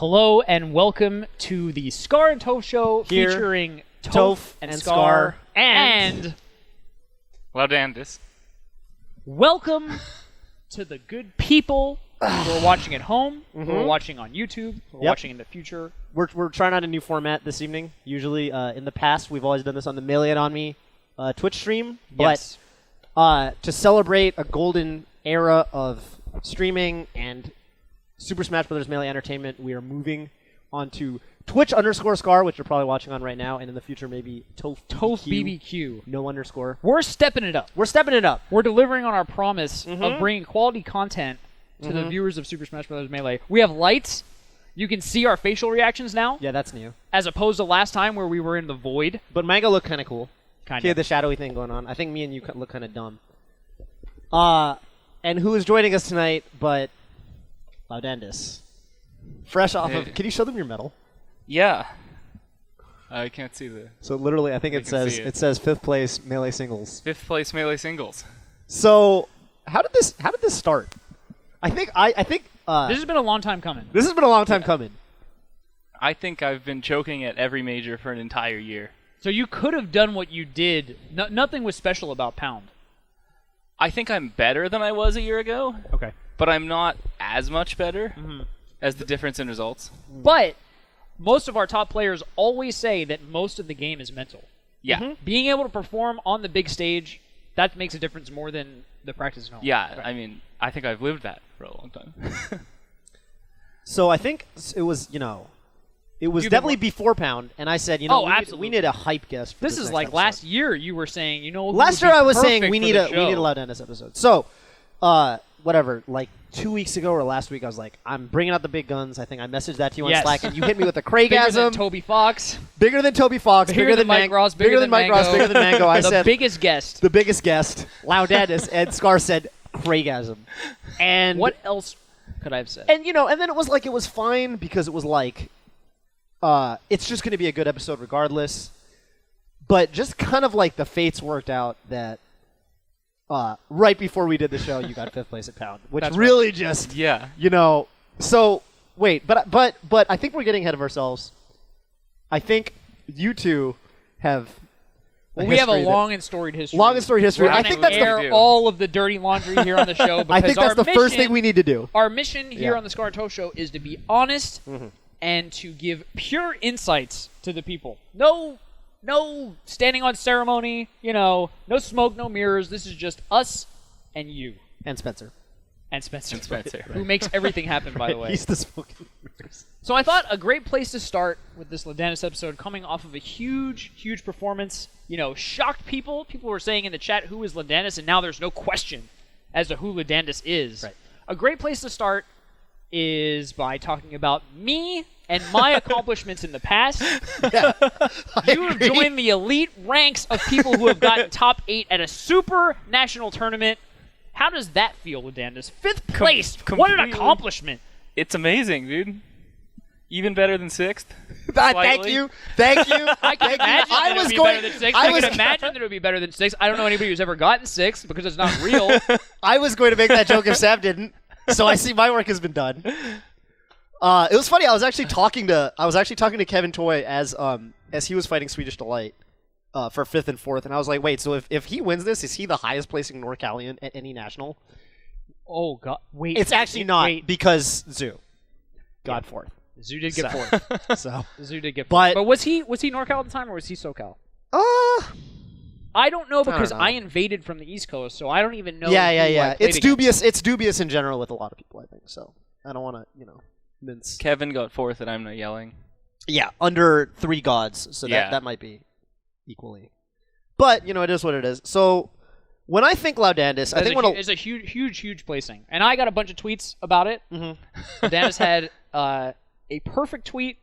Hello and welcome to the Scar and Toph show Here, featuring Toph and and Scar Scar and Laudandus. welcome to the good people who are watching at home, who are watching on YouTube, who are Yep. watching in the future. We're trying out a new format this evening. Usually, in the past, we've always done this on the Melee It On Me Twitch stream. Yes. But to celebrate a golden era of streaming and Super Smash Bros. Melee Entertainment, we are moving on to Twitch_Scar, which you're probably watching on right now, and in the future maybe Toph BBQ. no underscore. We're stepping it up. We're stepping it up. We're delivering on our promise of bringing quality content to the viewers of Super Smash Bros. Melee. We have lights. You can see our facial reactions now, Yeah, that's new. as opposed to last time where we were in the void. But Mango looked kind of cool. Kind He had of. the shadowy thing going on. I think me and you look kind of dumb. And who is joining us tonight but Laudandus. Fresh off of... Hey. Can you show them your medal? Yeah. I can't see the So literally, I think it can says see it. it says 5th place Melee Singles. 5th place Melee Singles. So how did this start? I think This has been a long time coming. this has been a long time coming. I think I've been choking at every major for an entire year. So you could have done what you did. Nothing was special about Pound. I think I'm better than I was a year ago, Okay. but I'm not as much better as the difference in results. But most of our top players always say that most of the game is mental. Yeah. Being able to perform on the big stage, that makes a difference more than the practice at home. Yeah, I mean, I think I've lived that for a long time. So I think it was, it was You've been definitely before Pound, and I said, Oh, we absolutely. need a hype guest for This is next like episode. last year you were saying, who Last would year be I was saying perfect we for need the a show. Laudandus episode. So, whatever, like 2 weeks ago or last week, I was like, I'm bringing out the big guns. I think I messaged that to you on Yes. Slack, and you hit me with a Bigger than Craigasm. Toby Fox, Bigger than Toby Fox, bigger than Mike Ross, bigger than Mike Ross, bigger than Mango. I the said biggest guest. the biggest guest, Laudandus, and Scar said Craigasm. And What else could I have said? And and then it was fine because it was like, it's just going to be a good episode regardless. But just kind of like the fates worked out that right before we did the show, you got 5th place at Pound, which That's really just Yeah. So wait, but I think we're getting ahead of ourselves. I think you two have. We have a long and storied history. Long and storied history. We're I gonna think that's the- air all of the dirty laundry here on the show. I think because that's the our first thing mission- we need to do. Our mission here Yeah. on the Scar and Toph show is to be honest and to give pure insights to the people. No standing on ceremony, no smoke, no mirrors. This is just us and you. And Spencer. And Spencer. And Spencer. Who makes everything happen, by the way. He's the smoking. So I thought a great place to start with this Laudandus episode, coming off of a huge performance, shocked people. People were saying in the chat, who is Laudandus? And now there's no question as to who Laudandus is. Right. A great place to start is by talking about me and my accomplishments in the past. You have joined the elite ranks of people who have gotten top 8 at a super national tournament. How does that feel, Laudandus? 5th place. What an completely. accomplishment. It's amazing, dude. Even better than 6th. Thank Slightly. you. Thank you. I can imagine that it would be better than 6. I I was can imagine that it would be better than 6. I don't know anybody who's ever gotten 6 because it's not real. I was going to make that joke if Sam didn't. So I see my work has been done. It was funny. I was actually talking to Kevin Toy as he was fighting Swedish Delight for 5th and 4th, and I was like, wait, so if he wins this, is he the highest placing NorCalian at any national? Oh, God. Wait. It's actually not Wait. because Zoo got 4th. Zoo did get So- 4th. So Zoo did get 4th. But- But was he NorCal at the time or was he SoCal? I don't know because know. I invaded from the East Coast, so I don't even know. yeah. who I played It's against. dubious. It's dubious in general with a lot of people, I think. So I don't want to, mince. Kevin got 4th, and I'm not yelling. Yeah, under 3 gods, so Yeah. that might be equally. But it is what it is. So when I think Laudandus, I think It's a huge placing. And I got a bunch of tweets about it. Laudandus had a perfect tweet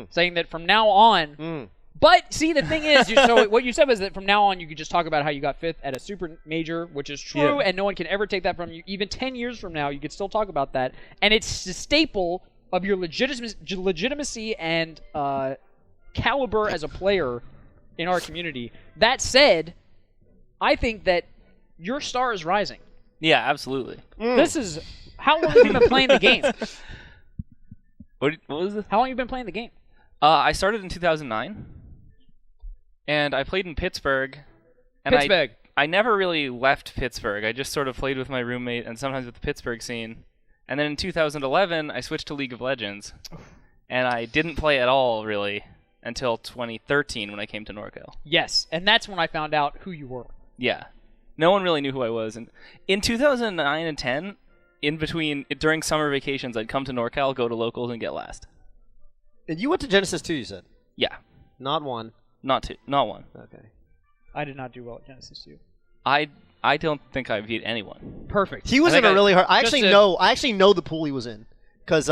saying that from now on. But see, the thing is, so what you said was that from now on you could just talk about how you got 5th at a super major, which is true, and no one can ever take that from you. Even 10 years from now, you could still talk about that. And it's a staple of your legitimacy and caliber as a player in our community. That said, I think that your star is rising. Yeah, absolutely. This is how long have you been playing the game? What was it? How long have you been playing the game? I started in 2009, and I played in Pittsburgh. And Pittsburgh. I never really left Pittsburgh. I just sort of played with my roommate and sometimes with the Pittsburgh scene. And then in 2011, I switched to League of Legends. And I didn't play at all, really, until 2013 when I came to NorCal. Yes, and that's when I found out who you were. Yeah. No one really knew who I was. And in 2009 and 10, during summer vacations, I'd come to NorCal, go to locals, and get last. And you went to Genesis 2, you said? Yeah. Not 1. Not 2. Not 1. Okay. I did not do well at Genesis 2. I don't think I beat anyone. Perfect. He was in a really hard... I just actually know the pool he was in. Because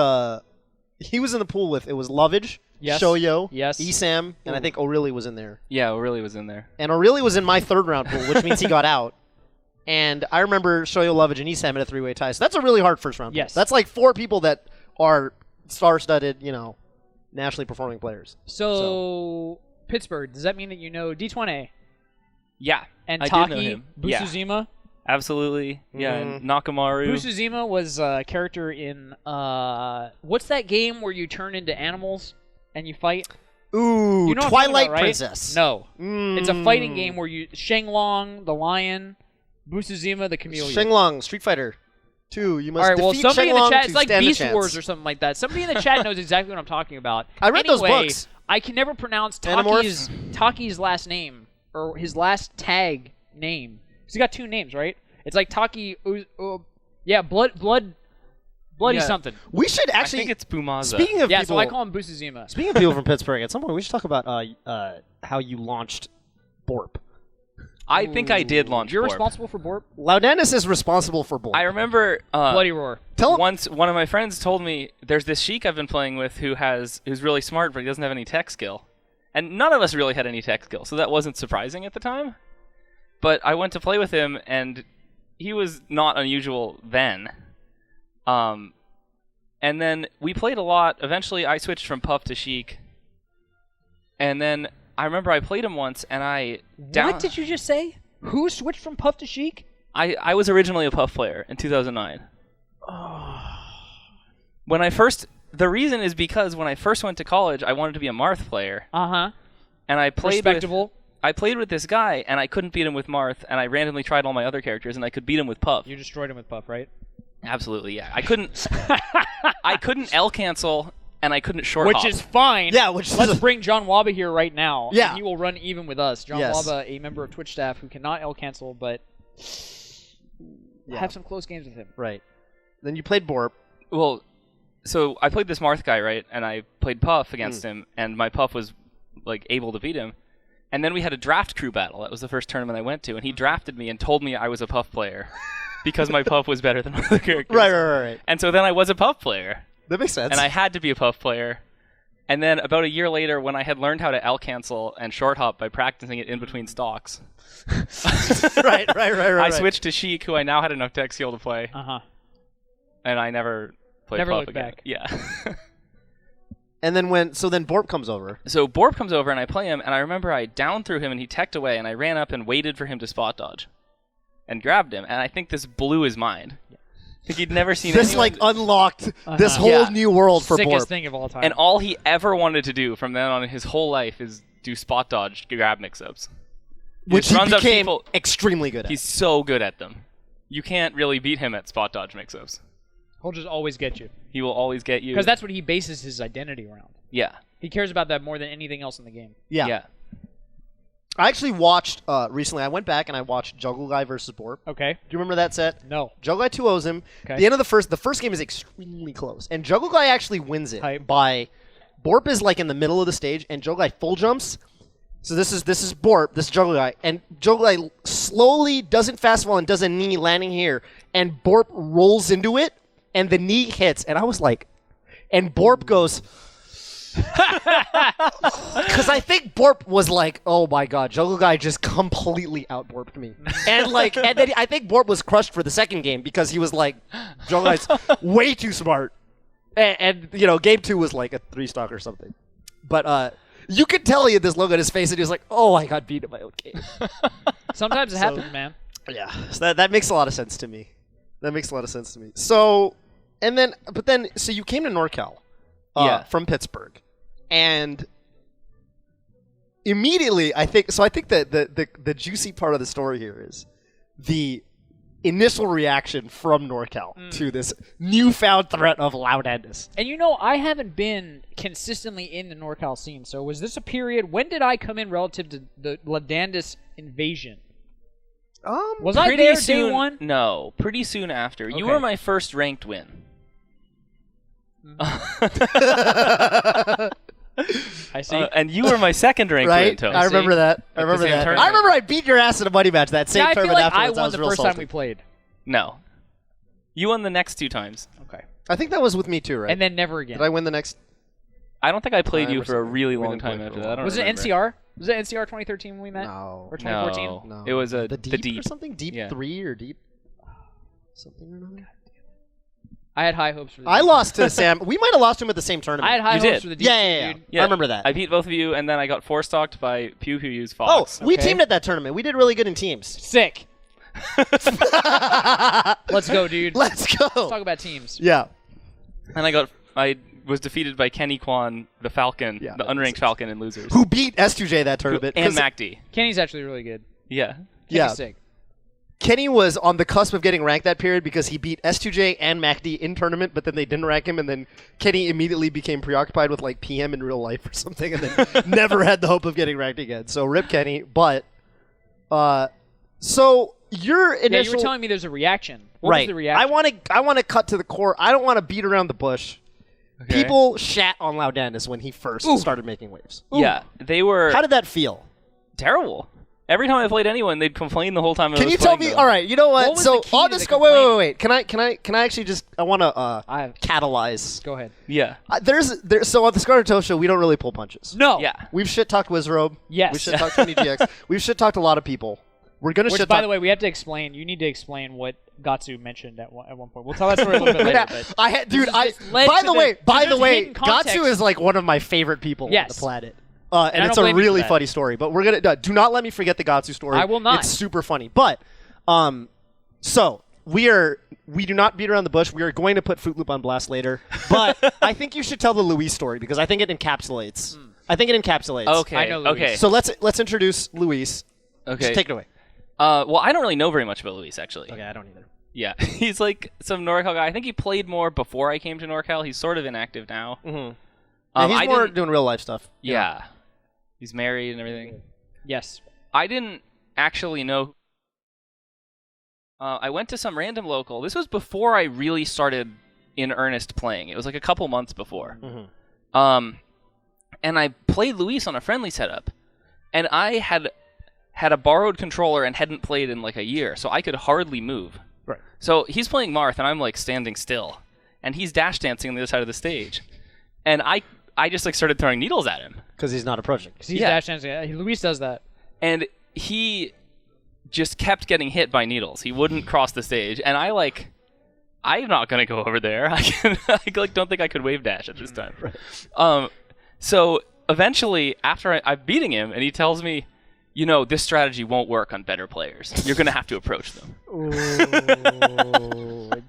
he was in the pool with... It was Lovage, Yes. Shoyo, Yes. Esam, and I think O'Reilly was in there. Yeah, O'Reilly was in there. And O'Reilly was in my third round pool, which means he got out. And I remember Shoyo, Lovage, and Esam in a 3-way tie. So that's a really hard first round pool. Yes. That's like 4 people that are star-studded, nationally performing players. So, Pittsburgh, does that mean that you know D20 Yeah. and I did know Taki him. Yeah. Busuzima? Absolutely. Yeah, and Nakamaru. Busuzima was a character in what's that game where you turn into animals and you fight? Ooh, You know what I'm talking Twilight about, right? Princess. No. It's a fighting game where you Shenlong, the lion, Busuzima, the chameleon. Shenlong, Street Fighter 2. You must All right, well, defeat somebody in the Shenlong chat, to it's like stand a Beast chance. Wars or something like that. Somebody in the chat knows exactly what I'm talking about. I read those Anyway, books. I can never pronounce Animorphs? Taki's last name, or his last tag name. He's got 2 names, right? It's like Taki, bloody Yeah. something. We should I actually... think it's Bumaza. Speaking of Yeah, people... so I call him Busuzima. Speaking of people from Pittsburgh, at some point we should talk about how you launched Borp. I think I did launch You're Borp. responsible for Borp? Laudandus is responsible for Borp. I remember Bloody Roar. Tell him... once one of my friends told me there's this Sheik I've been playing with who's really smart, but he doesn't have any tech skill. And none of us really had any tech skill, so that wasn't surprising at the time. But I went to play with him, and he was not unusual then. And then we played a lot. Eventually, I switched from Puff to Sheik. And then I remember I played him once, and What did you just say? Who switched from Puff to Sheik? I was originally a Puff player in 2009. The reason is because when I first went to college, I wanted to be a Marth player. Uh-huh. And I played Respectable. I played with this guy, and I couldn't beat him with Marth, and I randomly tried all my other characters, and I could beat him with Puff. You destroyed him with Puff, right? Absolutely, yeah. I couldn't L cancel, and I couldn't short Which hop. is fine. Yeah, which Let's is... bring John Waba here right now. Yeah. And he will run even with us. John Yes. Waba, a member of Twitch staff who cannot L cancel, but have some close games with him. Right. Then you played Borp. Well, so I played this Marth guy, right? And I played Puff against him, and my Puff was able to beat him. And then we had a draft crew battle. That was the first tournament I went to, and he drafted me and told me I was a Puff player because my Puff was better than other characters. Right. And so then I was a Puff player, That makes sense. and I had to be a Puff player. And then about a year later, when I had learned how to L cancel and short hop by practicing it in between stocks, right. I switched to Sheik, who I now had enough tech skill to play, Uh-huh. and I never played Never Puff looked again. back. Yeah. And then then Borp comes over. So Borp comes over and I play him, and I remember I down threw him and he teched away, and I ran up and waited for him to spot dodge, and grabbed him, and I think this blew his mind. I think he'd never seen This anyone unlocked this whole Yeah. new world for Sickest Borp. thing of all time. and all he ever wanted to do from then on in his whole life is do spot dodge grab mix-ups. Which just he runs up became people- extremely good at. He's so good at them. You can't really beat him at spot dodge mix-ups. He'll just always get you. He will always get you. Because that's what he bases his identity around. Yeah. He cares about that more than anything else in the game. Yeah. I actually watched recently. I went back and I watched Juggle Guy versus Borp. Okay. Do you remember that set? No. Juggle Guy 2-0s him. Okay. The end of the first game is extremely close, and Juggle Guy actually wins it Hype. by Borp is in the middle of the stage, and Juggle Guy full jumps. So this is Borp, this Juggle Guy, and Juggle Guy slowly doesn't fast fall and does a knee landing here, and Borp rolls into it, and the knee hits, and I was like, and Borp goes. Because I think Borp was like, oh my god, Juggle Guy just completely out-Borped me. And then I think Borp was crushed for the second game because he was like, Juggle Guy's way too smart. And game 2 was like a 3-stock or something. But you could tell he had this look on his face and he was like, oh, I got beat in my own game. Sometimes it happens, man. Yeah, so that makes a lot of sense to me. So, so you came to NorCal. from Pittsburgh. And immediately, I think that the juicy part of the story here is the initial reaction from NorCal to this newfound threat of Laudandus. And I haven't been consistently in the NorCal scene, so was this a period? When did I come in relative to the Laudandus invasion? Was I there day one? No, pretty soon after. Okay. You were my first ranked win. I see. And you were my second ranked win, Toph. I remember that. I remember I beat your ass in a money match that same tournament afterwards. I won the first time we played. No. You won the next 2 times. Okay. I think that was with me too, right? And then never again. Did I win the next? I don't think I played you for a really long time after that. Was it NCR? Was it NCR 2013 when we met? No. Or 2014? No. It was the deep or something? Deep 3 or deep something or another? I had high hopes for the I lost to Sam. We might have lost him at the same tournament. I had high hopes for the deep. Yeah. I remember that. I beat both of you, and then I got 4-stocked by Pew Pew's Fox. Oh, we teamed at that tournament. We did really good in teams. Sick. Let's go, dude. Let's go. Let's talk about teams. Yeah. And I was defeated by Kenny Kwan, the Falcon, the unranked Falcon in losers. Who beat S2J that tournament. And MacD. Kenny's actually really good. Yeah. Kenny's sick. Kenny was on the cusp of getting ranked that period because he beat S2J and MacD in tournament, but then they didn't rank him, and then Kenny immediately became preoccupied with like PM in real life or something, and then never had the hope of getting ranked again. So rip Kenny. But so your initial, you were telling me there's a reaction. What was the reaction? I want to cut to the core. I don't want to beat around the bush. Okay. People shat on Laudandus when he first started making waves. Yeah, they were. How did that feel? Terrible. Every time I played anyone, they'd complain the whole time. Can you tell me? All right, you know what? So on this go. Wait. Can I actually just? I want to catalyze. Go ahead. Yeah. There's so on the Scar and Toph show, we don't really pull punches. No. Yeah. We've shit talked Wizrobe. Yes. We've shit talked 20GX. We've shit talked a lot of people. We're gonna shit. By the way, we have to explain. You need to explain what Gatsu mentioned at one point. We'll tell that story a little bit later. By the way, Gatsu is like one of my favorite people on the planet. And it's a really funny story. But we're gonna do not let me forget the Gatsu story. I will not. It's super funny. But so we do not beat around the bush. We are going to put Fruit Loop on blast later. But I think you should tell the Luis story because I think it encapsulates. Okay. I know Luis. Okay. So let's introduce Luis. Okay. Just take it away. Well, I don't really know very much about Luis, actually. Okay, I don't either. Yeah, he's like some NorCal guy. I think he played more before I came to NorCal. He's sort of inactive now. Mm-hmm. He's more doing real life stuff. Yeah. He's married and everything. Yes. I didn't actually know. I went to some random local. This was before I really started in earnest playing. It was like a couple months before. Mm-hmm. And I played Luis on a friendly setup. And I had a borrowed controller and hadn't played in like a year, so I could hardly move. Right. So he's playing Marth, and I'm like standing still. And he's dash dancing on the other side of the stage. And I just like started throwing needles at him. Because he's not approaching. Because he's dash dancing. Luis does that. And he just kept getting hit by needles. He wouldn't cross the stage. And I'm not going to go over there. I don't think I could wave dash at this time. Right. So eventually, after I'm beating him, and he tells me, this strategy won't work on better players. You're going to have to approach them. Ooh.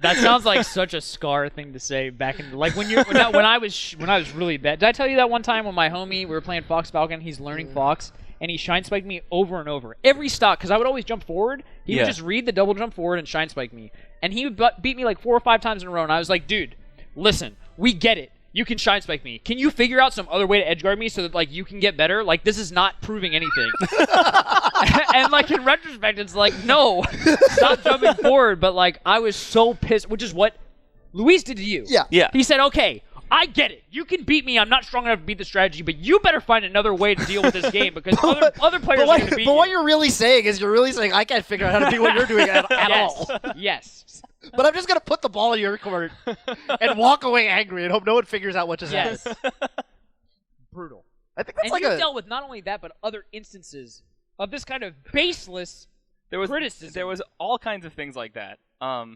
That sounds like such a Scar thing to say back in like when I was really bad. Did I tell you that one time when my homie, we were playing Fox Falcon, he's learning Fox, and he shine spiked me over and over. Every stock, because I would always jump forward. He would just read the double jump forward and shine spike me. And he would beat me like 4 or 5 times in a row, and I was like, dude, listen, we get it. You can shine spike me. Can you figure out some other way to edge guard me so that like you can get better? Like this is not proving anything. And like in retrospect, it's like no, stop jumping forward. But like I was so pissed, which is what Luis did to you. Yeah. He said, okay, I get it. You can beat me. I'm not strong enough to beat the strategy, but you better find another way to deal with this game because other players are going to beat you. But what you're really saying is I can't figure out how to do what you're doing at all. Yes. But I'm just going to put the ball in your court and walk away angry and hope no one figures out what just happened. Brutal. I think that's and you dealt with not only that, but other instances of this kind of baseless criticism. There was all kinds of things like that. I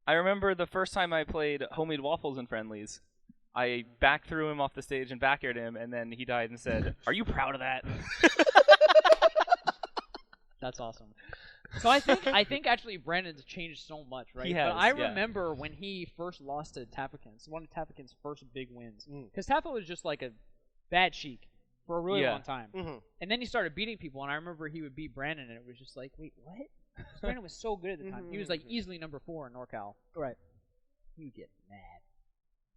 remember the first time I played homemade waffles in friendlies. I back threw him off the stage and back aired him, and then he died and said, "Are you proud of that?" That's awesome. So I think actually Brandon's changed so much, right? He has, but I yeah. remember when he first lost to Tapikins, one of Tapikins' first big wins. Because Tappa was just like a bad Sheik for a really long time. And then he started beating people, and I remember he would beat Brandon, and it was just like, wait, what? Brandon was so good at the time. He was like easily number 4 in NorCal. Right. He would get mad.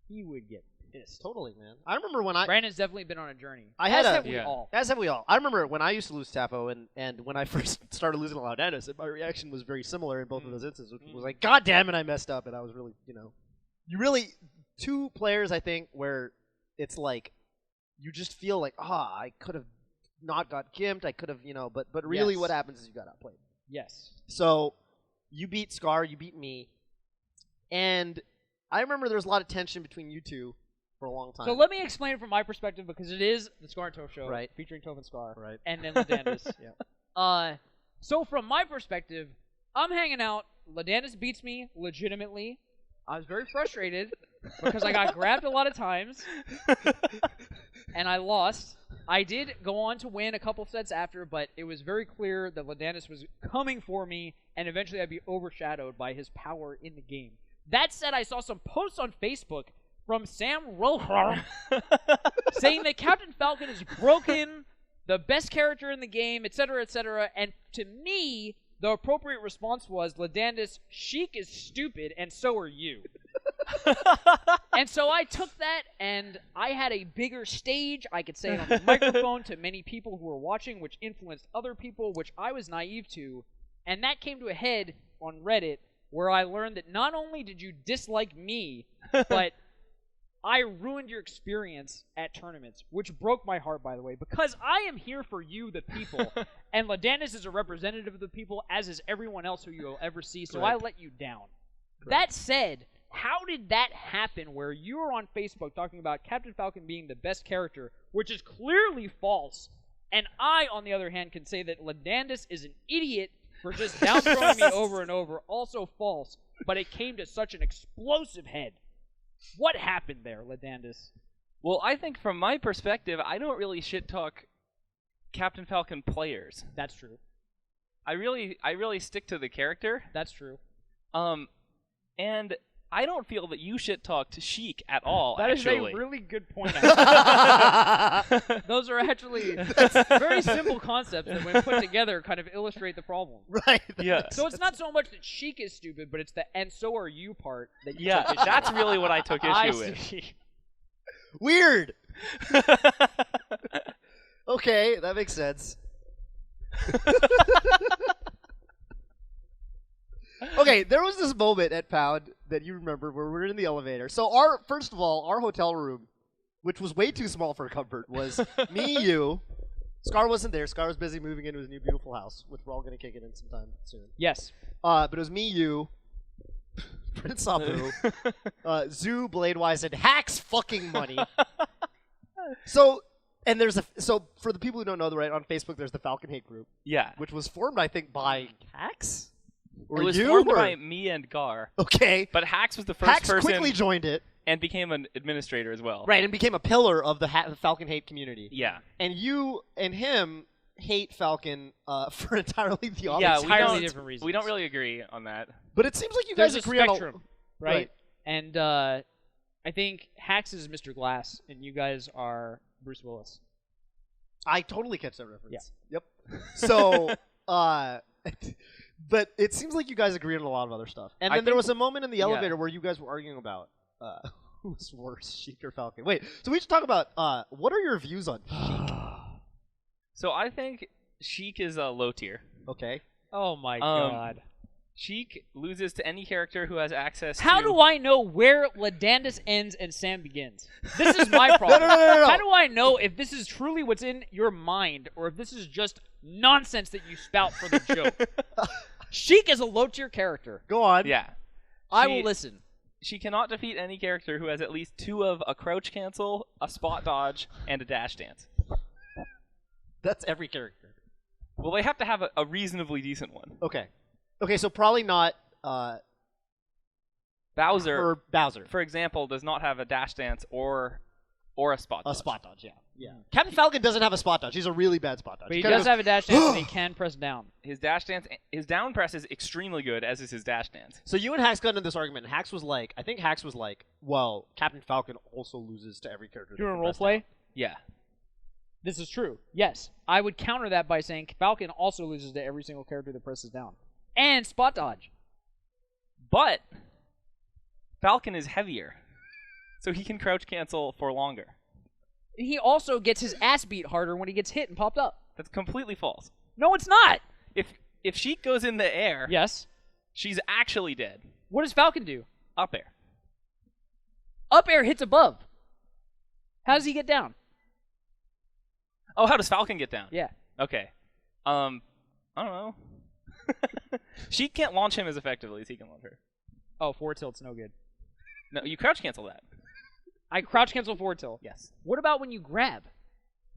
He would get pissed. Totally, man. I remember when Brandon's definitely been on a journey. As have we all. I remember when I used to lose Tapo, and when I first started losing to Laudandus, my reaction was very similar in both of those instances. It was like, God damn it, I messed up, and I was really, you really, 2 players, I think, where it's like, you just feel like, I could have not got gimped, I could have, but really what happens is you got outplayed. Yes. So, you beat Scar, you beat me, and I remember there was a lot of tension between you two for a long time. So let me explain it from my perspective, because it is the Scar and Toph show, right, featuring Toph and Scar, right, and then Laudandus. So from my perspective, I'm hanging out. Laudandus beats me legitimately. I was very frustrated because I got grabbed a lot of times, and I lost. I did go on to win a couple sets after, but it was very clear that Laudandus was coming for me, and eventually I'd be overshadowed by his power in the game. That said, I saw some posts on Facebook from Sam Rohar saying that Captain Falcon is broken, the best character in the game, etc., and to me, the appropriate response was, Laudandus, Sheik is stupid, and so are you. And so I took that, and I had a bigger stage. I could say it on the microphone to many people who were watching, which influenced other people, which I was naive to. And that came to a head on Reddit, where I learned that not only did you dislike me, but I ruined your experience at tournaments, which broke my heart, by the way, because I am here for you, the people, and Laudandus is a representative of the people, as is everyone else who you'll ever see, so I let you down. That said, how did that happen where you were on Facebook talking about Captain Falcon being the best character, which is clearly false, and I, on the other hand, can say that Laudandus is an idiot for just down-throwing me over and over, also false, but it came to such an explosive head. What happened there, Laudandus? Well, I think from my perspective, I don't really shit-talk Captain Falcon players. That's true. I really stick to the character. That's true. And I don't feel that you shit-talked Sheik at all, That actually. is a really good point. Those are actually very simple concepts that when put together kind of illustrate the problem. Right. Yeah. So it's not so much that Sheik is stupid, but it's the "and so are you" part that you Yeah, took issue that's with. really what I took issue with. See. Weird. Okay, that makes sense. Okay, there was this moment at Pound that you remember where we were in the elevator. So first of all, our hotel room, which was way too small for comfort, was me, you. Scar wasn't there. Scar was busy moving into his new beautiful house, which we're all going to kick it in sometime soon. Yes. But it was me, you, Prince Apu, Zoo, Bladewise, and Hacks fucking money. So for the people who don't know, right, on Facebook there's the Falcon Hate group. Yeah. Which was formed, I think, by Hacks? Or it was you, formed or? by me and Gar. Okay. But Hax was the first Hacks person quickly joined it. and became an administrator as well. Right, and became a pillar of the Falcon Hate community. Yeah. And you and him hate Falcon for entirely the opposite. Yeah, entirely different reasons. We don't really agree on that. But it seems like you guys There's a agree spectrum, on right? And I think Hax is Mr. Glass, and you guys are Bruce Willis. I totally catch that reference. Yeah. Yep. So, but it seems like you guys agree on a lot of other stuff. And then there was a moment in the elevator where you guys were arguing about who's worse, Sheik or Falcon. Wait, so we should talk about what are your views on Sheik? So I think Sheik is a low tier. Okay. Oh my god. Sheik loses to any character who has access How to... do I know where Laudandus ends and Sam begins? This is my problem. No. How do I know if this is truly what's in your mind or if this is just nonsense that you spout for the joke? Sheik is a low-tier character. Go on. Yeah. I will listen. She cannot defeat any character who has at least 2 of a crouch cancel, a spot dodge, and a dash dance. That's every character. Well, they have to have a reasonably decent one. Okay. Okay, so probably not Bowser, or Bowser. for example, does not have a dash dance or Or a spot dodge. A spot dodge, yeah. Captain Falcon doesn't have a spot dodge. He's a really bad spot dodge. But he does have a dash dance and he can press down. His dash dance, his down press is extremely good, as is his dash dance. So you and Hax got into this argument, and Hax was like, well, Captain Falcon also loses to every character. Do you want to role play? Yeah. This is true. Yes. I would counter that by saying Falcon also loses to every single character that presses down. And spot dodge. But Falcon is heavier, so he can crouch cancel for longer. He also gets his ass beat harder when he gets hit and popped up. That's completely false. No, it's not. If Sheik goes in the air, Yes. she's actually dead. What does Falcon do? Up air. Up air hits above. How does he get down? Oh, how does Falcon get down? Yeah. Okay. I don't know. She can't launch him as effectively as he can launch her. Oh, forward tilt's no good. No, you crouch cancel that. I crouch cancel forward tilt. Yes. What about when you grab?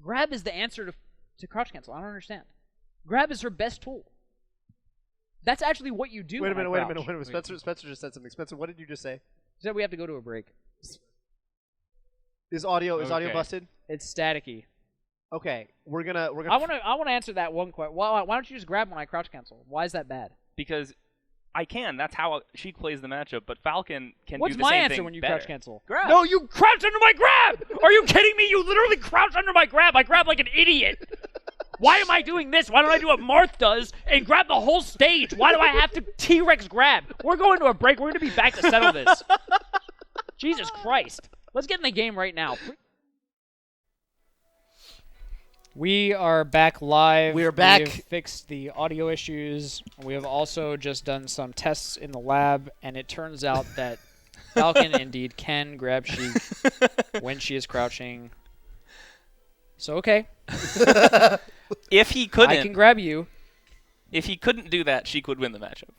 Grab is the answer to crouch cancel. I don't understand. Grab is her best tool. That's actually what you do. Wait a minute. Spencer just said something. Spencer, what did you just say? He said we have to go to a break. Is audio Okay. busted? It's staticky. Okay, we're gonna. I want to answer that one question. Why don't you just grab when I crouch cancel? Why is that bad? Because I can. That's how Sheik plays the matchup. But Falcon can What's do the my same answer thing when you better. crouch cancel? Grab. No, you crouch under my grab! Are you kidding me? You literally crouch under my grab. I grab like an idiot. Why am I doing this? Why don't I do what Marth does and grab the whole stage? Why do I have to T-Rex grab? We're going to a break. We're going to be back to settle this. Jesus Christ. Let's get in the game right now. We are back live. We are back. We have fixed the audio issues. We have also just done some tests in the lab, and it turns out that Falcon indeed can grab Sheik when she is crouching. So, okay. If he couldn't, I can grab you. if he couldn't do that, Sheik would win the matchup.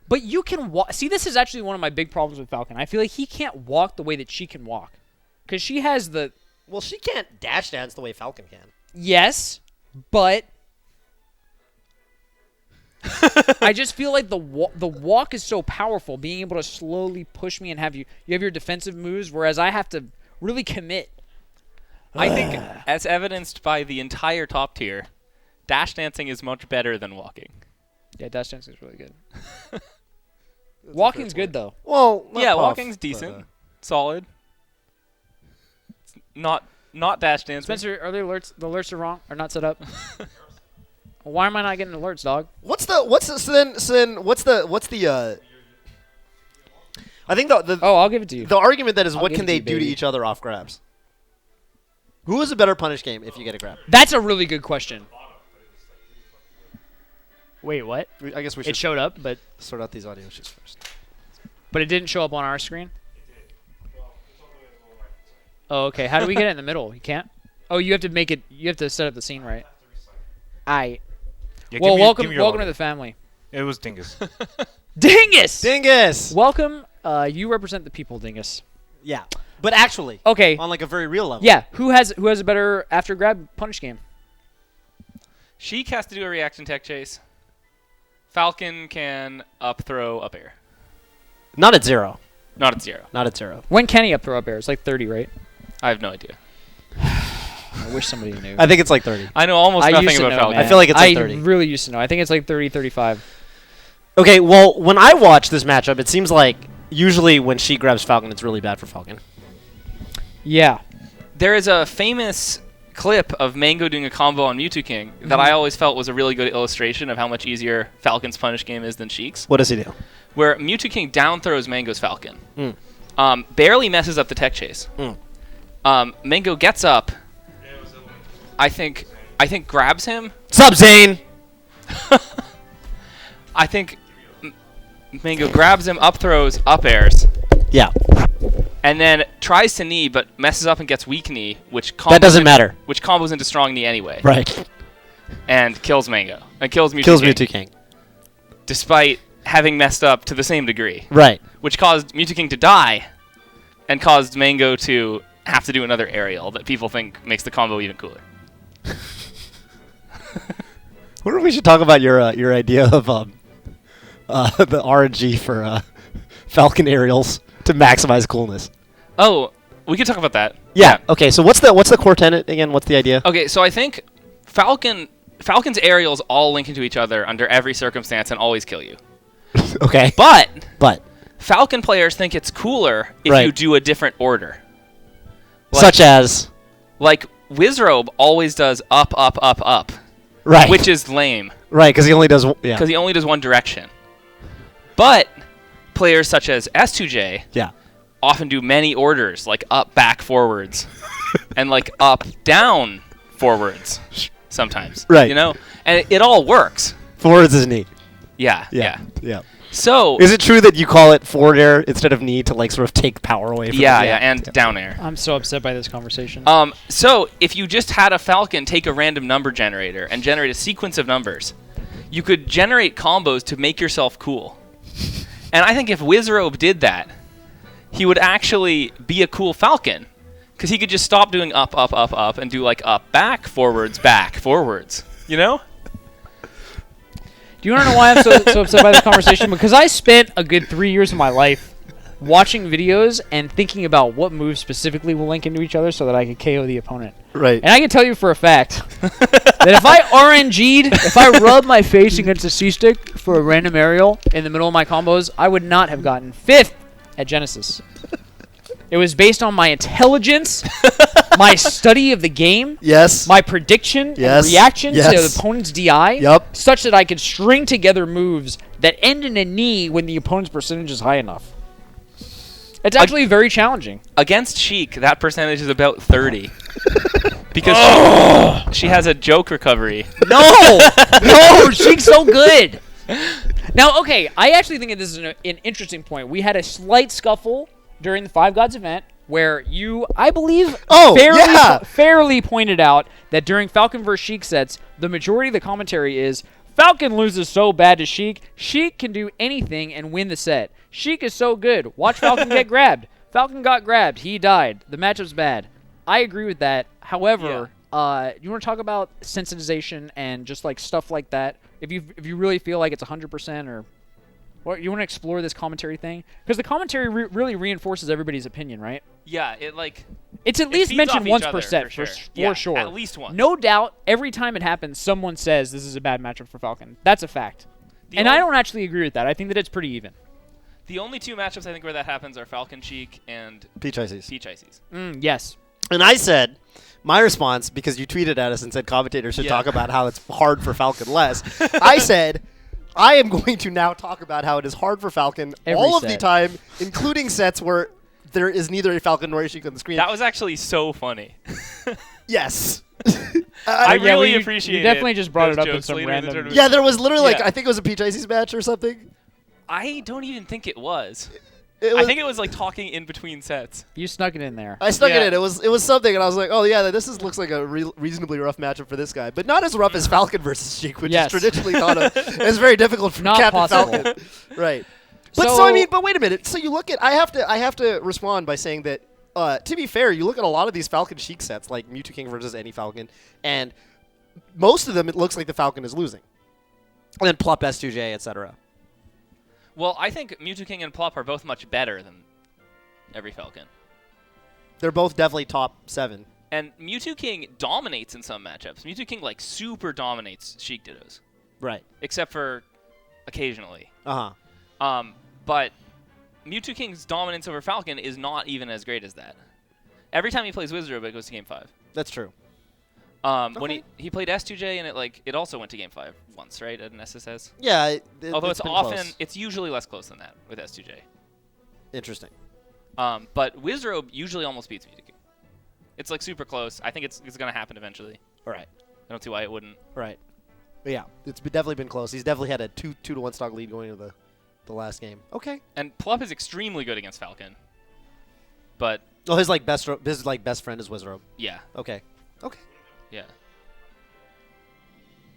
But you can walk. See, this is actually one of my big problems with Falcon. I feel like he can't walk the way that she can walk. Because she has the... Well, she can't dash dance the way Falcon can. Yes, but... I just feel like the walk is so powerful, being able to slowly push me and have you have your defensive moves, whereas I have to really commit. I think, as evidenced by the entire top tier, dash dancing is much better than walking. Yeah, dash dancing is really good. Walking's good, though. Well, Yeah, walking's decent, solid. It's not dash dancing. Spencer, are the alerts are wrong or not set up? Why am I not getting alerts, dog? I think the Oh, I'll give it to you. the argument that is I'll what give can it to they you, do to baby. each other off grabs? Who is a better punish game if you get a grab? That's a really good question. Wait, what? I guess we should It showed up, but sort out these audio issues first. it didn't show up on our screen? Oh, okay. How do we get it in the middle? You can't? Oh, you have to make it. You have to set up the scene right. Yeah, Well, welcome give me your to login. the family. It was Dingus. Dingus! Dingus! Welcome. You represent the people, Dingus. Yeah. But actually, Okay. on like a very real level. Yeah. Who has a better after grab punish game? Sheik has to do a reaction tech chase. Falcon can up throw, up air. Not at 0. Not at 0. Not at 0. When can he up throw up air? It's like 30, right? I have no idea. I wish somebody knew. I think it's like 30. I know almost I nothing used to about know, Falcon. man. I feel like it's like 30. I really used to know. I think it's like 30, 35. Okay, well, when I watch this matchup, it seems like usually when she grabs Falcon, it's really bad for Falcon. Yeah. There is a famous clip of Mango doing a combo on Mewtwo King that I always felt was a really good illustration of how much easier Falcon's punish game is than Sheik's. What does he do? Where Mewtwo King down throws Mango's Falcon. Mm. Barely messes up the tech chase. Mm. Mango gets up. I think grabs him. Sup, Zane? I think Mango grabs him, up throws, up airs, Yeah. and then tries to knee, but messes up and gets weak knee, which combos That doesn't matter. Which combos into strong knee anyway, Right. and kills Mango and kills Mewtwo Kills King, Mewtwo King. despite having messed up to the same degree, Right. which caused Mewtwo King to die, and caused Mango to have to do another aerial that people think makes the combo even cooler. I wonder if we should talk about your idea of the RNG for Falcon aerials to maximize coolness. Oh, We can talk about that. Yeah. Okay. So what's the core tenet again? What's the idea? Okay, so I think Falcon's aerials all link into each other under every circumstance and always kill you. Okay. But But Falcon players think it's cooler if Right. you do a different order. such as Like Wizrobe always does up, up, up, up, right, which is lame right because he only does because he only does one direction. But players such as S2J yeah. often do many orders, like up, back, forwards, and like up, down, forwards sometimes. Right. You know? And it all works. Forwards is neat. Yeah. Yeah. So Is it true that you call it forward air instead of knee to like sort of take power away from yeah, it? and down air. I'm so upset by this conversation. So if you just had a Falcon take a random number generator and generate a sequence of numbers, you could generate combos to make yourself cool. And I think if Wizrobe did that, he would actually be a cool Falcon, because he could just stop doing up, up, up, up, and do like up, back, forwards, you know? Do you want to know why I'm so upset by this conversation? Because I spent a good 3 years of my life watching videos and thinking about what moves specifically will link into each other so that I could KO the opponent. Right. And I can tell you for a fact that if I RNG'd, if I rubbed my face against a C-stick for a random aerial in the middle of my combos, I would not have gotten 5th at Genesis. It was based on my intelligence, my study of the game, Yes. my prediction Yes. and reaction to Yes. the opponent's DI, Yup. such that I could string together moves that end in a knee when the opponent's percentage is high enough. It's actually very challenging. Against Sheik, that percentage is about 30. Because she has a joke recovery. No, Sheik's so good. Now, okay, I actually think that this is an interesting point. We had a slight scuffle during the Five Gods event where you, I believe, fairly pointed out that during Falcon vs. Sheik sets, the majority of the commentary is, Falcon loses so bad to Sheik. Sheik can do anything and win the set. Sheik is so good. Watch Falcon get grabbed. Falcon got grabbed. He died. The matchup's bad. I agree with that. However, you want to talk about sensitization and just like stuff like that? If you really feel like it's 100% or you want to explore this commentary thing? Because the commentary really reinforces everybody's opinion, right? Yeah, It's at least feeds mentioned off each once other, per set, for for sure. At least once. No doubt, every time it happens, someone says this is a bad matchup for Falcon. That's a fact. And I don't actually agree with that. I think that it's pretty even. The only two matchups I think where that happens are Falcon Sheik and Peach Ices. Yes. And I said, my response, because you tweeted at us and said commentators should talk about how it's hard for Falcon less, I said, I am going to now talk about how it is hard for Falcon all of the time, including sets where there is neither a Falcon nor a Sheik on the screen. That was actually so funny. Yes. I really appreciate it. You definitely just brought it up in some random... Yeah, there was literally I think it was a Peach Ices match or something. I don't even think it was. It was. I think it was like talking in between sets. You snuck it in there. I snuck it in. It was something, and I was like, oh yeah, looks like a reasonably rough matchup for this guy, but not as rough as Falcon versus Sheik, which is traditionally thought of as very difficult for Not Captain possible. Falcon. Right. But so I mean, but wait a minute. So you look at I have to respond by saying that to be fair, you look at a lot of these Falcon Sheik sets, like Mewtwo King versus any Falcon, and most of them it looks like the Falcon is losing, and then Plup S2J, etc. Well, I think Mewtwo King and Plup are both much better than every Falcon. They're both definitely top 7. And Mewtwo King dominates in some matchups. Mewtwo King like super dominates Sheik Dittos. Right. Except for occasionally. Uh-huh. But Mewtwo King's dominance over Falcon is not even as great as that. Every time he plays Wizrobe, it goes to Game 5. That's true. When he played S2J, and it also went to Game 5 once, right, at an SSS? Yeah. Although it's often, close. it's usually less close than that with S2J. Interesting. But Wizrobe usually almost beats Mewtwo King. It's like super close. I think it's going to happen eventually. All right. I don't see why it wouldn't. Right. But yeah, it's definitely been close. He's definitely had a 2-to-1 stock lead going into the last game. Okay. And Plup is extremely good against Falcon. But his best friend is Wizrobe. yeah. Okay. Yeah.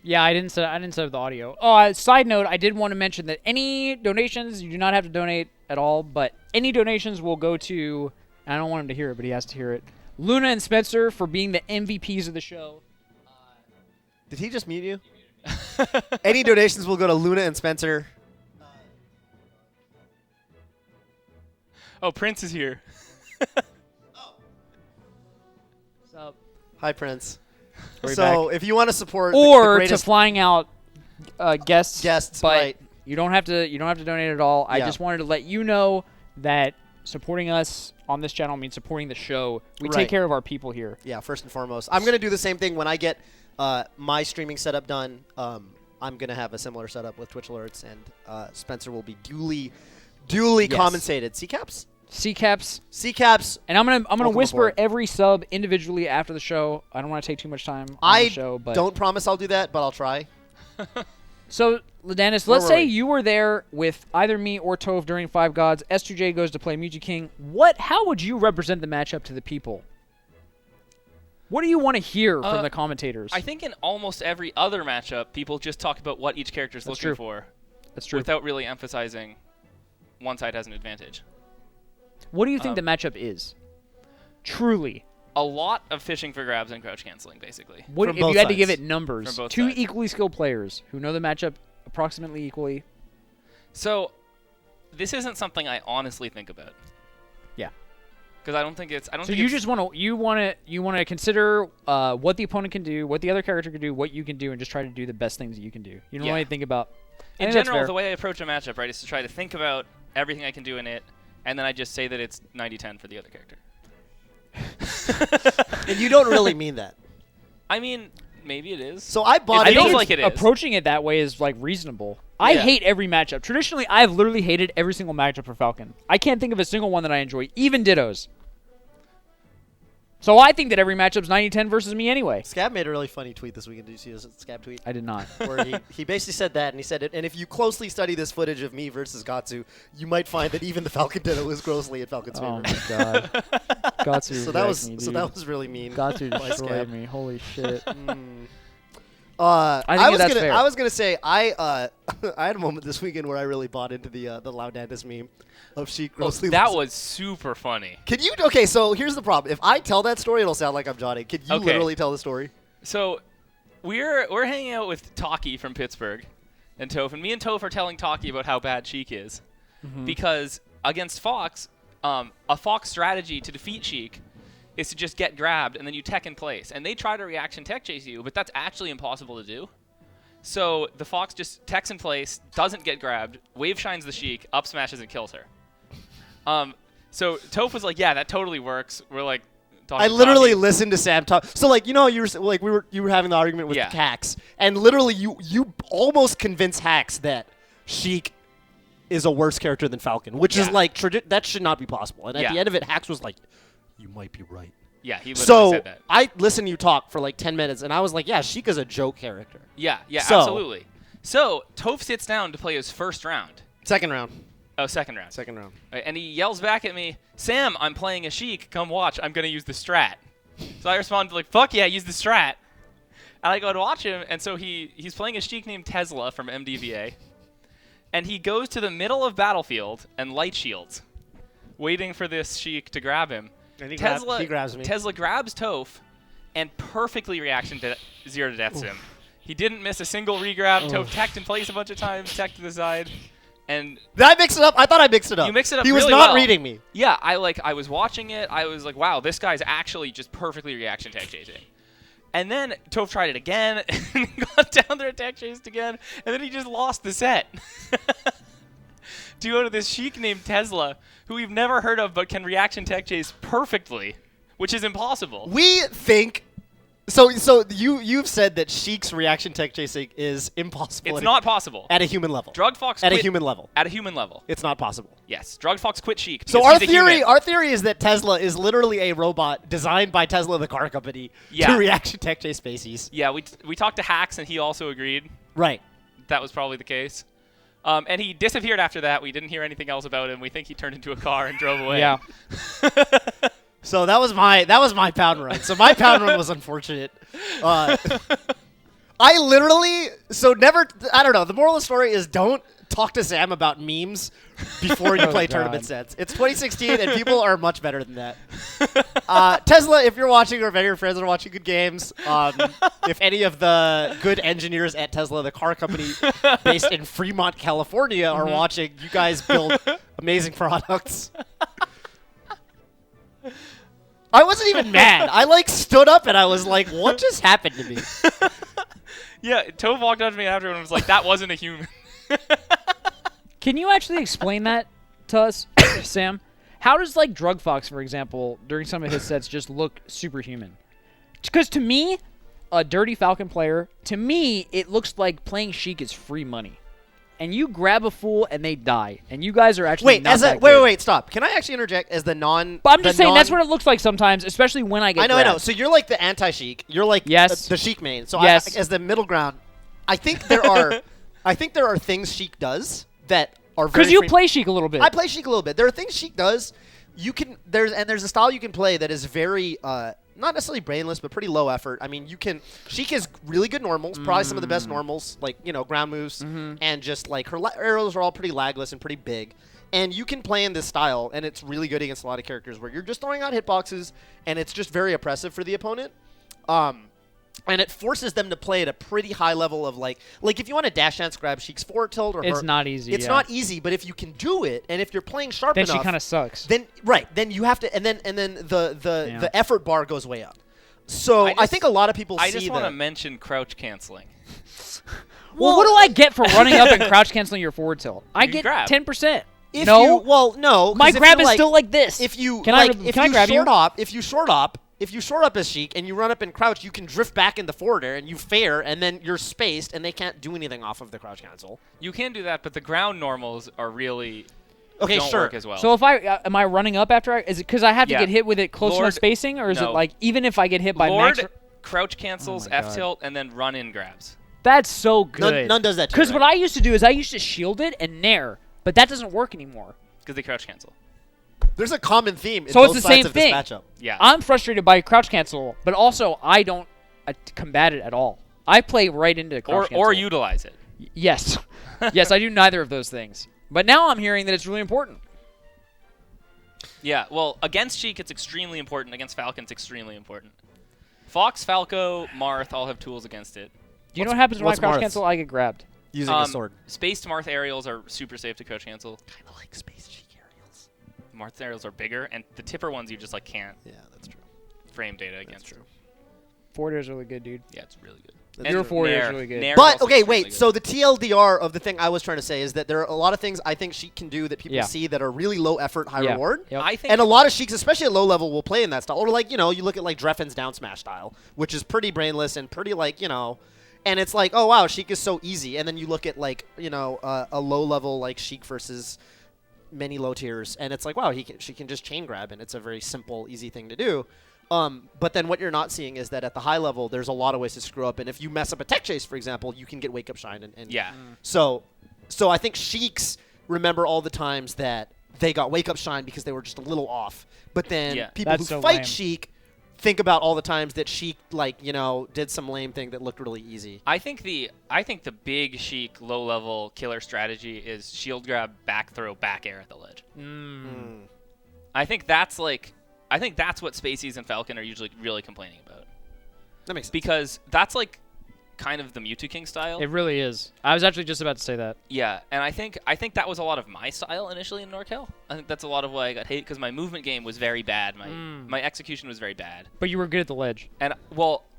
Yeah, I didn't set up the audio. Oh, side note, I did want to mention that any donations, you do not have to donate at all, but any donations will go to, I don't want him to hear it, but he has to hear it, Luna and Spencer for being the MVPs of the show. Did he just mute you? Any donations will go to Luna and Spencer. Oh, Prince is here. So, Hi, Prince. We're So back. if you want to support the or to greatest flying out guests, but right. you don't have to donate at all. I Yeah. just wanted to let you know that supporting us on this channel means supporting the show. We Right. take care of our people here. Yeah, first and foremost. I'm going to do the same thing when I get my streaming setup done. I'm going to have a similar setup with Twitch alerts, and Spencer will be duly Yes. compensated. C-caps? C-caps. C-caps. And I'm gonna Welcome whisper aboard. every sub individually after the show. I don't want to take too much time on I the show, but don't promise I'll do that, but I'll try. So, Laudandus, Where let's were say we? you were there with either me or Toph during Five Gods. S2J goes to play Muji King. How would you represent the matchup to the people? What do you want to hear from the commentators? I think in almost every other matchup, people just talk about what each character is That's looking true. for That's true. without really emphasizing one side has an advantage. What do you think the matchup is? Truly. A lot of fishing for grabs and crouch canceling, basically. What From if both you had to give sides. it numbers? From both Two sides. equally skilled players who know the matchup approximately equally. So, this isn't something I honestly think about. Yeah. Because I don't think it's. So you just want to consider what the opponent can do, what the other character can do, what you can do, and just try to do the best things that you can do. You don't Yeah. really think about. I In think that's general, fair. the way I approach a matchup, right, is to try to think about everything I can do in it, and then I just say that it's 90-10 for the other character. And you don't really mean that. I mean, maybe it is. So I bought I it. feel think like it is. approaching it that way is like reasonable. I Yeah. hate every matchup. Traditionally, I've literally hated every single matchup for Falcon. I can't think of a single one that I enjoy, even Dittos. So I think that every matchup's 90-10 versus me anyway. Scab made a really funny tweet this weekend. Did you see his Scab tweet? I did not. Where he basically said that, and he said it. And if you closely study this footage of me versus Gatsu, you might find that even the Falcon Ditto was grossly in Falcon's Oh favor. my god. Gatsu So that wrecked was me, so dude. that was really mean. Gatsu by destroyed Scab. me. Holy shit. I think that's fair. was gonna say I had a moment this weekend where I really bought into the Laudandus meme of Sheik grossly. that losing. was super funny. Can you? Okay, so here's the problem. If I tell that story, it'll sound like I'm Johnny. Can you Okay. literally tell the story? So, we're hanging out with Taki from Pittsburgh, and Toph, and me and Toph are telling Taki about how bad Sheik is, because against Fox, a Fox strategy to defeat Sheik is to just get grabbed and then you tech in place, and they try to reaction tech chase you, but that's actually impossible to do. So the Fox just techs in place, doesn't get grabbed, wave shines the Sheik, up smashes and kills her. So Toph was like, "Yeah, that totally works." We're like, talking I to literally Taki. listened to Sam talk. So like you were like you were having the argument with Yeah. Hax, and literally you almost convinced Hax that Sheik is a worse character than Falcon, which is Yeah. like that should not be possible. And at Yeah. the end of it, Hax was like, "You might be right." Yeah, he literally So said that. I listened to you talk for like 10 minutes, and I was like, "Yeah, Sheik is a joke character." Yeah, So- absolutely. So Toph sits down to play his first round. Second round. Oh, second round. Second round. Right, and he yells back at me, "Sam, I'm playing a Sheik. Come watch. I'm gonna use the strat." So I responded like, "Fuck yeah, use the strat." And I go to watch him, and so he's playing a Sheik named Tesla from MDVA, and he goes to the middle of battlefield and light shields, waiting for this Sheik to grab him. And he Tesla grabs me. Tesla grabs Toph, and perfectly reaction to zero to deaths him. He didn't miss a single regrab. Toph teched in place a bunch of times, teched to the side, and Did I mix it up? I thought I mixed it up. You mixed it up He was really not well. reading me. yeah, I was watching it. I was like, wow, this guy's actually just perfectly reaction tech chasing. And then Toph tried it again, and got down there, tech chased again, and then he just lost the set. To go to this Sheik named Tesla, who we've never heard of but can reaction tech chase perfectly, which is impossible. We think so you've said that Sheik's reaction tech chasing is impossible. It's not possible. at a human level. Drug Fox at quit a human level. At a human level. It's not possible. Yes. Drug Fox quit Sheik. So because our he's a human. theory is that Tesla is literally a robot designed by Tesla the car company Yeah. to reaction tech chase species. Yeah, we talked to Hacks, and he also agreed Right. that was probably the case. And he disappeared after that. We didn't hear anything else about him. We think he turned into a car and drove away. Yeah. So that was my pound run. So my pound run was unfortunate. I literally I don't know. The moral of the story is don't talk to Sam about memes before you play tournament sets. It's 2016 and people are much better than that. Tesla, if you're watching or if any of your friends are watching good games, if any of the good engineers at Tesla, the car company based in Fremont, California, are watching, you guys build amazing products. I wasn't even mad. I like stood up and I was like, what just happened to me? Yeah, Toph walked up to me after and was like, that wasn't a human. Can you actually explain that to us, Sam? How does like Drug Fox, for example, during some of his sets just look superhuman? Because to me, a dirty Falcon player, to me, it looks like playing Sheik is free money. And you grab a fool and they die. And you guys are actually not that good. Wait, stop. Can I actually interject as the non... But I'm just saying that's what it looks like sometimes, especially when I get I know. grabbed. So you're like the anti-Sheik. You're like Yes. the Sheik main. So Yes. as the middle ground, I think there are things Sheik does that are very... Because you play Sheik a little bit. I play Sheik a little bit. There are things Sheik does. There's a style you can play that is very... not necessarily brainless, but pretty low effort. I mean, Sheik is really good normals, probably some of the best normals, like, ground moves, and just, like, her arrows are all pretty lagless and pretty big. And you can play in this style, and it's really good against a lot of characters where you're just throwing out hitboxes, and it's just very oppressive for the opponent. And it forces them to play at a pretty high level of, like if you want to dash dance grab Sheik's forward tilt or it's her, not easy. It's not easy, but if you can do it, and if you're playing sharp then enough... she kind of sucks. Then you have to, and then the effort bar goes way up. So I think a lot of people see that. I just want to mention crouch canceling. Well, what do I get for running up and crouch canceling your forward tilt? I get grab. 10%. No. No. My grab is still like this. If you can I grab you? If you short up as Sheik and you run up and crouch, you can drift back in the forward air and you fair, and then you're spaced, and they can't do anything off of the crouch cancel. You can do that, but the ground normals are really don't work as well. So if am I running up after is it because I have to get hit with it close enough spacing, or is it like even if I get hit by max? Crouch cancels, F tilt, and then run in grabs. That's so good. None does that. Because what I used to do is I used to shield it and nair, but that doesn't work anymore. Because they crouch cancel. There's a common theme in so both it's the sides same of thing. this matchup. Yeah. I'm frustrated by crouch cancel, but also I don't combat it at all. I play right into crouch cancel. Or utilize it. Yes. Yes, I do neither of those things. But now I'm hearing that it's really important. Yeah, well, against Sheik, it's extremely important. Against Falcon, it's extremely important. Fox, Falco, Marth all have tools against it. Do you know what happens when I crouch cancel? I get grabbed. Using a sword. Spaced Marth aerials are super safe to crouch cancel. Kind of like spaced Sheik aerials. Marth aerials are bigger, and the tipper ones you just like can't. Yeah, that's true. Frame data against. That's true. Forward air is really good, dude. Yeah, it's really good. Your forward air is really good. But, okay, wait. So the TLDR of the thing I was trying to say is that there are a lot of things I think Sheik can do that people see that are really low effort, high reward. Yep. I think and a lot of Sheiks, especially at low level, will play in that style. Or, like, you look at, like, Dreffen's down smash style, which is pretty brainless and pretty, like, and it's like, oh, wow, Sheik is so easy. And then you look at, like, a low level, like, Sheik versus many low tiers, and it's like, wow, she can just chain grab, and it's a very simple, easy thing to do. But then what you're not seeing is that at the high level, there's a lot of ways to screw up. And if you mess up a tech chase, for example, you can get wake up shine. And yeah. So I think Sheiks remember all the times that they got wake up shine because they were just a little off. But then people who fight Sheik think about all the times that Sheik, like, did some lame thing that looked really easy. I think the big Sheik low level killer strategy is shield grab, back throw, back air at the ledge. I think that's what Spaceys and Falcon are usually really complaining about. That makes sense. Because that's like kind of the Mewtwo King style. It really is. I was actually just about to say that. Yeah, and I think that was a lot of my style initially in NorCal. I think that's a lot of why I got hate, because my movement game was very bad. My execution was very bad. But you were good at the ledge. And,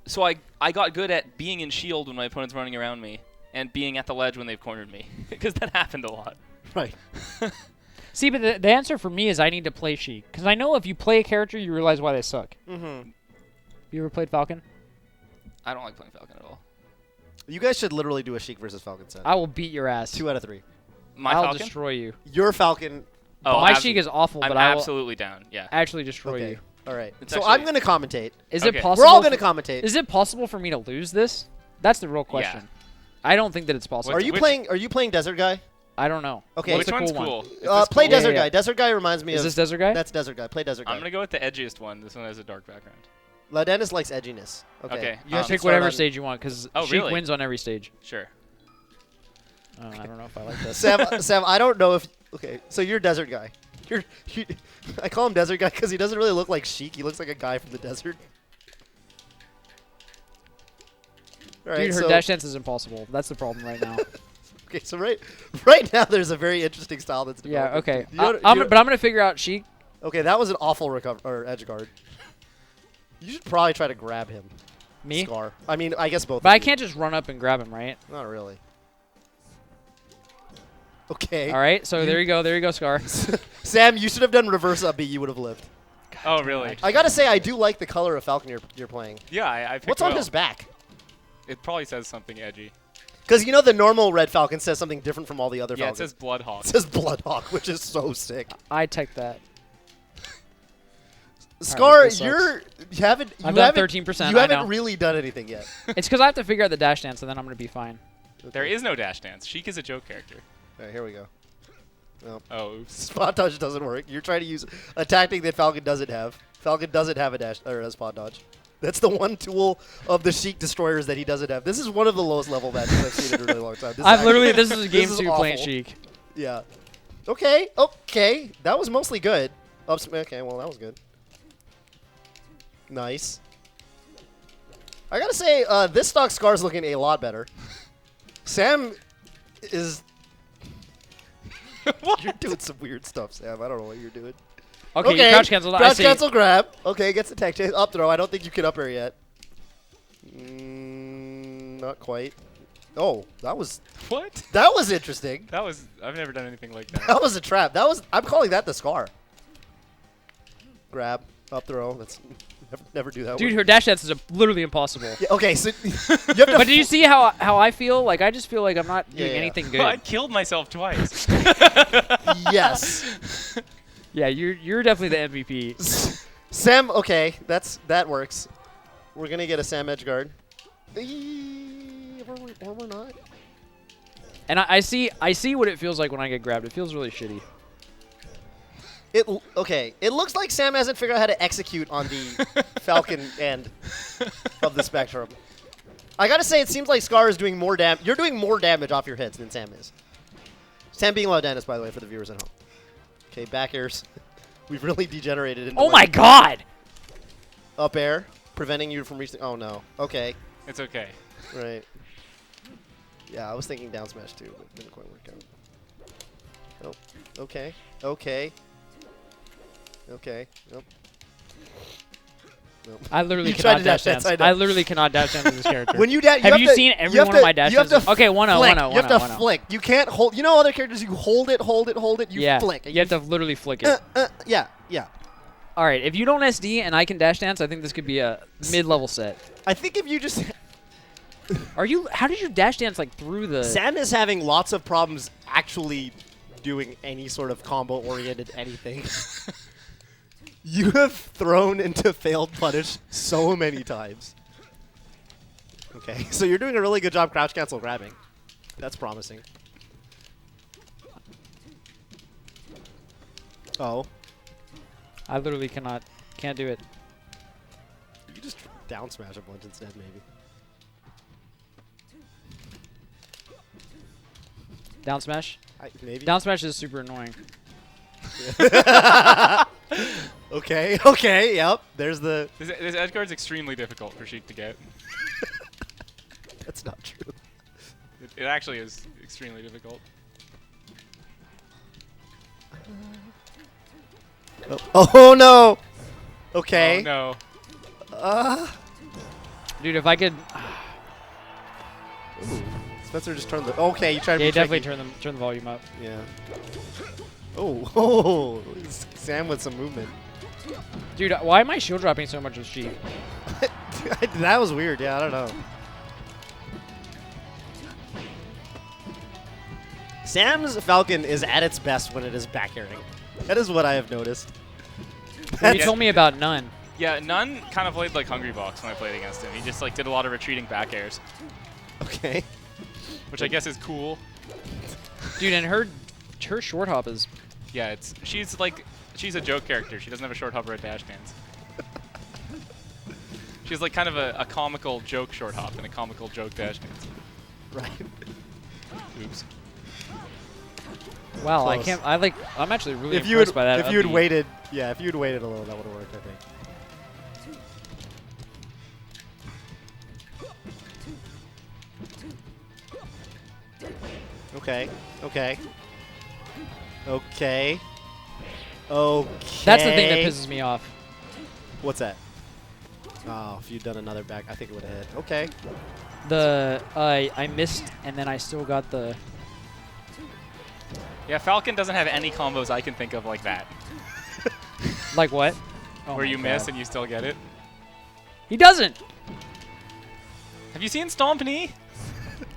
so I got good at being in shield when my opponent's running around me, and being at the ledge when they've cornered me, because that happened a lot. Right. See, but the answer for me is I need to play Sheik. Because I know if you play a character, you realize why they suck. Mm-hmm. You ever played Falcon? I don't like playing Falcon at all. You guys should literally do a Sheik versus Falcon set. I will beat your ass. 2 out of 3. I'll Falcon? destroy you. Your Falcon. Oh, my Sheik is awful, but I will absolutely down. Yeah. actually destroy you. All right. It's So actually- I'm going to commentate. Is Okay. it possible? We're all going to commentate. Is it possible for me to lose this? That's the real question. I don't think that it's possible. Are you playing Desert Guy? I don't know. Okay. Which What's a one's cool cool? one? Play cool? Desert Yeah. Guy. Desert Guy reminds me of... Is this Desert Guy? That's Desert Guy. Play Desert Guy. I'm going to go with the edgiest one. This one has a dark background. Laudandus likes edginess. Okay. You pick whatever stage you want, because Sheik really? wins on every stage. Sure. I don't know if I like this. Sam, I don't know if... Okay, so you're Desert Guy. I call him Desert Guy because he doesn't really look like Sheik. He looks like a guy from the desert. All right, Dude, her dash dance is impossible. That's the problem right now. Okay, so right now there's a very interesting style that's developing. Yeah, okay. You know- but I'm going to figure out Sheik. Okay, that was an awful edge guard. You should probably try to grab him. Me? Scar. I mean, I guess both. But of I you. can't just run up and grab him, right? Not really. Okay. All right, so there you go. There you go, Scar. Sam, you should have done reverse up B. You would have lived. Oh, really? I gotta say, I do like the color of Falcon you're playing. Yeah, I picked What's on well. his back? It probably says something edgy. Because you know the normal red Falcon says something different from all the other Yeah, Falcons. it says Bloodhawk. It says Bloodhawk, which is so sick. I tech that. Scar, this sucks. you haven't. I've done 13%, You I haven't know. really done anything yet. It's because I have to figure out the dash dance, and then I'm going to be fine. There is no dash dance. Sheik is a joke character. All right, here we go. Nope. Oh, oops. Spot dodge doesn't work. You're trying to use a tactic that Falcon doesn't have. Falcon doesn't have a dash or a spot dodge. That's the one tool of the Sheik destroyers that he doesn't have. This is one of the lowest level matches I've seen in a really long time. This is game this 2 awful. playing Sheik. Yeah. Okay. Okay. That was mostly good. Okay. Well, that was good. Nice. I gotta say, this stock Scar's looking a lot better. Sam is. You're doing some weird stuff, Sam. I don't know what you're doing. Okay, you crouch canceled. I Crouch see. cancel grab. Okay, gets the tech chase. Up throw. I don't think you can up air yet. Not quite. Oh, that was What? interesting. That was. I've never done anything like that. That was a trap. I'm calling that the Scar. Grab. Up throw. That's never do that. Dude, one. her dash dance is literally impossible. Yeah, okay, so you have to. But do you see how I feel? Like, I just feel like I'm not doing Yeah. anything good. I killed myself twice. Yes. Yeah, you're definitely the MVP. Sam. Okay, that works. We're gonna get a Sam edge guard. Or we're not. And I see what it feels like when I get grabbed. It feels really shitty. Okay. It looks like Sam hasn't figured out how to execute on the Falcon end of the spectrum. I gotta say, it seems like Scar is doing more damage. You're doing more damage off your hits than Sam is. Sam being Laudandus, by the way, for the viewers at home. Okay, back airs. We've really degenerated into. Oh my god! Up air, preventing you from reaching. Oh no. Okay. It's okay. Right. Yeah, I was thinking down smash too, but didn't quite work out. Oh. Okay. Okay. Okay. Nope. Nope. I literally You tried cannot to dash dash dance. dance, I know. I literally cannot dash dance with this character. When you dash, have you seen every one of my dash dances? Okay, 1-0, 1-0, You have to 1-0. flick. You can't hold. You know other characters, you hold it, you yeah, flick. you have to literally flick it. Yeah. All right, if you don't SD and I can dash dance, I think this could be a mid-level set. I think if you just... How did you dash dance like through the... Sam is having lots of problems actually doing any sort of combo-oriented anything. You have thrown into failed punish so many times. Okay, so you're doing a really good job crouch cancel grabbing. That's promising. Oh. I literally can't do it. You can just down smash a bunch instead, maybe. Down smash? Maybe. Down smash is super annoying. Okay, yep. There's the... This edge guard's extremely difficult for Sheik to get. That's not true. It actually is extremely difficult. Oh no! Okay. Oh, no. Dude, if I could... Ooh. Spencer just turned the... Okay, you tried to Yeah, be definitely tricky. turn the volume up. Yeah. Oh, Sam with some movement. Dude, why am I shield dropping so much with Sheik? That was weird. Yeah, I don't know. Sam's Falcon is at its best when it is back airing. That is what I have noticed. You told me about none. Yeah, None kind of played like Hungry Box when I played against him. He just like did a lot of retreating back airs, Okay. which I guess is cool. Dude, and her short hop is... Yeah, she's a joke character. She doesn't have a short hop or a dash dance. She's like kind of a comical joke short hop and a comical joke dash dance. Right. Oops. Wow, Close. I'm actually really If you impressed had, by that. if you had upbeat. waited, yeah, if you had waited a little, that would have worked, I think. Okay. Okay. Okay. Okay. That's the thing that pisses me off. What's that? Oh, if you'd done another back, I think it would have hit. Okay. I missed, and then I still got the. Yeah, Falcon doesn't have any combos I can think of like that. Like what? Oh Where my you God. miss and you still get it. He doesn't. Have you seen Stomp Knee?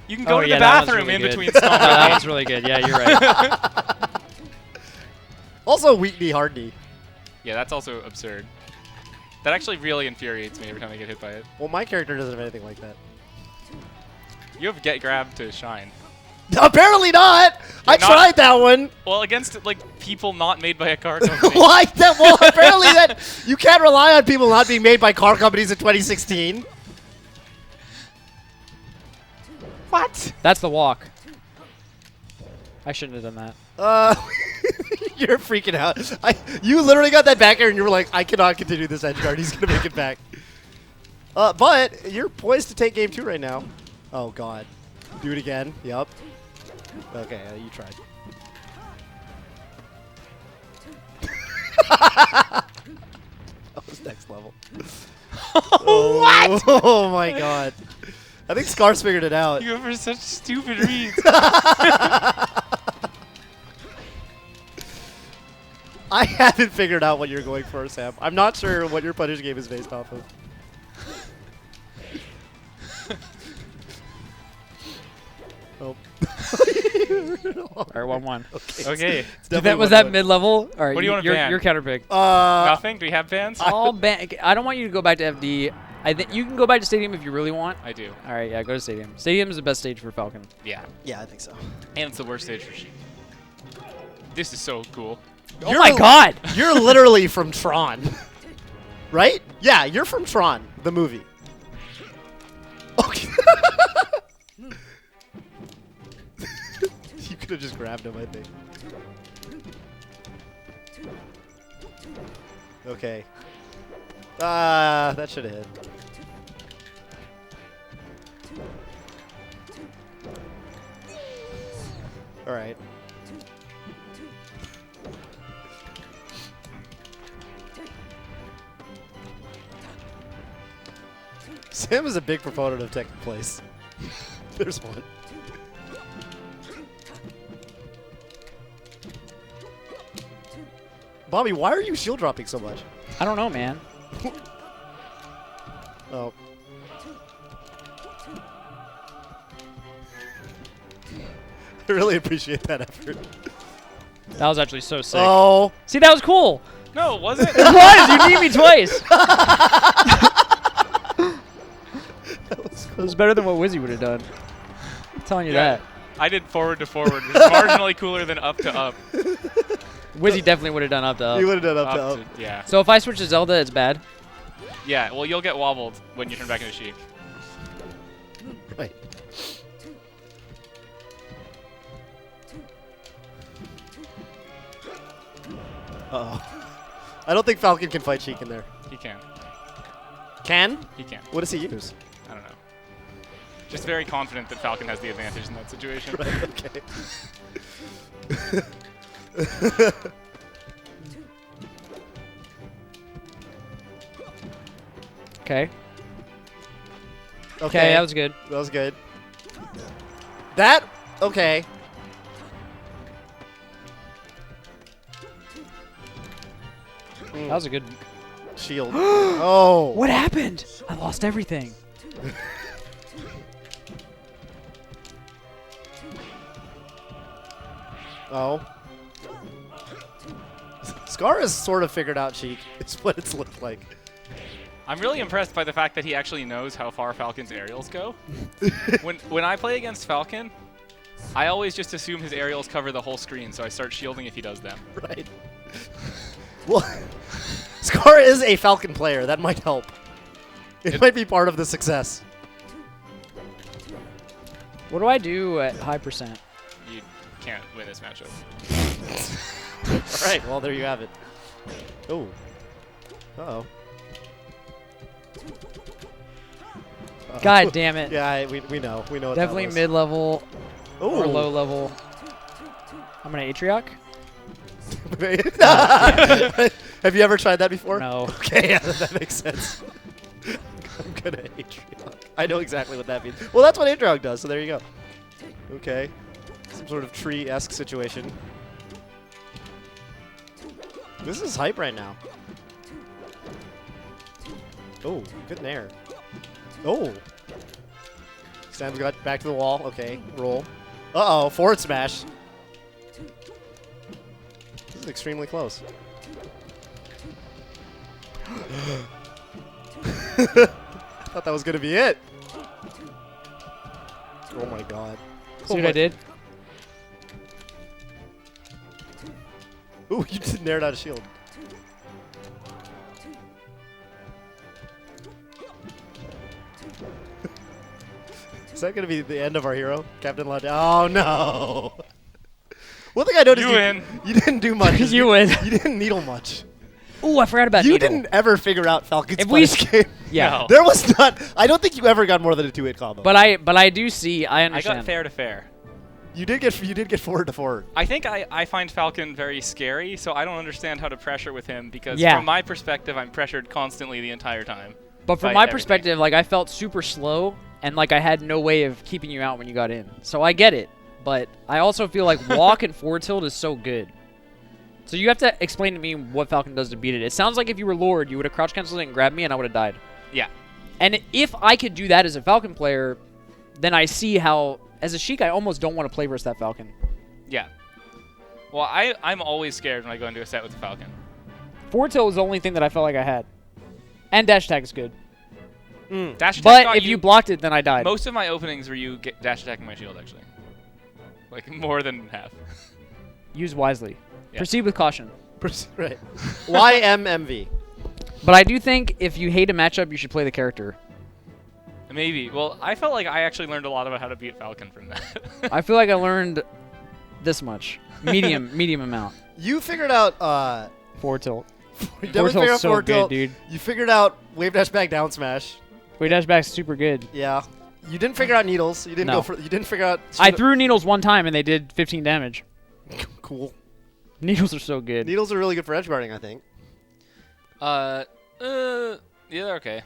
You can go to yeah, the that one's bathroom really in good. between No, Stomp that Knee. one's really good. Yeah, you're right. Also, weak knee, hard knee. Yeah, that's also absurd. That actually really infuriates me every time I get hit by it. Well, my character doesn't have anything like that. You have Get Grabbed to shine. Apparently not. I not- tried that one. Well, against like people not made by a car company. Why? Well, apparently that you can't rely on people not being made by car companies in 2016. What? That's the walk. I shouldn't have done that. You're freaking out. You literally got that back air and you were like, I cannot continue this edge guard. He's gonna make it back. But you're poised to take game 2 right now. Oh God. Do it again. Yup. Okay, you tried. That was next level. What? Oh my God. I think Scar's figured it out. You have such stupid reads. I haven't figured out what you're going for, Sam. I'm not sure what your punish game is based off of. Oh. All right, 1-1. Okay. Was that mid-level? All right. What do you wanna your, ban? your counter pick. Nothing? Do we have bans? All I don't want you to go back to FD. I think you can go back to Stadium if you really want. I do. All right, yeah, go to Stadium. Stadium is the best stage for Falcon. Yeah. Yeah, I think so. And it's the worst stage for Sheik. This is so cool. Oh my God! You're literally from Tron. Right? Yeah, you're from Tron, the movie. Okay. You could have just grabbed him, I think. Okay. That should have hit. All right. Sam is a big proponent of taking place. There's one. Bobby, why are you shield dropping so much? I don't know, man. Oh. I really appreciate that effort. That was actually so sick. Oh. See, that was cool. No, was it? It was. You need me twice. It was better than what Wizzy would have done. I'm telling you that. I did forward to forward, which is marginally cooler than up to up. Wizzy definitely would have done up to up. You would have done up to up. Yeah. So if I switch to Zelda, it's bad. Yeah, well, you'll get wobbled when you turn back into Sheik. Right. Uh-oh. I don't think Falcon can fight Sheik in there. He can. Can? He can. What does he use? I don't know. Just very confident that Falcon has the advantage in that situation. Right, okay. Okay. Okay, that was good. That was good. That? Okay. That was a good. Shield. Oh. What happened? I lost everything. Oh. Scar has sort of figured out Sheik. It's what it's looked like. I'm really impressed by the fact that he actually knows how far Falcon's aerials go. when I play against Falcon, I always just assume his aerials cover the whole screen, so I start shielding if he does them. Right. Well, Scar is a Falcon player. That might help. It might be part of the success. What do I do at high percent? You can't win this matchup. All right. Well, there you have it. Oh. Uh-oh. God damn it. Yeah, we know. We know what Definitely that was. mid-level or Ooh. low level. I'm going to Atrioc. Have you ever tried that before? No. Okay, yeah, that makes sense. gonna Atriarch. I know exactly what that means. Well, that's what Atriarch does, so there you go. Okay. Some sort of tree-esque situation. This is hype right now. Oh, good nair. Oh. Sam's got back to the wall. Okay, roll. Uh-oh, forward smash. This is extremely close. I thought that was going to be it. Oh my god. See what I did? Ooh, you just nared out a shield. Is that going to be the end of our hero? Captain Laudandus? Oh no! One thing I noticed, you didn't do much. You win. You didn't needle much. Ooh, I forgot about You needle. didn't ever figure out Falcon's If we punish game. Yeah. No. There was not. I don't think you ever got more than a 2-hit combo. But I do see. I I understand. got fair to fair. You did get forward to forward. I think I find Falcon very scary, so I don't understand how to pressure with him because Yeah. from my perspective, I'm pressured constantly the entire time. But from by my everything. perspective, like I felt super slow and like I had no way of keeping you out when you got in. So I get it. But I also feel like walk and forward tilt is so good. So you have to explain to me what Falcon does to beat it. It sounds like if you were Lord, you would have crouch canceled it and grabbed me and I would have died. Yeah. And if I could do that as a Falcon player, then I see how, as a Sheik, I almost don't want to play versus that Falcon. Yeah. Well, I'm always scared when I go into a set with the Falcon. Forward tilt was the only thing that I felt like I had. And dash attack is good. Dash attack But got if you blocked it, then I died. most of my openings were you dash attacking my shield, actually. Like, more than half. Use wisely. Yeah. Proceed with caution. Right. YMMV. But I do think if you hate a matchup, you should play the character. Maybe. Well, I felt like I actually learned a lot about how to beat Falcon from that. I feel like I learned this much. Medium amount. You figured out. Forward tilt. You Forward definitely figured tilt's out so forward good, tilt. dude. You figured out wave dash back down smash. Wait, dash back's super good. Yeah. You didn't figure out needles. You didn't No. go for. You didn't figure out. I threw needles one time and they did 15 damage. Cool. Needles are so good. Needles are really good for edge guarding, I think. Yeah, they're okay.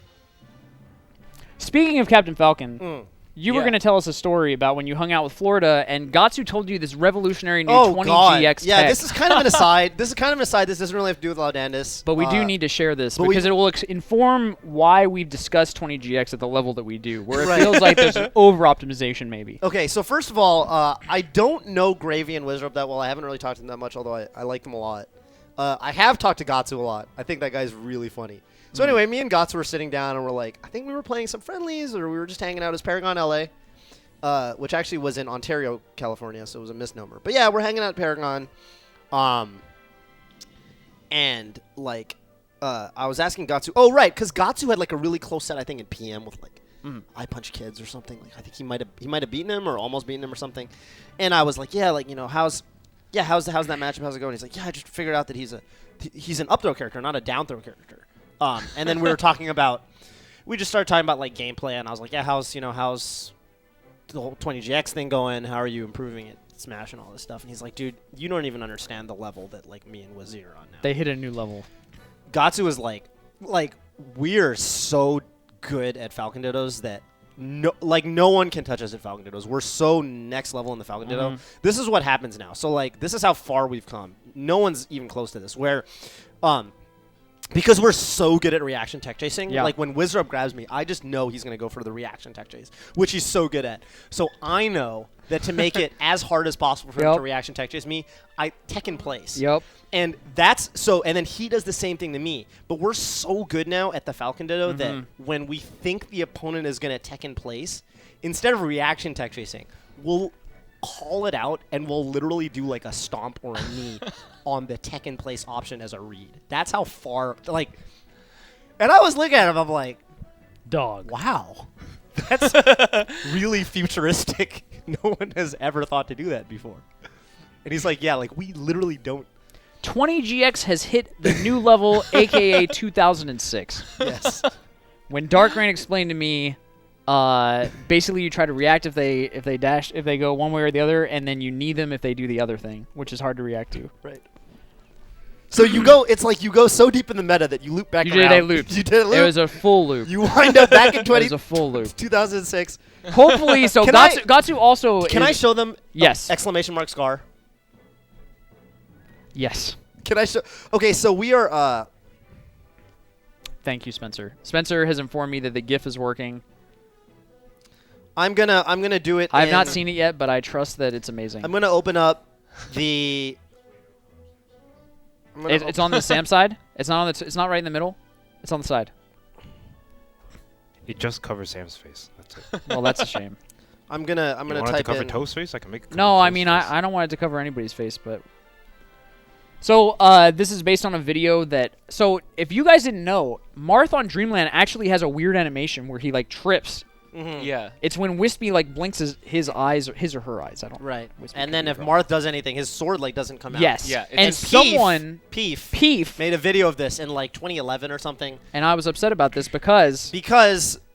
Speaking of Captain Falcon, you were Yeah. going to tell us a story about when you hung out with Florida and Gatsu told you this revolutionary new Oh 20 god. GX Yeah, tech. this is kind of an aside. This doesn't really have to do with Laudandus. But we do need to share this but because it will inform why we've discussed 20 GX at the level that we do, where it Right. feels like there's an over-optimization maybe. Okay, so first of all, I don't know Gravy and Wizard that well. I haven't really talked to them that much, although I like them a lot. I have talked to Gatsu a lot. I think that guy's really funny. So anyway, me and Gatsu were sitting down and we're like, I think we were playing some friendlies or we were just hanging out as Paragon LA, which actually was in Ontario, California, so it was a misnomer. But yeah, we're hanging out at Paragon. And like, I was asking Gatsu. Oh, right, because Gatsu had like a really close set, I think, in PM with like I Punch Kids or something. Like I think he might have beaten him or almost beaten him or something. And I was like, yeah, like how's that matchup? How's it going? He's like, yeah, I just figured out that he's an up throw character, not a down throw character. And then we were talking about, we just started talking about like gameplay, and I was like, yeah, how's the whole 20GX thing going? How are you improving it, Smash and all this stuff? And he's like, dude, you don't even understand the level that like me and Wazir are on now. They hit a new level. Gatsu was like we're so good at Falcon Dittos that no one can touch us at Falcon Dittos. We're so next level in the Falcon Ditto. This is what happens now. So like this is how far we've come. No one's even close to this. Where because we're so good at reaction tech chasing, like when Wizrup grabs me, I just know he's going to go for the reaction tech chase, which he's so good at. So I know that to make it as hard as possible for him to reaction tech chase me, I tech in place. And that's so, and then he does the same thing to me. But we're so good now at the Falcon Ditto that when we think the opponent is going to tech in place, instead of reaction tech chasing, we'll call it out and we'll literally do like a stomp or a knee on the tech in place option as a read. That's how far, like, and I was looking at him, I'm like, Dog. wow, that's really futuristic. No one has ever thought to do that before. And he's like, yeah, like we literally don't. 20 GX has hit the new level, aka 2006. Yes. When Dark Rain explained to me, basically you try to react if they go one way or the other, and then you need them if they do the other thing, which is hard to react to. Right. So you go. It's like you go so deep in the meta that you loop back You around. did a loop. You did a loop. It was a full loop. You wind up back in It was a full loop. 2006. Hopefully, so Can Gatsu also. Can I show them? Yes. Exclamation mark Scar. Yes. Can I show? Okay, so we are. Thank you, Spencer. Spencer has informed me that the GIF is working. I'm gonna do it. I've not seen it yet, but I trust that it's amazing. I'm gonna open up the. It's on the Sam side. It's not on the. It's not right in the middle. It's on the side. It just covers Sam's face. That's it. Well, that's a shame. I'm gonna You want it to type cover in. Toph's face? I can make it cover No, I Toph's mean face. I don't want it to cover anybody's face, but. So this is based on a video that. So if you guys didn't know, Marth on Dreamland actually has a weird animation where he like trips. Yeah. It's when Wispy like blinks his eyes, his or her eyes. I don't. Right. Wispy And could then be if wrong. Marth does anything, his sword like doesn't come out. Yes. Yeah, And it's- someone Peef made a video of this in like 2011 or something and I was upset about this because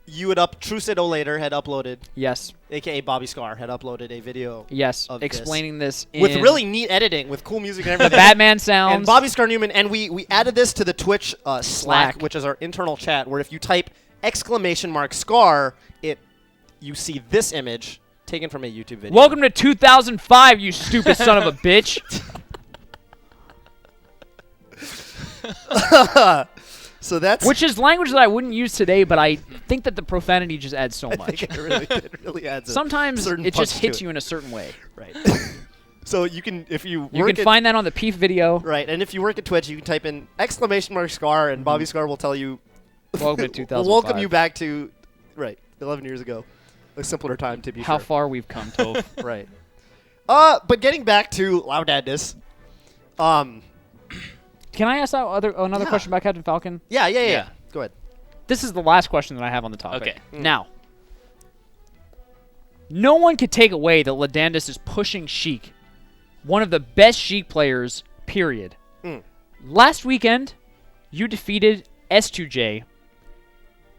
you had Trucido later had uploaded, yes, aka Bobby Scar had uploaded a video yes, of explaining this in with really neat editing with cool music and the everything. Batman sounds. And Bobby Scar Newman, and we added this to the Twitch Slack, Slack. which is our internal chat, where if you type exclamation mark Scar, you see this image taken from a YouTube video. Welcome to 2005, you stupid son of a bitch. So that's Which is language that I wouldn't use today, but I think that the profanity just adds so I much. think it really adds. Sometimes certain it just punch to hits it. you in a certain way. Right. So you can if you You work can find that on the Peef video. right, and if you work at Twitch, you can type in exclamation mark Scar, and Bobby Scar will tell you. Welcome to 2005. Will welcome you back to 11 years ago, a simpler time to be How sure. far we've come, Toph. Right. But getting back to Laudandus, Can I ask another Yeah. question about Captain Falcon? yeah. Go ahead. This is the last question that I have on the topic. Okay. Now, no one could take away that Laudandus is pushing Sheik, one of the best Sheik players, period. Last weekend, you defeated S2J,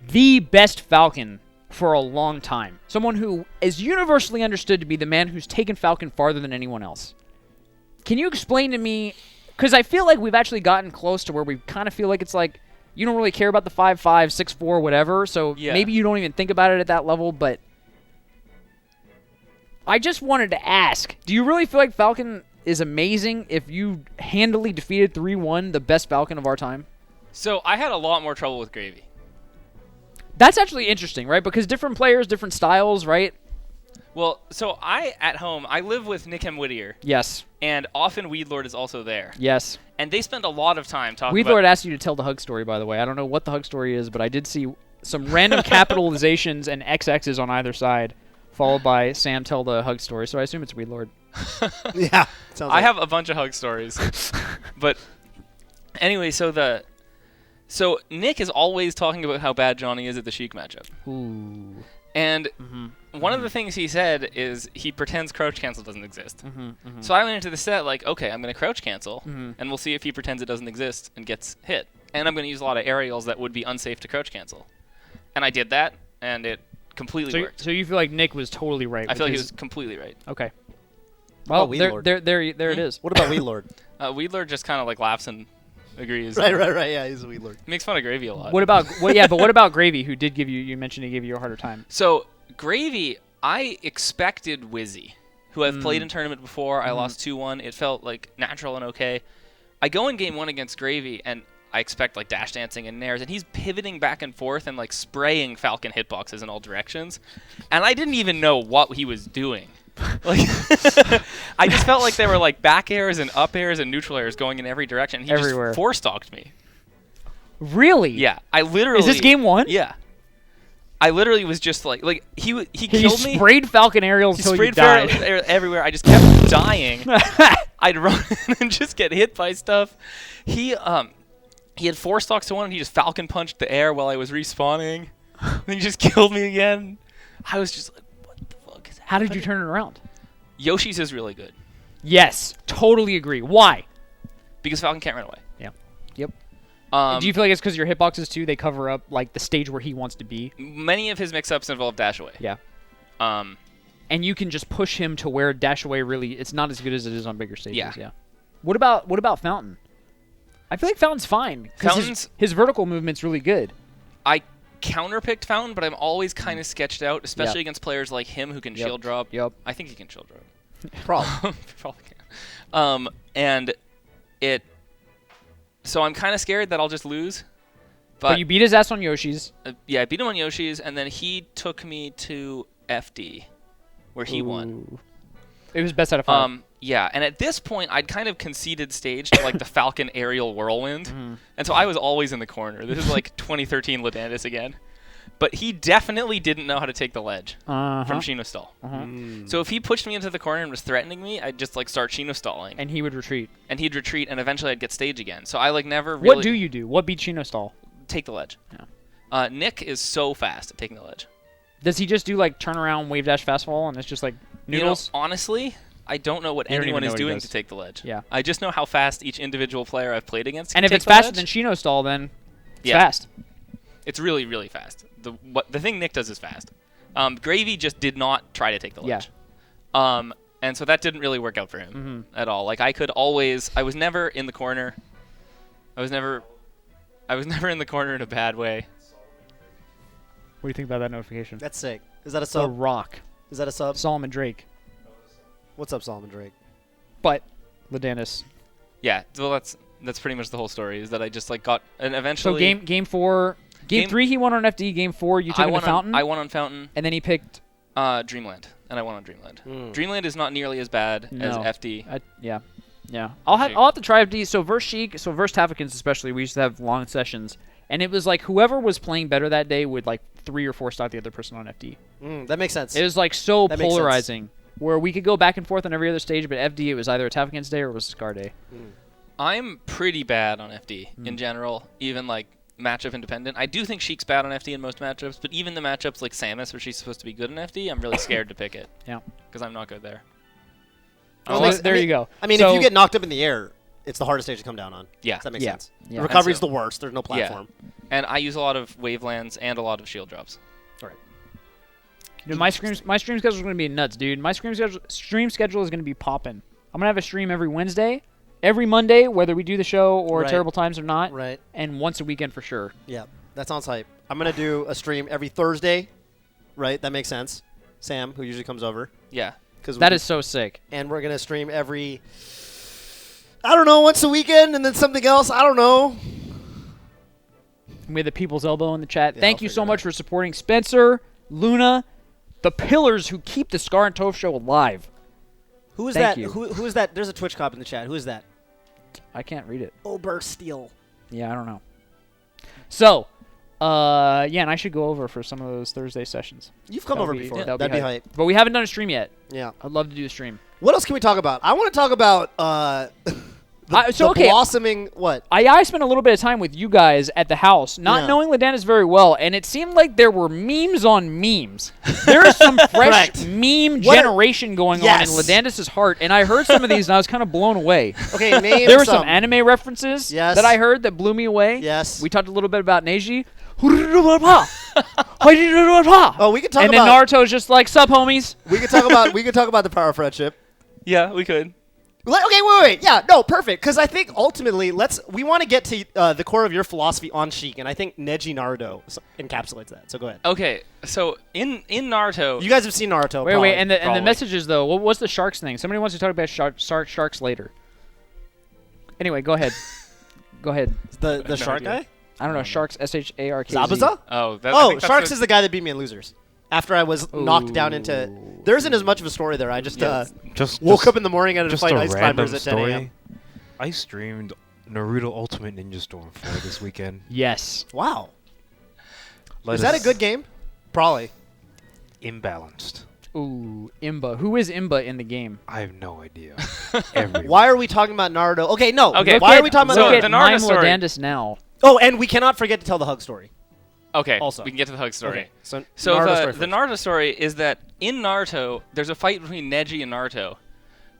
the best Falcon for a long time. Someone who is universally understood to be the man who's taken Falcon farther than anyone else. Can you explain to me, because I feel like we've actually gotten close to where we kind of feel like it's like, you don't really care about the 5-5, 6-4, whatever, so Yeah. maybe you don't even think about it at that level, but I just wanted to ask, do you really feel like Falcon is amazing if you handily defeated 3-1 the best Falcon of our time? So I had a lot more trouble with Gravy. That's actually interesting, right? Because different players, different styles, right? Well, so at home, I live with Nick M. Whittier, Yes. and often Weedlord is also there. Yes. And they spend a lot of time talking Weedlord about... asked you to tell the hug story, by the way. I don't know what the hug story is, but I did see some random capitalizations and XXs on either side, followed by Sam tell the hug story, so I assume it's Weedlord. Yeah. Sounds I like have a bunch of hug stories. But anyway, so Nick is always talking about how bad Johnny is at the Sheik matchup. Ooh. And one of the things he said is he pretends crouch cancel doesn't exist. So I went into the set like, okay, I'm going to crouch cancel, and we'll see if he pretends it doesn't exist and gets hit. And I'm going to use a lot of aerials that would be unsafe to crouch cancel. And I did that, and it completely worked. So you feel like Nick was totally right? I with feel like he his- was completely right. Okay. What Well, about Weedlord? there it is. What about Weedlord? Wheedler just kind of like laughs and agrees. right. Yeah, he's a Weedlord. Makes fun of Gravy a lot. What about but what about Gravy, who did give you? You mentioned he gave you a harder time. So Gravy, I expected Wizzy, who I've played in tournament before. I lost 2-1. It felt like natural and okay. I go in game 1 against Gravy, and I expect like dash dancing and nairs, and he's pivoting back and forth and like spraying Falcon hitboxes in all directions, and I didn't even know what he was doing. Like, I just felt like there were like back airs and up airs and neutral airs going in every direction. He Everywhere. just four-stalked me. Really? Yeah, I literally. Is this game 1? Yeah. I literally was just like he killed me. Sprayed Falcon aerials He until you sprayed died. everywhere. I just kept dying. I'd run and just get hit by stuff. He had 4 stocks to 1, and he just Falcon punched the air while I was respawning. Then he just killed me again. I was just like, what the fuck is How did you happening? turn it around? Yoshi's is really good Yes, totally agree. Why? because Falcon can't run away. Yeah. Yep. Um, Do you feel like it's because your hitboxes too? They cover up like the stage where he wants to be. many of his mix-ups involve dash away. Yeah. Um, And you can just push him to where dash away really it's not as good as it is on bigger stages. Yeah. What about Fountain? I feel like Fountain's fine. 'Cause Fountain's- his vertical movement's really good. I counterpicked Fountain, but I'm always kind of sketched out, especially against players like him who can shield drop. Yep. I think he can shield drop. Probably. Probably can. And it. So I'm kind of scared that I'll just lose. But you beat his ass on Yoshi's. Yeah, I beat him on Yoshi's, and then he took me to FD, where he won. It was best out of 5. Yeah, and at this point, I'd kind of conceded stage to like the Falcon aerial whirlwind, and so I was always in the corner. This is like 2013 Laudandus again, but he definitely didn't know how to take the ledge from Shino stall. So if he pushed me into the corner and was threatening me, I'd just like start Shino stalling, And he would retreat. and he'd retreat, and eventually I'd get stage again. So I like never really What do you do? What beats Shino stall? take the ledge. Yeah. Nick is so fast at taking the ledge. Does he just do like turn around, wave dash, fast fall, and it's just like noodles? You know, honestly, I don't know what You don't anyone even know is what he doing does. to take the ledge. Yeah. I just know how fast each individual player I've played against And can if take it's the faster ledge. than Shino stall, then it's Yeah. fast. It's really, really fast. The thing Nick does is fast. Gravy just did not try to take the ledge. And so that didn't really work out for him at all. Like I was never in the corner. I was never in the corner in a bad way. What do you think about that notification? That's sick. Is that a The sub? Rock. Is that a sub? Solomon Drake. What's up, Solomon Drake? But Laudandus. Yeah, well that's pretty much the whole story. Is that I just like got and eventually. So game 4, game 3 he won on FD. Game 4 you took him to Fountain. I won on Fountain. And then he picked. Dreamland, and I won on Dreamland. Dreamland is not nearly as bad as FD. Yeah. I'll have to try FD. So versus Sheik, so versus Taffikins especially, we used to have long sessions, and it was like whoever was playing better that day would like 3 or 4 stock the other person on FD. That makes sense. It was like so That makes sense. polarizing, where we could go back and forth on every other stage, but FD it was either a Taffikins day or it was a Scar day. I'm pretty bad on FD in general, even like matchup independent. I do think Sheik's bad on FD in most matchups, but even the matchups like Samus, where she's supposed to be good in FD, I'm really scared to pick it. Yeah. Because I'm not good there. There you go. I mean, So- if you get knocked up in the air, it's the hardest stage to come down on. Yeah. Does that make Yeah. sense? Yeah. The recovery's And so- the worst. There's no platform. And I use a lot of wavelands and a lot of shield drops. All right. Dude, my stream schedule is going to be nuts, dude. My stream schedule is going to be popping. I'm going to have a stream every Wednesday, every Monday, whether we do the show or Right. Terrible Times or not, Right. and once a weekend for sure. Yeah. That sounds hype. I'm going to do a stream every Thursday. Right? That makes sense. Sam, who usually comes over. Yeah. That is so sick. And we're going to stream every, I don't know, once a weekend and then something else. I don't know. We have the People's Elbow in the chat. Yeah, Thank I'll you figure so it much out. for supporting Spencer, Luna, the pillars who keep the Scar and Toph show alive. Who is Thank that? you. Who is that? There's a Twitch cop in the chat. Who is that? I can't read it. Obersteel. Yeah, I don't know. So, and I should go over for some of those Thursday sessions. You've come That'll over be- before. that'll That'd be hype. But we haven't done a stream yet. Yeah. I'd love to do a stream. What else can we talk about? I want to talk about So, okay, blossoming what? I spent a little bit of time with you guys at the house, not Yeah. knowing Laudandus very well, and it seemed like there were memes on memes. There is some fresh Correct. meme What are- generation going on Yes. in Laudandus' heart, and I heard some of these and I was kind of blown away. Okay, name There were some anime references Yes. that I heard that blew me away. Yes. We talked a little bit about Neji. Oh, we could talk and about then Naruto's just like, sup, homies. we could talk about the power of friendship. Yeah, we could. Okay, wait. Yeah, no, perfect. Because I think ultimately, we want to get to the core of your philosophy on Sheik, and I think Neji Naruto encapsulates that. So go ahead. Okay, so in Naruto, You guys have seen Naruto. Wait, probably. and the probably. messages though. What's the sharks thing? Somebody wants to talk about sharks later. Anyway, go ahead. Go ahead. the no shark idea. guy. I don't know. Sharks. SHARKZ. Zabuza? I Oh, think that's Sharks the- is the guy that beat me in Losers. After I was knocked down into, there isn't as much of a story there. I just woke up in the morning and had to just fight a ice random climbers at 10 a.m. story. I streamed Naruto Ultimate Ninja Storm 4 this weekend. Yes. Wow, Let is that a us- good game? Probably. Imbalanced. Ooh, Imba. Who is Imba in the game? I have no idea. Everyone. Why are we talking about Naruto? Okay, no. Okay, Why are we talking so about Look Naruto? at the Naruto Mime story- Laudandus now. Oh, and we cannot forget to tell the hug story. Okay, Also. we can get to the hug story. Okay, so So Naruto the story first. Naruto story is that in Naruto, there's a fight between Neji and Naruto,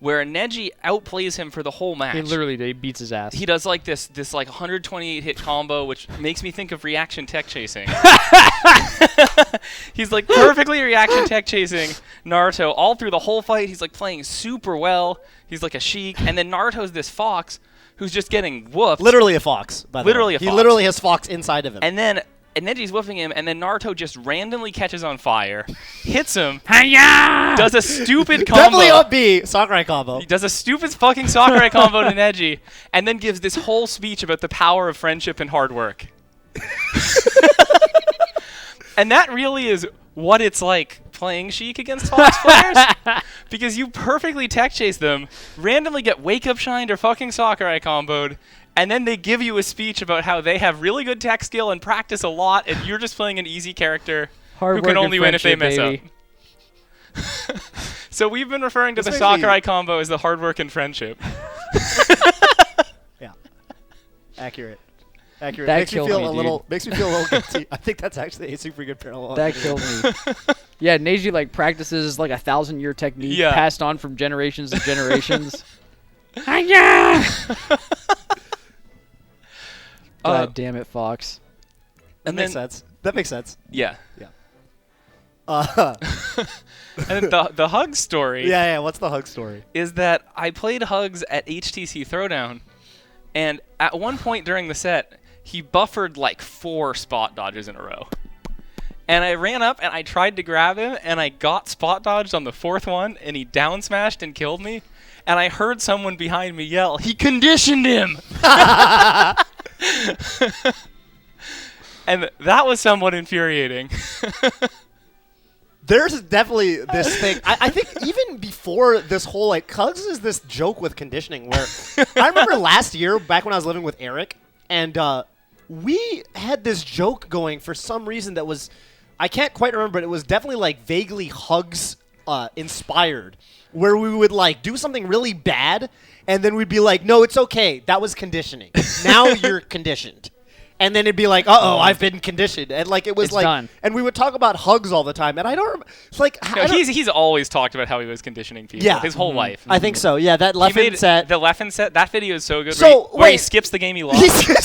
where Neji outplays him for the whole match. He literally beats his ass. He does like this like 128 hit combo, which makes me think of reaction tech chasing. He's like perfectly reaction tech chasing Naruto all through the whole fight. He's like playing super well. He's like a Sheik, and then Naruto's this fox who's just getting whooped. Literally a fox. By the Literally way. a He fox. literally has fox inside of him. And then Neji's whooping him, and then Naruto just randomly catches on fire, hits him, does a stupid combo. Definitely up B. Sakurai combo. He does a stupid fucking Sakurai combo to Neji, and then gives this whole speech about the power of friendship and hard work. And that really is what it's like playing Sheik against Fox players. Because you perfectly tech chase them, randomly get wake up shined or fucking Sakurai comboed, and then they give you a speech about how they have really good tech skill and practice a lot, and you're just playing an easy character Hard who work can only and win if they mess friendship, up. So we've been referring to This the makes me- Sakurai combo as the hard work and friendship. Yeah. Accurate. Accurate. That makes me killed feel me, a dude. little. Makes me feel a little guilty. I think that's actually a super good parallel. That killed me. Yeah, Neji like practices like 1,000-year technique Yeah. passed on from generations to generations. Hi-ya! God damn it, Fox. That And makes then- sense. That makes sense. Yeah. Yeah. And the Hug story Yeah. What's the hug story? is that I played Hugs at HTC Throwdown, and at one point during the set, he buffered like 4 spot dodges in a row. And I ran up and I tried to grab him, and I got spot dodged on the 4th one, and he down smashed and killed me. And I heard someone behind me yell, "He conditioned him!" And that was somewhat infuriating. There's definitely this thing. I think even before this whole like Hugs is this joke with conditioning where I remember last year back when I was living with Eric and we had this joke going for some reason that was I can't quite remember, but it was definitely like vaguely Hugs inspired, where we would like do something really bad and then we'd be like, no, it's okay, that was conditioning. Now you're conditioned. And then it'd be like, uh-oh, I've been conditioned. And like it was It's like done. and we would talk about Hugs all the time. And I don't remember it's like No, I don't- he's always talked about how he was conditioning people Yeah. his whole life. I think so. Yeah, that He left made set. the Leffen set. That video is so good. So, where he wait. skips the game he He lost. skips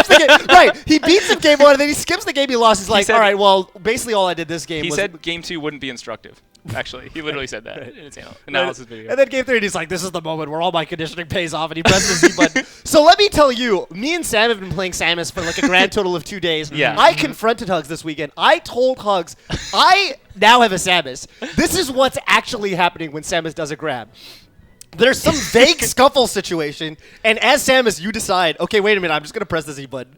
the game. Right. He beats him game 1 and then he skips the game he lost. He's like, said- all right, well, basically all I did this game He was said game 2 wouldn't be instructive. Actually, he literally said that in his analysis video. And then game 3 and he's like, this is the moment where all my conditioning pays off and he presses the Z button. So let me tell you, me and Sam have been playing Samus for like a grand total of 2 days. Yeah. I confronted Hugs this weekend. I told Hugs, I now have a Samus. This is what's actually happening when Samus does a grab. There's some vague scuffle situation, and as Samus, you decide, okay, wait a minute, I'm just going to press the Z button.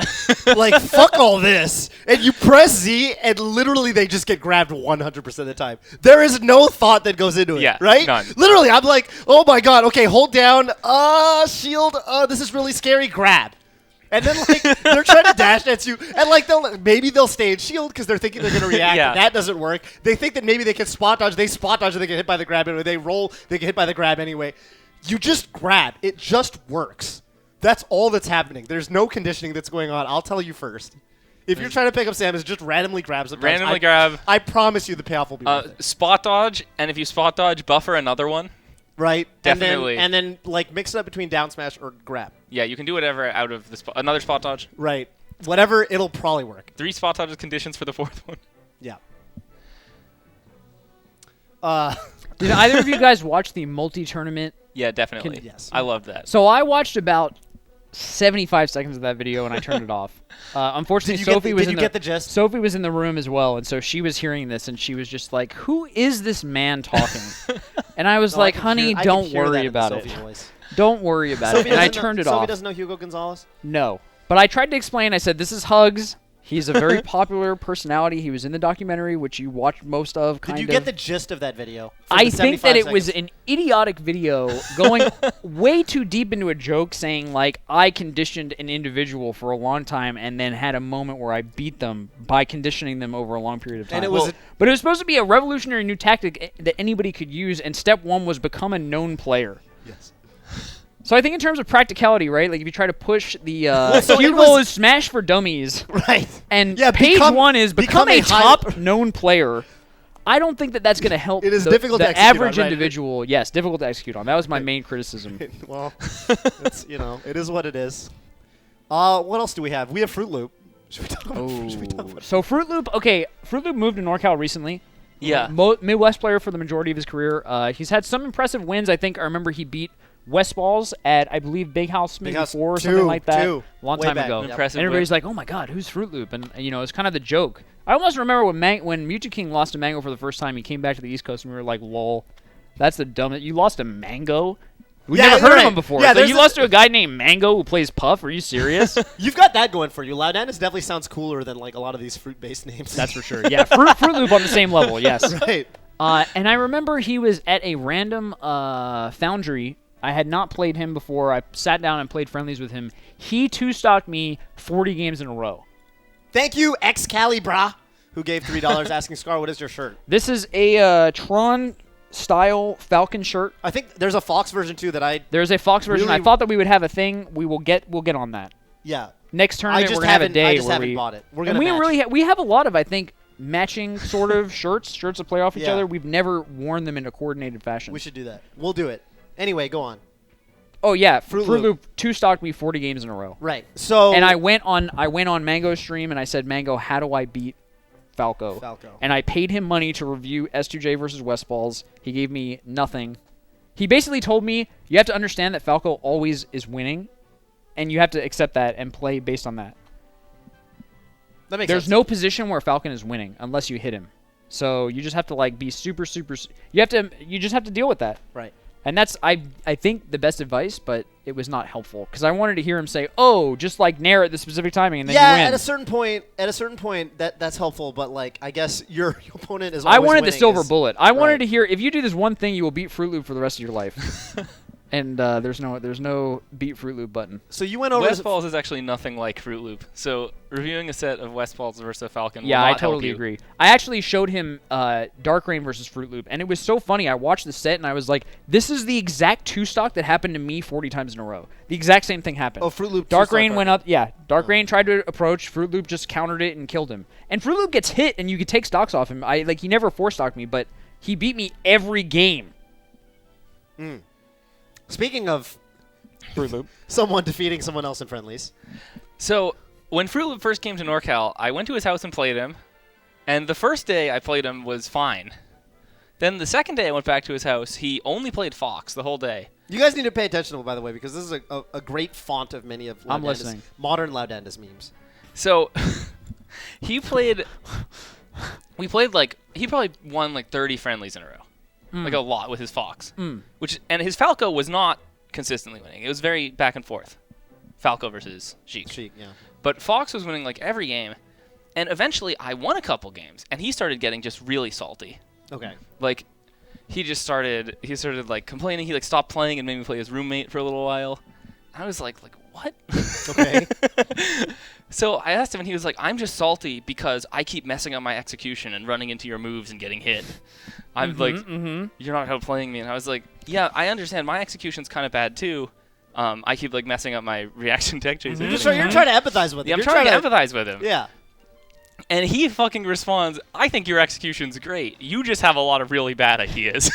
Like, fuck all this. And you press Z, and literally they just get grabbed 100% of the time. There is no thought that goes into it, Yeah, right? none. Literally, I'm like, oh my god, okay, hold down, shield, this is really scary, grab. And then, like, they're trying to dash at you, and, like, maybe they'll stay in shield because they're thinking they're going to react, Yeah. and that doesn't work. They think that maybe they can spot dodge. They spot dodge, and they get hit by the grab anyway. They roll, they get hit by the grab anyway. You just grab. It just works. That's all that's happening. There's no conditioning that's going on. I'll tell you first. If you're trying to pick up Samus, just randomly grab sometimes. Randomly grab. I promise you the payoff will be worth it. Spot dodge, and if you spot dodge, buffer another one. Right? Definitely. And then, like, mix it up between down smash or grab. Yeah, you can do whatever out of the another spot dodge. Right. Whatever, it'll probably work. 3 spot dodges conditions for the 4th one. Yeah. Did either of you guys watch the multi-tournament? Yeah, definitely. Yes. I love that. So I watched about 75 seconds of that video and I turned it off. Unfortunately, Sophie was did in you the get the gist? Sophie was in the room as well, and so she was hearing this and she was just like, "Who is this man talking?" And I was No, I like, can "Honey, hear- I can don't hear that worry in the about it. Sophie voice. Don't worry about it." Sophie And I doesn't know- turned it Sophie off. doesn't know Hugo Gonzalez? No, but I tried to explain. I said, "This is Hugs. He's a very popular personality. He was in the documentary, which you watched most of. Did you get the gist of that video? from I the think 75 that it was seconds? an idiotic video going way too deep into a joke, saying like I conditioned an individual for a long time and then had a moment where I beat them by conditioning them over a long period of time. And it was But it was supposed to be a revolutionary new tactic that anybody could use, and step 1 was become a known player. yes. So I think in terms of practicality, right? Like if you try to push the so cue it goal was- is Smash for Dummies, Right. and Yeah, page become- 1 is become become a a high- top known player. I don't think that that's going to help It is the, difficult the to execute on, average right? individual. Yes, difficult to execute on. That was my main criticism. Well, it's, it is what it is. What else do we have? We have Fruit Loop. Should we talk about, should we talk about So Fruit Loop, okay, Fruit Loop moved to NorCal recently. Yeah. Midwest player for the majority of his career. He's had some impressive wins. I think I remember he beat West Balls at, I believe, Big House maybe Big House 4 or something like that. Long Way time back. ago. Yep. Impressive. And everybody's like, oh my god, who's Fruit Loop? And, it's kind of the joke. I almost remember when Mewtwo King lost to Mango for the first time, he came back to the East Coast and we were like, lol, that's the dumbest. You lost to Mango? We've never heard of him before. Yeah, so you lost to a guy named Mango who plays Puff? Are you serious? You've got that going for you. Laudandus definitely sounds cooler than like a lot of these fruit-based names. That's for sure. Yeah, Fruit Loop on the same level, yes. Right. And I remember he was at a random Foundry. I had not played him before. I sat down and played friendlies with him. He two-stocked me 40 games in a row. Thank you, Excalibra, who gave $3 asking Scar, what is your shirt? This is a Tron-style Falcon shirt. I think there's a Fox version, too, that I... There's a Fox version. Really- I thought that we would have a thing. We'll get on that. Yeah. Next I tournament, just we're going to have a haven't, day I just where haven't we... bought it. We're And going to we we have a lot of, I think, matching sort of shirts that play off each Yeah. other. We've never worn them in a coordinated fashion. We should do that. We'll do it. Anyway, go on. Oh yeah, Fruit Fruit Loop. Loop two-stocked me 40 games in a row. Right. So... And I went on Mango's stream and I said, Mango, how do I beat Falco? And I paid him money to review S2J versus West Balls. He gave me nothing. He basically told me, you have to understand that Falco always is winning, and you have to accept that and play based on that. That makes There's sense. no position where Falcon is winning unless you hit him. So you just have to like be super. You just have to deal with that. Right. And that's I think the best advice, but it was not helpful because I wanted to hear him say, "Oh, just like nair at the specific timing and then you win." At a certain point, that's helpful. But like, I guess your opponent is. I always wanted the winning silver is- bullet. I wanted right. to hear if you do this one thing, you will beat Fruit Loop for the rest of your life. And there's no beat Fruit Loop button. So you went over. West Balls is actually nothing like Fruit Loop. So reviewing a set of West Balls versus Falcon Yeah, will I not help totally you. agree. I actually showed him Dark Rain versus Fruit Loop, and it was so funny. I watched the set, and I was like, this is the exact two-stock that happened to me 40 times in a row. The exact same thing happened. Oh, Fruit Loop. Dark two-stock Rain card. went up. Yeah, Dark Rain tried to approach. Fruit Loop just countered it and killed him. And Fruit Loop gets hit, and you could take stocks off him. He never four-stocked me, but he beat me every game. Speaking of Fruit Loop. someone defeating someone else in friendlies. So when Fruit Loop first came to NorCal, I went to his house and played him. And the first day I played him was fine. Then the second day I went back to his house, he only played Fox the whole day. You guys need to pay attention to him, by the way, because this is a great font of many of I'm Laudandus, listening. modern Laudandus memes. So he played. He probably won like 30 friendlies in a row, like a lot with his Fox. And his Falco was not consistently winning. It was very back and forth. Falco versus Sheik. Sheik, yeah. But Fox was winning like every game, and eventually I won a couple games, and he started getting just really salty. Okay. Like he started like complaining. He like stopped playing and made me play his roommate for a little while. I was like what? Okay. So I asked him, and he was like, I'm just salty because I keep messing up my execution and running into your moves and getting hit. I'm you're not outplaying me. And I was like, yeah, I understand. My execution's kind of bad, too. I keep, like, messing up my reaction tech chase. You're trying to empathize with him. Yeah, I'm You're trying to empathize with him. Yeah. And he fucking responds, I think your execution's great. You just have a lot of really bad ideas.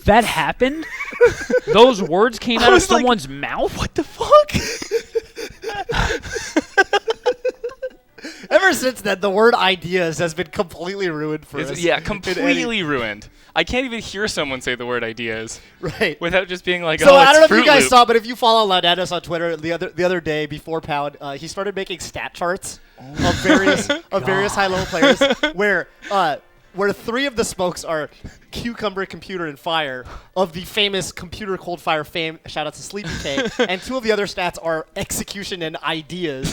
That happened? Those words came out of was like, someone's mouth? What the fuck? Ever since then, the word ideas has been completely ruined for us. Yeah, completely ruined. I can't even hear someone say the word ideas Right. without just being like, So oh, I don't know it's if you Fruit guys Loop. saw, but if you follow Laudandus on Twitter, the other day before Pound, he started making stat charts of various high-level players where three of the spokes are Cucumber, Computer, and Fire of the famous Computer Cold Fire fame. Shout out to Sleepy K. And two of the other stats are Execution and Ideas,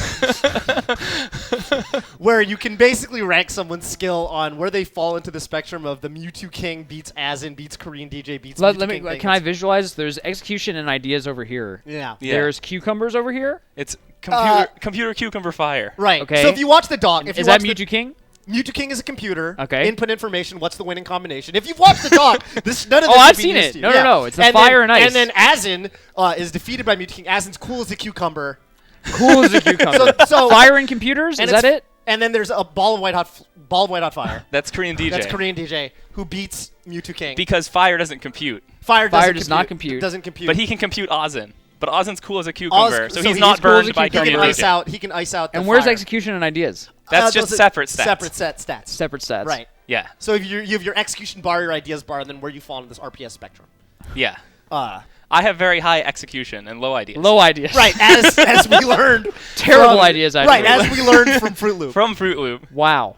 where you can basically rank someone's skill on where they fall into the spectrum of the Mewtwo King beats Azin beats Korean DJ beats Mewtwo King thing. Can I visualize? There's execution and ideas over here. Yeah. Yeah. There's cucumbers over here. It's computer cucumber fire. Right. Okay. So if you watch the doc, Is that Mewtwo King? Mewtwo King is a computer. Okay. Input information. What's the winning combination? If you've watched the doc, none of this. Oh, I've should be seen news it. to you. No. It's the fire and ice. And then Azin is defeated by Mewtwo King. Azin's cool as a cucumber. Cool as a cucumber. So Fire and computers? Is that it? And then there's a ball of white hot fire. That's Korean DJ. That's Korean DJ who beats Mewtwo King. Because fire doesn't compute. Fire does not compute. Doesn't compute. But he can compute Ozin. But Ozin's cool as a cucumber, so he's he's not cool as burned a by cucumber. He Korean can ice DJ. out. He can ice out. And the where's fire. execution and ideas? That's just separate stats. Separate stats. Separate stats. Right. Yeah. So if you have your execution bar, your ideas bar, and then where you fall in this RPS spectrum. Yeah. Uh, I have very high execution and low ideas. Low ideas. right. As we learned. Terrible ideas, actually. Right. As we learned from Fruit Loop. From Fruit Loop. Wow.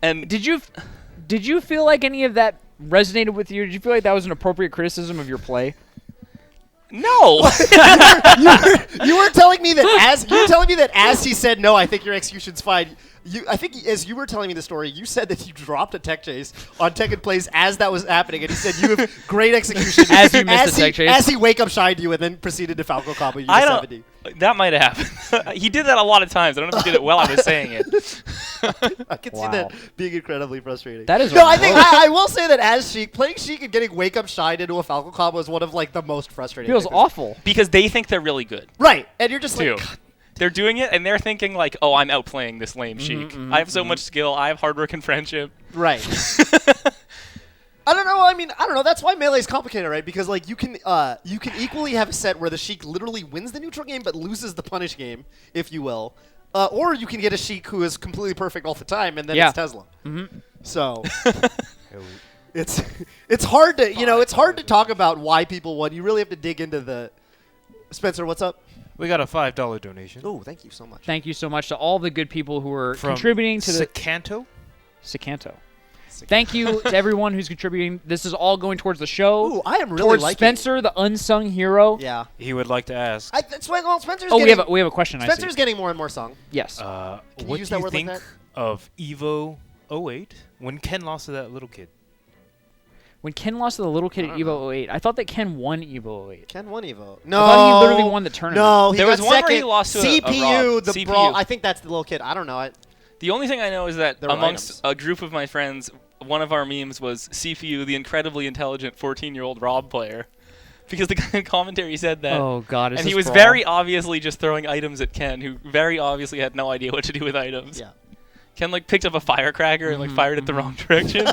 And Did you feel like any of that resonated with you? Did you feel like that was an appropriate criticism of your play? no. You were telling me that as he said no, I think your execution's fine. I think as you were telling me the story, you said that you dropped a tech chase on Tekken Plays as that was happening, and he said you have great execution As you missed the tech chase? As he wake up shined you and then proceeded to Falcon combo you to 70. That might have happened. He did that a lot of times. I don't know if he did it while I was saying it. I can see Wow. that being incredibly frustrating. That is no. I a think rough- I will say that as Sheik, playing Sheik and getting wake up shined into a Falcon combo is one of like the most frustrating. feels things. awful. Because they think they're really good, Right, and you're just too. like, God. They're doing it, and they're thinking like, oh, I'm outplaying this lame Sheik. I have so much skill. I have hard work and friendship. Right. I don't know. I mean, I don't know. That's why Melee's complicated, right? Because like you can equally have a set where the Sheik literally wins the neutral game but loses the punish game, if you will, or you can get a Sheik who is completely perfect all the time and then Yeah. it's Tesla. So it's hard to it's hard to talk about why people won. You really have to dig into the. Spencer, what's up? We got a $5 donation Oh, thank you so much. Thank you so much to all the good people who are from contributing to the Sacanto. Sicanto. Thank you to everyone who's contributing. This is all going towards the show. Ooh, I am really towards liking Spencer, the unsung hero. Yeah. He would like to ask, That's why. Well, Spencer's. Oh, getting, we have a question. Spencer's I see. getting more and more sung. Yes. Can you what use do that you word like think that? of Evo 08 when Ken lost to that little kid? When Ken lost to the little kid at Evo 08, I thought that Ken won Evo 08. Ken won Evo. No, I thought he literally won the tournament. No, he There got was one where second. he lost to a CPU, Rob. the CPU. brawl. I think that's the little kid. I don't know. The only thing I know is that There were amongst items. a group of my friends, one of our memes was CPU, the incredibly intelligent 14-year-old Rob player. Because the guy in commentary said that. Oh, God. Is And he this was brawl? very obviously just throwing items at Ken, who very obviously had no idea what to do with items. Yeah. Ken picked up a firecracker and fired it the wrong direction.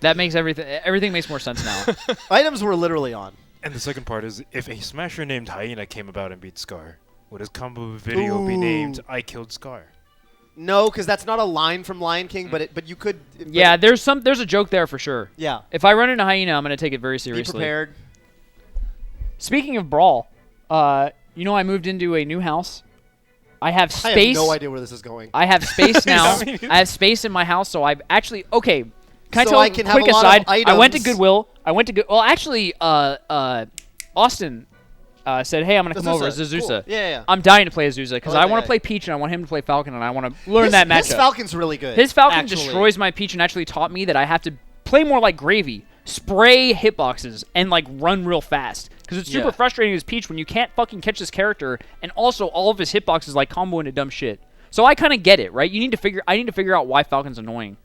That makes everything makes more sense now. Items were literally on. And the second part is, if a smasher named Hyena came about and beat Scar, would his combo video be named I Killed Scar? No, because that's not a line from Lion King, but you could. Yeah, there's a joke there for sure. Yeah. If I run into Hyena, I'm going to take it very Be seriously. prepared. Speaking of brawl, I moved into a new house. I have space. I have no idea where this is going. I have space now. Me neither. I have space in my house, so I've actually okay. Can I So tell I a can have quick a lot of aside? I went to items. Goodwill. Well, actually, Austin said, "Hey, I'm gonna come over as Azusa. Azusa." Cool. Yeah. I'm dying to play Azusa because I like I want that. to play Peach and I want him to play Falcon and I want to learn that matchup. His Falcon's really good. His Falcon actually. destroys my Peach and actually taught me that I have to play more like Gravy, spray hitboxes, and run real fast. Because it's super Yeah. frustrating as Peach when you can't fucking catch this character, and also all of his hitboxes combo into dumb shit. So I kind of get it, right? I need to figure out why Falcon's annoying.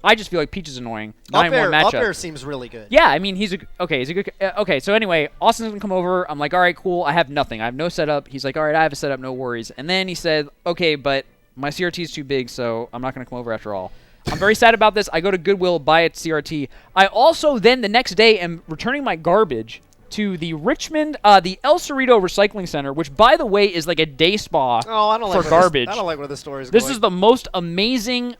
I just feel like Peach is annoying. Up 9-1 air, matchup. up air seems really good. Yeah, I mean he's a good. Okay, so anyway, Austin's gonna come over. I'm like, all right, cool. I have nothing. I have no setup. He's like, all right, I have a setup, no worries. And then he said, okay, but my CRT is too big, so I'm not gonna come over after all. I'm very sad about this. I go to Goodwill, buy a CRT. I also then the next day am returning my garbage to the Richmond, the El Cerrito Recycling Center, which by the way is like a day spa Oh, I don't for like garbage. I don't like where this story is This going. is the most amazing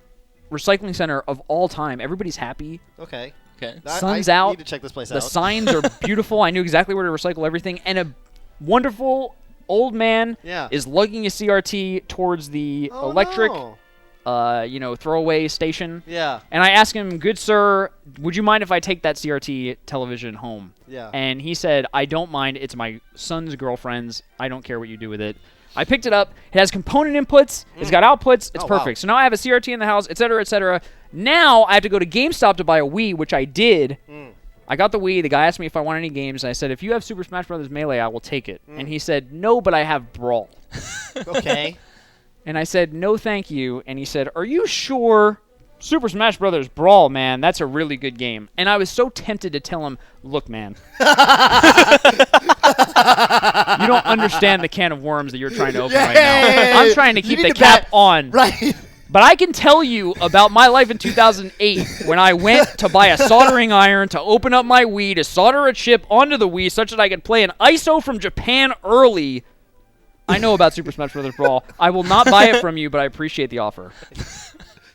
recycling center of all time. Everybody's happy. Okay. Okay. Sun's I out. need to check this place The out. signs are beautiful. I knew exactly where to recycle everything. And a wonderful old man Yeah. is lugging a CRT towards the Oh, electric, no. throwaway station. Yeah. And I asked him, good sir, would you mind if I take that CRT television home? Yeah. And he said, I don't mind. It's my son's girlfriend's. I don't care what you do with it. I picked it up. It has component inputs. It's got outputs. It's Oh, wow. perfect. So now I have a CRT in the house, et cetera, et cetera. Now I have to go to GameStop to buy a Wii, which I did. I got the Wii. The guy asked me if I want any games. And I said, if you have Super Smash Bros. Melee, I will take it. And he said, no, but I have Brawl. Okay. And I said, no, thank you. And he said, are you sure? Super Smash Bros. Brawl, man, that's a really good game. And I was so tempted to tell him, look, man, you don't understand the can of worms that you're trying to open right now. I'm trying to You keep need the to cap back- on. Right. But I can tell you about my life in 2008 when I went to buy a soldering iron to open up my Wii to solder a chip onto the Wii such that I could play an ISO from Japan early I know about Super Smash Bros. Brawl. I will not buy it from you, but I appreciate the offer.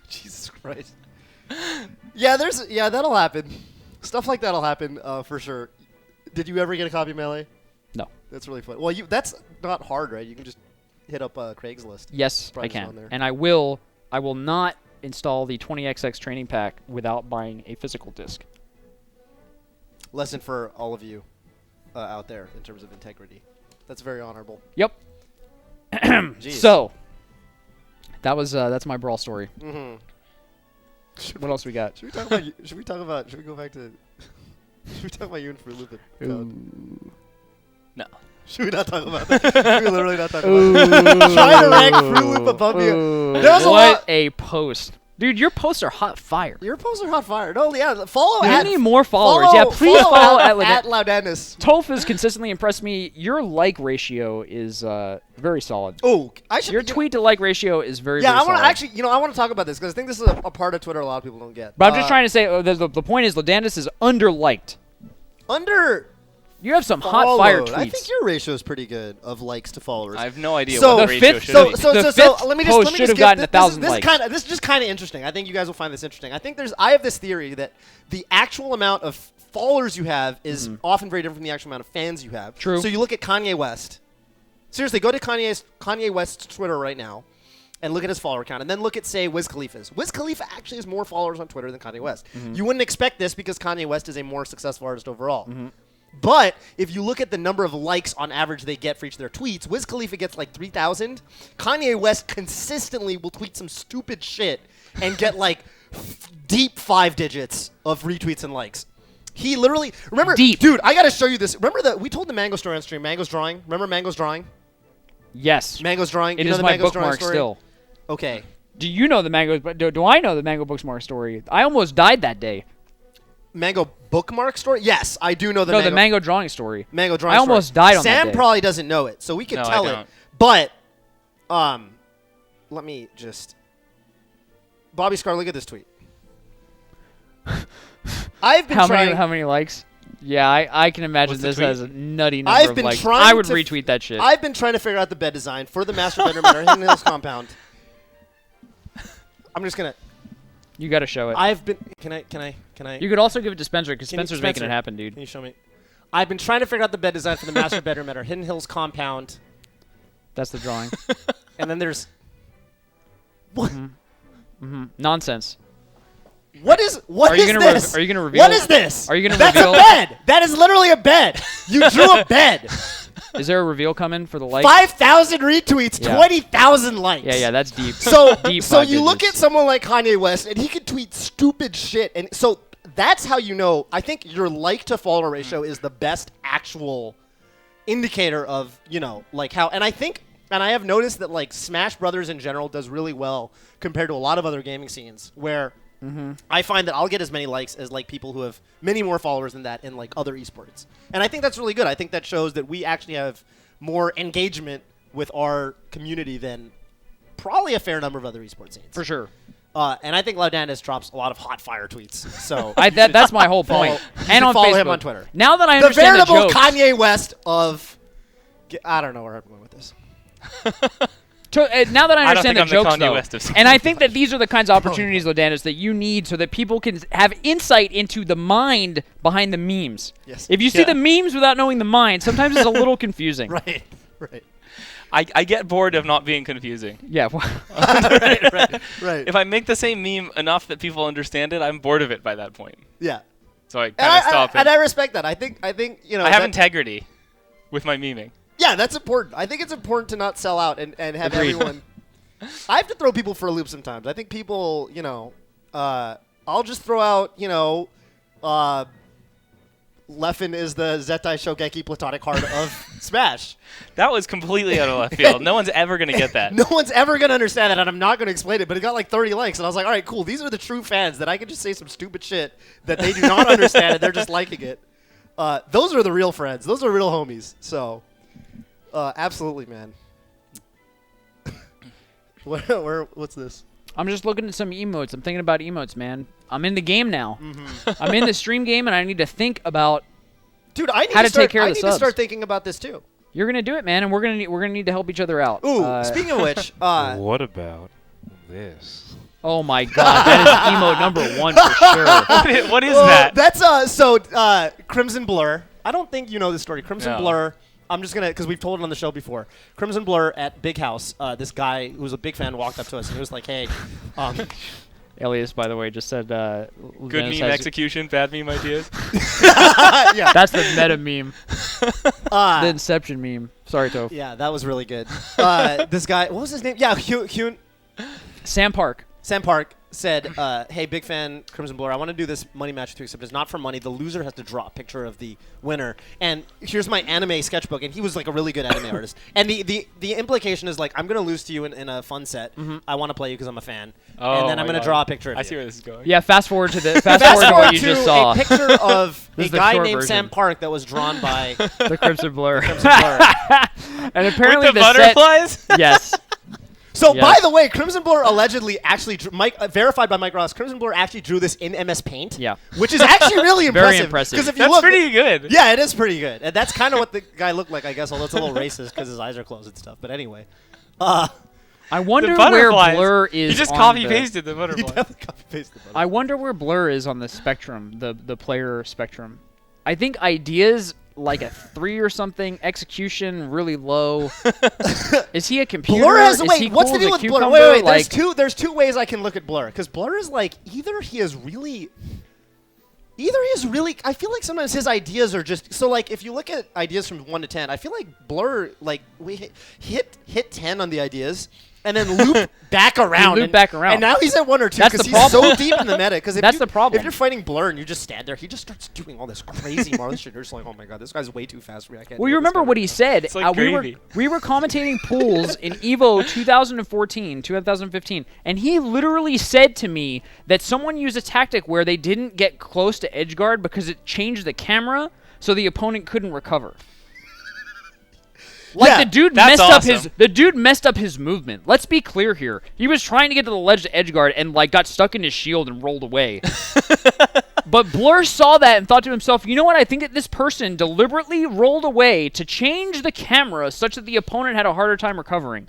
Jesus Christ. Yeah, that'll happen. Stuff like that'll happen for sure. Did you ever get a copy of Melee? No. That's really fun. Well, that's not hard, right? You can just hit up Craigslist. Yes, I can. And I will not install the 20XX training pack without buying a physical disc. Lesson for all of you out there in terms of integrity. That's very honorable. Yep. So, that's my Brawl story. Mm-hmm. What else we got? Should we go back to? Should we talk about you and Fruit Loop? No. Should we not talk about that? Should we literally not talk about that? Trying to rank Fruit Loop above you. There's a lot. A post. Dude, your posts are hot fire. Your posts are hot fire. No, yeah, follow. We need more followers. Yeah, please follow at Laudandus. Toph has consistently impressed me. Your like ratio is very solid. Oh, your tweet to like ratio is very. Yeah, very I want to solid. actually, I want to talk about this because I think this is a part of Twitter a lot of people don't get. But I'm just trying to say the point is Laudandus is under-liked. You have some hot fire tweets. I think your ratio is pretty good of likes to followers. I have no idea what the ratio should be. So let me just should have gotten 1,000 likes. This is just kind of interesting. I think you guys will find this interesting. I have this theory that the actual amount of followers you have is often very different from the actual amount of fans you have. True. So you look at Kanye West. Seriously, go to Kanye West's Twitter right now and look at his follower count, and then look at, say, Wiz Khalifa's. Wiz Khalifa actually has more followers on Twitter than Kanye West. You wouldn't expect this because Kanye West is a more successful artist overall. But if you look at the number of likes on average they get for each of their tweets, Wiz Khalifa gets like 3,000. Kanye West consistently will tweet some stupid shit and get like deep 5 digits of retweets and likes. He literally dude, I gotta show you this. Remember we told the Mango story on stream. Mango's drawing. Remember Mango's drawing? Yes. Mango's drawing. It is my bookmark still. Okay. Do you know the Mango? Do I know the Mango bookmark story? I almost died that day. Mango bookmark story? Yes, I do know the Mango drawing story. Mango drawing story. I almost died on that day. Sam probably doesn't know it, so we can tell it. But, let me just... Bobby Scar, look at this tweet. I've been trying... How many likes? Yeah, I can imagine this has a nutty number of likes. I would retweet that shit. I've been trying to figure out the bed design for the master bedroom at our Hidden Hills compound. I'm just gonna... You got to show it. I've been... Can I... You could also give it to Spencer, because Spencer's making it happen, dude. Can you show me? I've been trying to figure out the bed design for the master bedroom at our Hidden Hills compound. That's the drawing. And then there's... What? Nonsense. What is this? Are you going to reveal? What is this? Are you going to reveal? That's a bed. That is literally a bed. You drew a bed. Is there a reveal coming for the like? 5,000 retweets, 20,000 likes. Yeah, that's deep. So, deep so you look at someone like Kanye West, and he can tweet stupid shit, and so that's how you know. I think your like to follower ratio is the best actual indicator of like how. And I think, and I have noticed that like Smash Brothers in general does really well compared to a lot of other gaming scenes where. I find that I'll get as many likes as like people who have many more followers than that in like other esports. And I think that's really good. I think that shows that we actually have more engagement with our community than probably a fair number of other esports scenes. For sure. And I think Laudandus drops a lot of hot fire tweets. So that's my whole point. And on follow Facebook. him on Twitter. Now that I understand the veritable Kanye West of I don't know where I'm going with this. Now that I understand the jokes, though, and I think that these are the kinds of opportunities, Laudandus, that you need so that people can have insight into the mind behind the memes. Yes. If you see the memes without knowing the mind, sometimes it's a little confusing. Right. I get bored of not being confusing. Yeah. Right. If I make the same meme enough that people understand it, I'm bored of it by that point. Yeah. So I kind of stop it. And I respect that. I think I have integrity with my memeing. Yeah, that's important. I think it's important to not sell out and have everyone. I have to throw people for a loop sometimes. I think people, I'll just throw out, Leffen is the Zettai Shogeki platonic heart of Smash. That was completely out of left field. No one's ever going to get that. No one's ever going to understand that, and I'm not going to explain it, but it got like 30 likes, and I was like, all right, cool. These are the true fans that I can just say some stupid shit that they do not understand, and they're just liking it. Those are the real friends. Those are real homies. So... absolutely, man. What's this? I'm just looking at some emotes. I'm thinking about emotes, man. I'm in the game now. I'm in the stream game, and I need to think about how to take care of the subs. I need to start thinking about this, too. You're gonna do it, man, and we're gonna need to help each other out. Ooh, speaking of which, What about this? oh my God, that is emote number 1 for sure. What is that? That's Crimson Blur. I don't think you know this story. Crimson No. Blur. I'm just gonna, because we've told it on the show before. Crimson Blur at Big House. This guy who was a big fan walked up to us and he was like, "Hey, Elias, by the way, just said Good Dennis meme has- execution, bad meme ideas. yeah, That's the meta meme, the Inception meme. Sorry, Toph. yeah, that was really good." This guy, what was his name? Yeah, Sam Park. Sam Park said, "Hey, big fan, Crimson Blur. I want to do this money match with you, except it's not for money. The loser has to draw a picture of the winner. And here's my anime sketchbook." And he was like a really good anime artist. And the implication is like, I'm gonna lose to you in a fun set. I want to play you because I'm a fan. Oh and then my I'm gonna God. draw a picture of I you. see where this is going. Yeah, fast forward to Fast what forward you to just saw. a picture of This a is the guy short named version. Sam Park that was drawn by The Crimson Blur. Crimson Blur. And apparently With the set. butterflies? Yes. So, Yes. by the way, Crimson Blur allegedly actually verified by Mike Ross. Crimson Blur actually drew this in MS Paint. Yeah. Which is actually really impressive. Very impressive. Because if you That's look, pretty good. yeah, it is pretty good, and that's kind of what the guy looked like, I guess. Although it's a little racist because his eyes are closed and stuff. But anyway, I The wonder where butterflies. Blur is. You just on copy the- pasted the he butterfly. definitely copy pasted the I wonder where Blur is on the spectrum, the player spectrum. I think ideas like a 3 or something, execution really low. Is he a computer? Blur has Is wait. he What's cool the deal as a with Blur? cucumber? Wait. Like, There's two ways I can look at Blur because Blur is like either he is really. I feel like sometimes his ideas are just so like if you look at ideas from 1 to 10, I feel like Blur like we hit 10 on the ideas and then loop back around. And now he's at 1 or 2 That's the because he's so problem. deep in the meta. Because That's the problem. If you're fighting Blur and you just stand there, he just starts doing all this crazy Marlon shit. You're just like, oh my god, this guy's way too fast for me. I can't. well, you remember what he said? It's like gravy. we were commentating pools in Evo 2014, 2015, and he literally said to me that someone used a tactic where they didn't get close to edge guard because it changed the camera, so the opponent couldn't recover. Like Yeah, the dude that's messed up his movement. Let's be clear here. He was trying to get to the ledge to edge guard and like got stuck in his shield and rolled away. But Blur saw that and thought to himself, you know what? I think that this person deliberately rolled away to change the camera such that the opponent had a harder time recovering.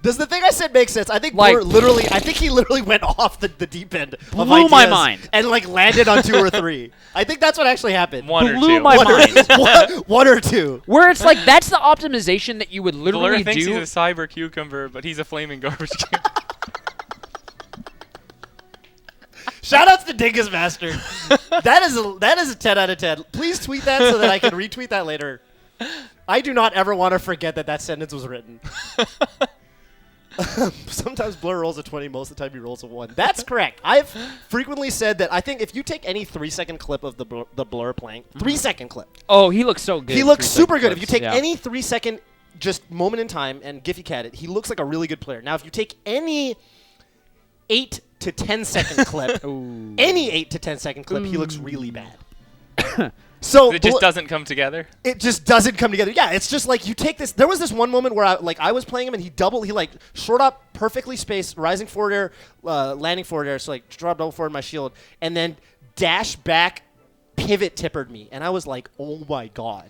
Does the thing I said make sense? I think Like- Blur I think he literally went off the deep end. Blew Blew my mind. And like landed on 2 or 3. I think that's what actually happened. One or Blew two. my One or- mind. one or 2. Where it's like that's the optimization that you would Blur literally thinks do. he's a cyber cucumber, but he's a flaming garbage can. Shoutouts to Dingus Master. that is a 10 out of 10. Please tweet that so that I can retweet that later. I do not ever want to forget that sentence was written. Sometimes Blur rolls a 20, most of the time he rolls a 1. That's correct. I've frequently said that I think if you take any 3-second clip of the Blur playing, 3-second clip, Oh, he looks so good. he in looks 3 super second good. If you clips. take Yeah. any 3-second just moment in time and Giphy Cat it, he looks like a really good player. Now, if you take any 8 to 10 second clip, Ooh. any 8 to 10 second clip, he looks really bad. So It just doesn't come together. it just doesn't come together. Yeah, it's just like you take this. There was this one moment where I was playing him and he like short up, perfectly spaced, rising forward air, landing forward air, so like drop double forward my shield, and then dash back, pivot tippered me, and I was like, oh my god.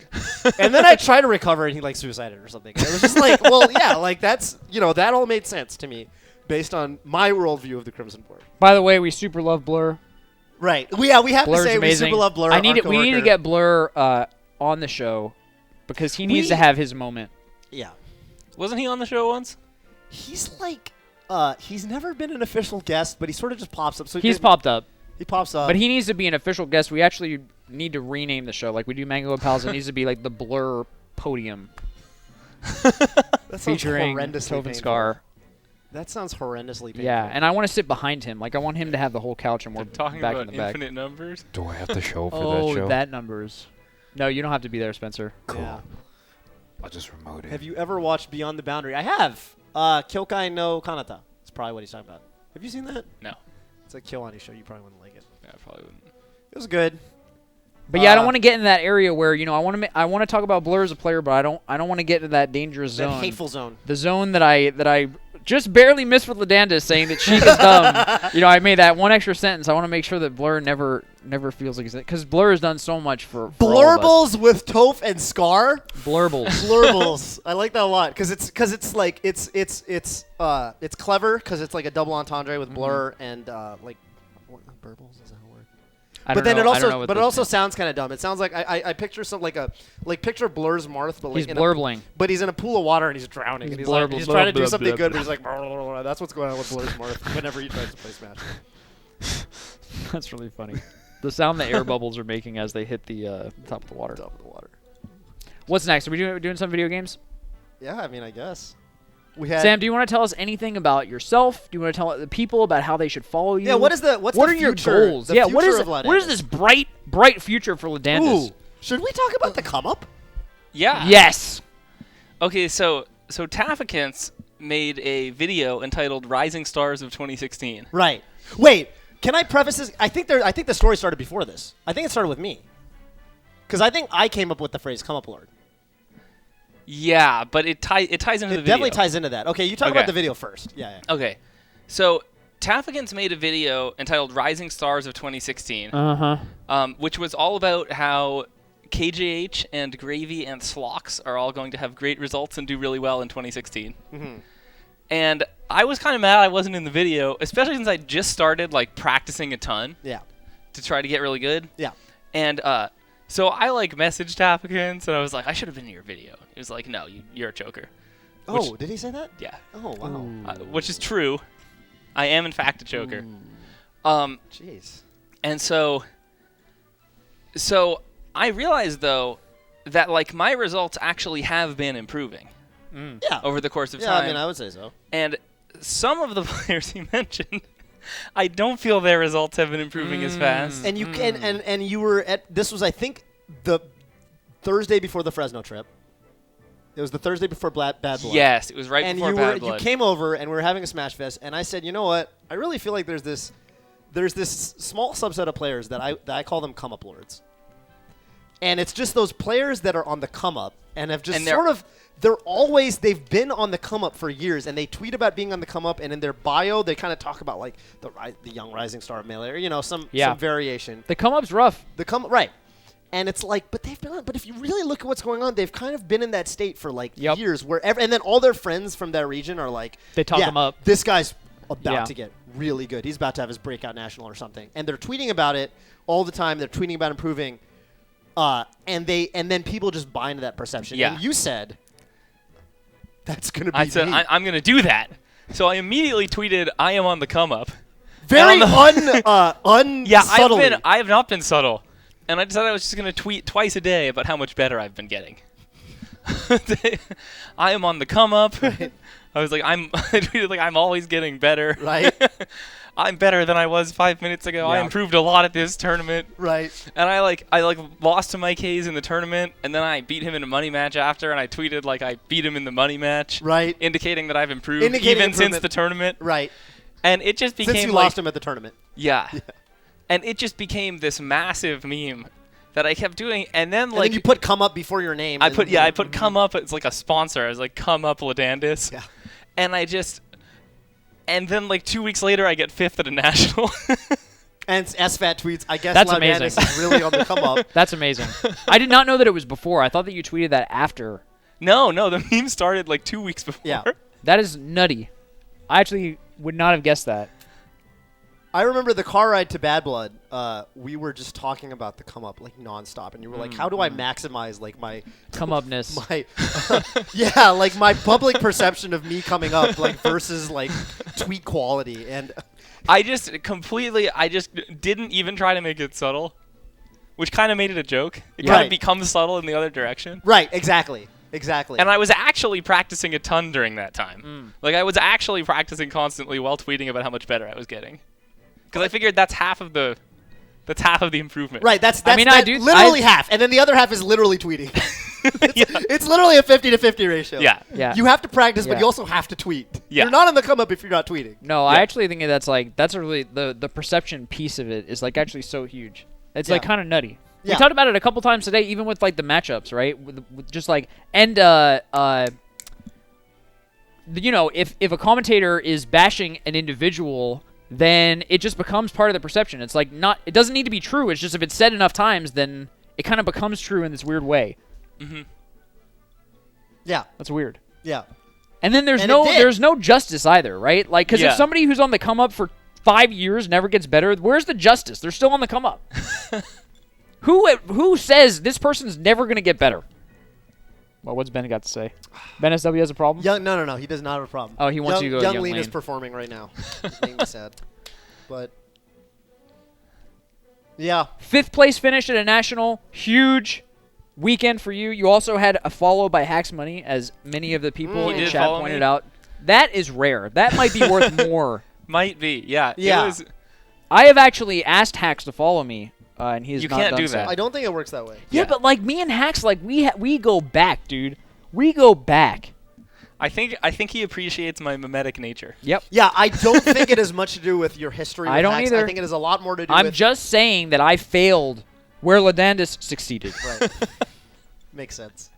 And then I tried to recover and he like suicided or something. And it was just like, well, yeah, like that's that all made sense to me based on my worldview of the Crimson Board. By the way, we super love Blur. Right. We have Blur's to say amazing. we super love Blur. We need to Arco-Worker. get Blur on the show because he needs to have his moment. Yeah. Wasn't he on the show once? He's like, he's never been an official guest, but he sort of just pops up. So He's popped up, He pops up. but he needs to be an official guest. We actually need to rename the show like we do Mango and Pals. It needs to be like the Blur Podium that sounds featuring horrendously Toph and painful. Scar. That sounds horrendously painful. Yeah, and I want to sit behind him. Like I want him to have the whole couch and we're Talking back about in the back. infinite numbers. Do I have to show for Oh, that show? that numbers. No, you don't have to be there, Spencer. Cool. Yeah. I'll just remote it. Have you ever watched Beyond the Boundary? I have. Kyokai no Kanata. That's probably what he's talking about. Have you seen that? No. It's a Kyoani show. You probably wouldn't like it. Yeah, I probably wouldn't. It was good. But yeah, I don't want to get in that area where I want to talk about Blur as a player, but I don't want to get into that dangerous That zone. hateful zone. The zone that I just barely missed with Laudandus saying that Sheik is dumb. You know, I made that one extra sentence. I want to make sure that Blur never feels like he's because Blur has done so much for Blurbles with Toph and Scar. Blurbles. Blurbles. I like that a lot because it's clever because it's like a double entendre with Blur and like what, burbles is that a word? But then it also sounds kind of dumb. It sounds like I picture picture Blur's Marth, but like he's blurbling. But he's in a pool of water and he's drowning. And he's trying to do something good, but he's like that's what's going on with Blur's Marth whenever he tries to play Smash. That's really funny. The sound the air bubbles are making as they hit the top of the water. What's next? Are we doing some video games? Yeah, I mean, I guess. Sam, do you want to tell us anything about yourself? Do you want to tell the people about how they should follow you? Yeah, what are your goals? Yeah, what is this bright future for Laudandus? Ooh, should we talk about the come up? Yeah. Yes. Okay, so Taffakins made a video entitled "Rising Stars of 2016." Right. Wait, can I preface this? I think the story started before this. I think it started with me. Because I think I came up with the phrase "come up, Lord." Yeah, but it ties into the video. It definitely ties into that. Okay, you talk about the video first. Yeah. Okay, so Taffakins made a video entitled "Rising Stars of 2016," which was all about how KJH and Gravy and Slox are all going to have great results and do really well in 2016. Mm-hmm. And I was kind of mad I wasn't in the video, especially since I just started like practicing a ton. Yeah. To try to get really good. Yeah. And so I like messaged Taffakins and I was like, I should have been in your video. He was like, no, you're a choker. Oh, did he say that? Yeah. Oh, wow. Which is true. I am in fact a choker. Jeez. And so I realized though that like my results actually have been improving. Yeah. Over the course of time. time. I mean, I would say so. And some of the players he mentioned, I don't feel their results have been improving as fast. And you and you were at this was I think the Thursday before the Fresno trip. It was the Thursday before Bad Blood. Yes, it was right before Bad Blood. You came over and we were having a Smash Fest, and I said, you know what? I really feel like there's this small subset of players that I call them come up lords, and it's just those players that are on the come up and have just they've been on the come up for years, and they tweet about being on the come up, and in their bio they kind of talk about like the young rising star of Melee, or some variation. The come up's rough. Right. And it's like, but if you really look at what's going on, they've kind of been in that state for like years, and then all their friends from that region are like, they talk them up. This guy's about to get really good. He's about to have his breakout national or something, and they're tweeting about it all the time. They're tweeting about improving, and then people just buy into that perception. Yeah. And you said that's going to be. I said I'm going to do that, so I immediately tweeted, "I am on the come up." Very unsubtly. Yeah, I have not been subtle. And I decided I was just going to tweet twice a day about how much better I've been getting. I am on the come up. Right. I was like, I tweeted like I'm always getting better. Right. I'm better than I was 5 minutes ago. Yeah. I improved a lot at this tournament. Right. And I lost to Mike Hayes in the tournament, and then I beat him in a money match after, and I tweeted like I beat him in the money match. Right. Indicating that I've improved even since the tournament. Right. And it just became since you lost him at the tournament. Yeah. And it just became this massive meme that I kept doing, and then then you put come up before your name. I put come up. It's like a sponsor. I was like come up Laudandus. Yeah. And then like 2 weeks later, I get 5th at a national. And SFAT tweets, I guess That's Laudandus amazing. is really on the come up. That's amazing. I did not know that it was before. I thought that you tweeted that after. No, the meme started like 2 weeks before. Yeah. That is nutty. I actually would not have guessed that. I remember the car ride to Bad Blood. We were just talking about the come up like nonstop, and you were like, "How do I maximize like my come upness?" Like my public perception of me coming up, like versus like tweet quality." And I just didn't even try to make it subtle, which kind of made it a joke. It kind of becomes subtle in the other direction. Right. Exactly. And I was actually practicing a ton during that time. Like I was actually practicing constantly while tweeting about how much better I was getting. Because I figured that's half of the improvement. Right. That's literally half, and then the other half is literally tweeting. It's literally a 50-50 ratio. Yeah. You have to practice, but you also have to tweet. Yeah. You're not on the come up if you're not tweeting. No, I actually think that's a really the perception piece of it is like actually so huge. It's like kind of nutty. Yeah. We talked about it a couple times today, even with like the matchups, right? With just like if a commentator is bashing an individual, then it just becomes part of the perception. It's like it doesn't need to be true. It's just if it's said enough times, then it kind of becomes true in this weird way. Mm-hmm. Yeah. That's weird. Yeah. And then there's no justice either, right? Like, because if somebody who's on the come up for 5 years never gets better, where's the justice? They're still on the come up. Who says this person's never going to get better? Well, what's Ben got to say? Ben SW has a problem? No. He does not have a problem. Oh, he wants you to go Young Lean is performing right now. It's making me sad. But, yeah. 5th place finish at a national. Huge weekend for you. You also had a follow by Hacks Money, as many of the people in chat pointed out. That is rare. That might be worth more. Might be, yeah. Yeah. I have actually asked Hacks to follow me, and he has not can't done do so. that. I don't think it works that way. Yeah, but like me and Hacks, like we go back, dude. We go back. I think he appreciates my mimetic nature. Yep. Yeah, I don't think it has much to do with your history. I with don't Hacks. either. I think it has a lot more to do I'm with... just saying that I failed where Laudandus succeeded. Right. Makes sense.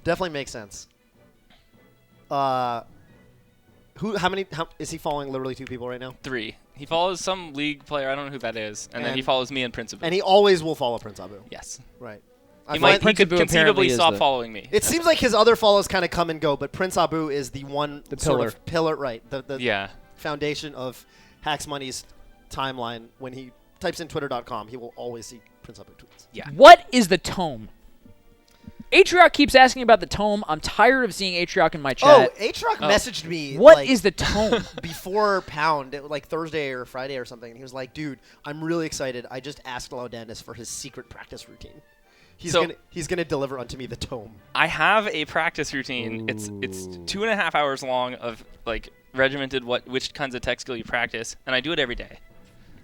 Definitely makes sense. How is he following literally 2 people right now? 3. He follows some league player. I don't know who that is. And then he follows me and Prince Abu. And he always will follow Prince Abu. Yes. Right. He Prince could Abu apparently conceivably is stop the- following me. It seems like his other follows kind of come and go, but Prince Abu is the one sort of pillar, right? The foundation of Hacks Money's timeline. When he types in twitter.com, he will always see Prince Abu tweets. Yeah. What is the tome? Atrioc keeps asking about the tome. I'm tired of seeing Atrioc in my chat. Oh, Atrioc messaged me. What is the tome? Before Pound, like Thursday or Friday or something. And he was like, dude, I'm really excited. I just asked Laudandus for his secret practice routine. He's gonna deliver unto me the tome. I have a practice routine. It's 2.5 hours long of like regimented which kinds of tech skill you practice, and I do it every day.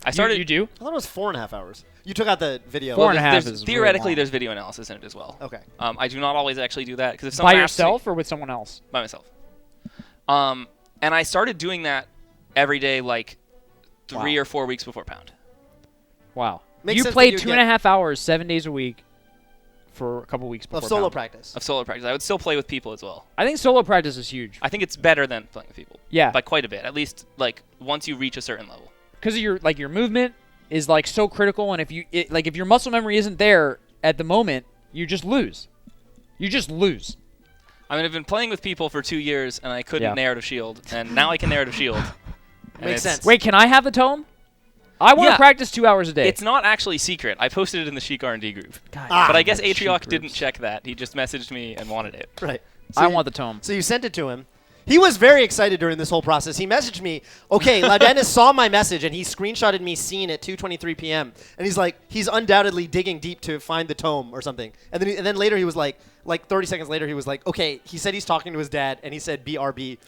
I started. You do? I thought it was 4.5 hours. You took out the video. 4.5 is theoretically really there's video analysis in it as well. Okay. I do not always actually do that because if by someone yourself or with someone else? by myself. And I started doing that every day, like 3 or 4 weeks before Pound. Wow. Makes You sense played that you 2.5 hours, 7 days a week for a couple weeks before Of solo Pound. practice. Of solo practice. I would still play with people as well. I think solo practice is huge. I think it's better than playing with people. Yeah. By quite a bit. At least like once you reach a certain level. Because of your movement is like so critical, and if your muscle memory isn't there at the moment, you just lose. You just lose. I mean, I've been playing with people for 2 years, and I couldn't Yeah. narrative shield, and now I can narrative shield. Makes sense. Wait, can I have the tome? I want to Yeah. practice 2 hours a day. It's not actually secret. I posted it in the Sheik R&D group. God, But I guess Sheik Atrioc groups. didn't check that. He just messaged me and wanted it. Right. I want the tome. So you sent it to him. He was very excited during this whole process. He messaged me, okay, Laudandus saw my message, and he screenshotted me seeing at 2:23 p.m. And he's like, he's undoubtedly digging deep to find the tome or something. And then later he was like 30 seconds later, he was like, okay, he said he's talking to his dad, and he said BRB.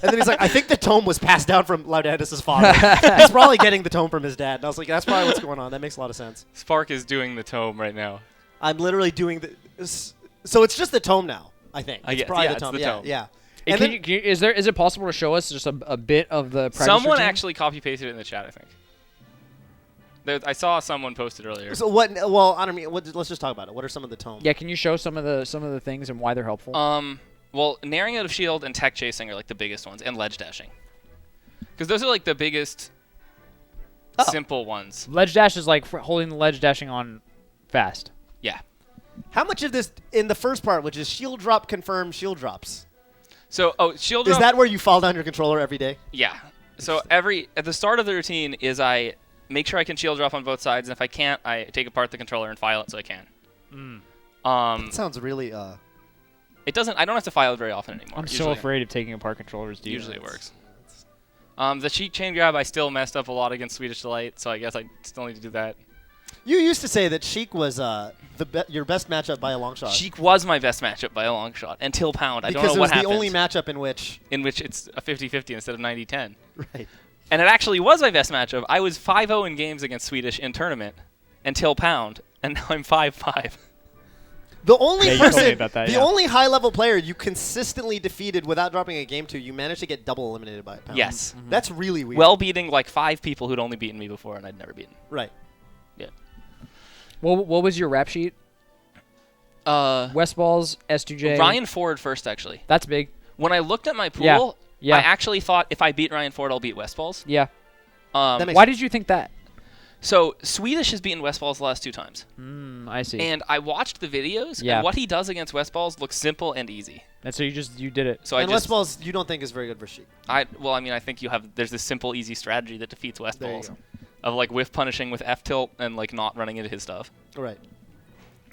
And then he's like, I think the tome was passed down from Laudandus' father. He's probably getting the tome from his dad. And I was like, that's probably what's going on. That makes a lot of sense. Spark is doing the tome right now. I'm literally doing so it's just the tome now, I think. I It's guess. probably Yeah, the it's tome. the Yeah, tome. yeah. Hey, And then- is it possible to show us just a bit of the practice Someone routine? actually copy pasted it in the chat, I think. I saw someone post it earlier. So what? Well, I don't mean. Let's just talk about it. What are some of the tomes? Yeah, can you show some of the things and why they're helpful? Well, narrowing out of shield and tech chasing are like the biggest ones, and ledge dashing. Because those are like the biggest simple ones. Ledge dash is like holding the ledge dashing on fast. Yeah. How much of this in the first part, which is shield drop confirm shield drops? So, shield Is drop. that where you fall down your controller every day? Yeah. So at the start of the routine is I make sure I can shield drop on both sides, and if I can't, I take apart the controller and file it so I can. That sounds really. It doesn't. I don't have to file it very often anymore. I'm so Usually- afraid of taking apart controllers, dude. Usually it works. The Sheik chain grab I still messed up a lot against Swedish Delight, so I guess I still need to do that. You used to say that Sheik was your best matchup by a long shot. Sheik was my best matchup by a long shot until Pound. I because don't know it was what happened. the only matchup in which. in which it's a 50-50 instead of 90-10. Right. And it actually was my best matchup. I was 5-0 in games against Swedish in tournament until Pound, and now I'm 5-5. The only Yeah, you told me person, about that, the yeah. only high-level player you consistently defeated without dropping a game to, you managed to get double eliminated by. Pound. Yes. That's really weird. Well, beating like 5 people who'd only beaten me before, and I'd never beaten. right. Yeah. What was your rap sheet? West Balls, S2J. Ryan Ford first, actually. That's big. When I looked at my pool, Yeah. I actually thought if I beat Ryan Ford, I'll beat Westfalls. Yeah. That makes Why sense. did you think that? So Swedish has beaten Westfalls the last 2 times. I see. And I watched the videos, Yeah. and what he does against Westfalls looks simple and easy. And so you did it. So And I just, Westfalls, you don't think is very good for Sheik. I think there's this simple, easy strategy that defeats There you Westfalls go. of like whiff punishing with F tilt and like not running into his stuff. Right.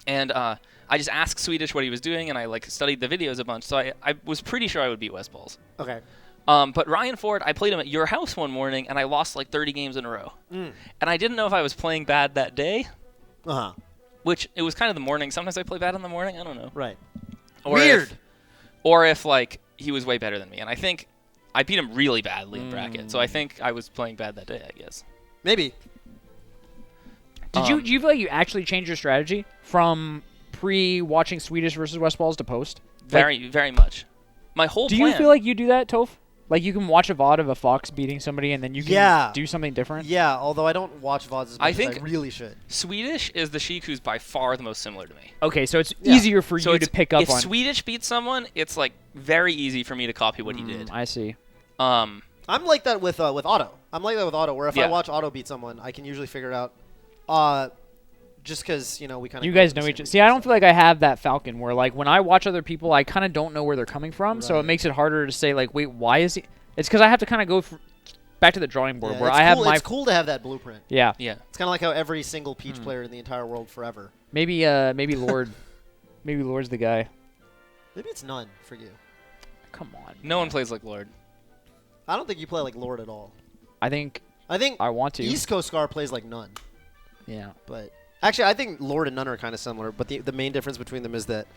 And I just asked Swedish what he was doing, and I like studied the videos a bunch. So I was pretty sure I would beat Westfalls. Okay. But Ryan Ford, I played him at your house one morning, and I lost like 30 games in a row. And I didn't know if I was playing bad that day, Uh-huh. which it was kind of the morning. Sometimes I play bad in the morning. I don't know. Right. Or Weird. Or if like he was way better than me, and I think I beat him really badly in bracket. So I think I was playing bad that day. I guess. Maybe. Do you feel like you actually changed your strategy from pre-watching Swedish versus Westfalls to post? Very, very much. My whole Do plan. you feel like you do that, Toph? Like you can watch a VOD of a Fox beating somebody and then you can do something different? Yeah, although I don't watch VODs as much as think- I really should. Swedish is the Sheik who's by far the most similar to me. Okay, so it's Yeah. easier for So you to pick up if on. Swedish beats someone, it's like very easy for me to copy what he did. I see. Um, I'm like that with Otto. I'm like that with Otto, where if I Yeah. watch Otto beat someone, I can usually figure it out. Just because, we kind of... You guys know each other. See, I don't feel like I have that Falcon where, like, when I watch other people, I kind of don't know where they're coming from, so it Right. makes it harder to say, like, wait, why is he... It's because I have to kind of go back to the drawing board where it's I have cool. my... It's cool to have that blueprint. Yeah. yeah. It's kind of like how every single Peach player in the entire world forever. Maybe Lord... maybe Lord's the guy. Maybe it's none for you. Come on. No one plays like Lord. I don't think you play like Lord at all. I think I think I want to. East Coast Scar plays like none. Yeah. But actually, I think Lord and Nun are kind of similar. But the main difference between them is that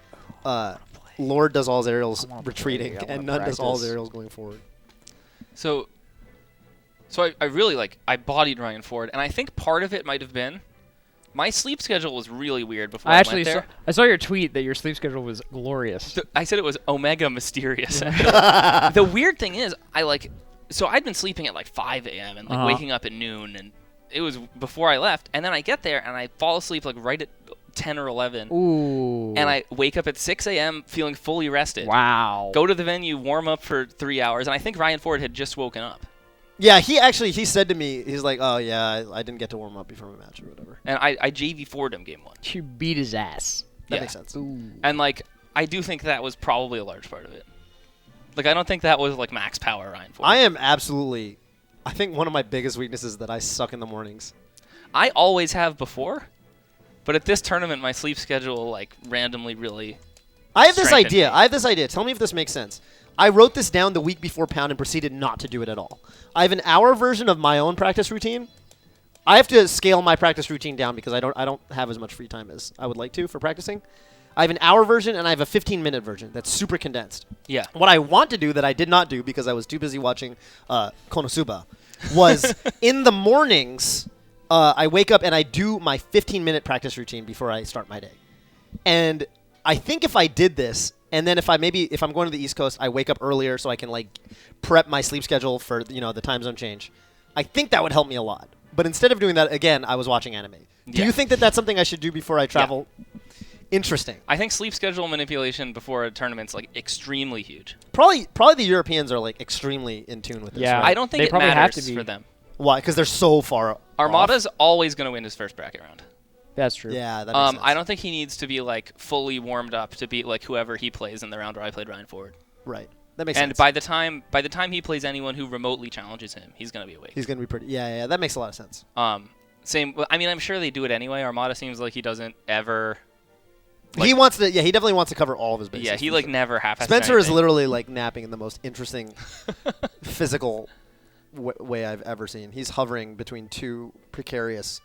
Lord does all his aerials I wanna retreating, play. I and wanna Nun does all his practice. aerials going forward. So I really I bodied Ryan Ford, and I think part of it might have been my sleep schedule was really weird before I I went there. saw your tweet that your sleep schedule was glorious. I said it was omega mysterious. The weird thing is, so I'd been sleeping at like 5 a.m. and like waking up at noon, and it was before I left. And then I get there and I fall asleep like right at 10 or 11. Ooh. And I wake up at 6 a.m. feeling fully rested. Wow. Go to the venue, warm up for 3 hours, and I think Ryan Ford had just woken up. Yeah, he said to me, he's like, oh yeah, I didn't get to warm up before my match or whatever. And I JV Ford him game 1. You beat his ass. That Yeah. makes sense. Ooh. And I do think that was probably a large part of it. I don't think that was max power Ryan Ford. I think one of my biggest weaknesses is that I suck in the mornings. I always have before, but at this tournament, my sleep schedule randomly really. I have this strengthened idea. me. Tell me if this makes sense. I wrote this down the week before Pound and proceeded not to do it at all. I have an hour version of my own practice routine. I have to scale my practice routine down because I don't have as much free time as I would like to for practicing. I have an hour version and I have a 15-minute version that's super condensed. Yeah. What I want to do that I did not do because I was too busy watching Konosuba was in the mornings, I wake up and I do my 15-minute practice routine before I start my day. And I think if I did this, and then if I'm going to the East Coast, I wake up earlier so I can prep my sleep schedule for the time zone change. I think that would help me a lot. But instead of doing that, again, I was watching anime. Do Yeah. you think that that's something I should do before I travel? Interesting. I think sleep schedule manipulation before a tournament's extremely huge. Probably the Europeans are extremely in tune with this. Yeah. right? I don't think They it probably have matters to be. for them. Why? Because they're so far. off. Armada's always going to win his first bracket round. That's true. Yeah, that makes sense. I don't think he needs to be fully warmed up to beat whoever he plays in the round where I played Ryan Ford. Right. That makes And sense. by the time he plays anyone who remotely challenges him, he's going to be awake. He's going to be pretty. Yeah, that makes a lot of sense. Same. I mean, I'm sure they do it anyway. Armada seems like he doesn't ever. He wants to. Yeah, he definitely wants to cover all of his bases. Yeah, he for sure. never half-asses Spencer is anything. literally napping in the most interesting physical way I've ever seen. He's hovering between two precarious.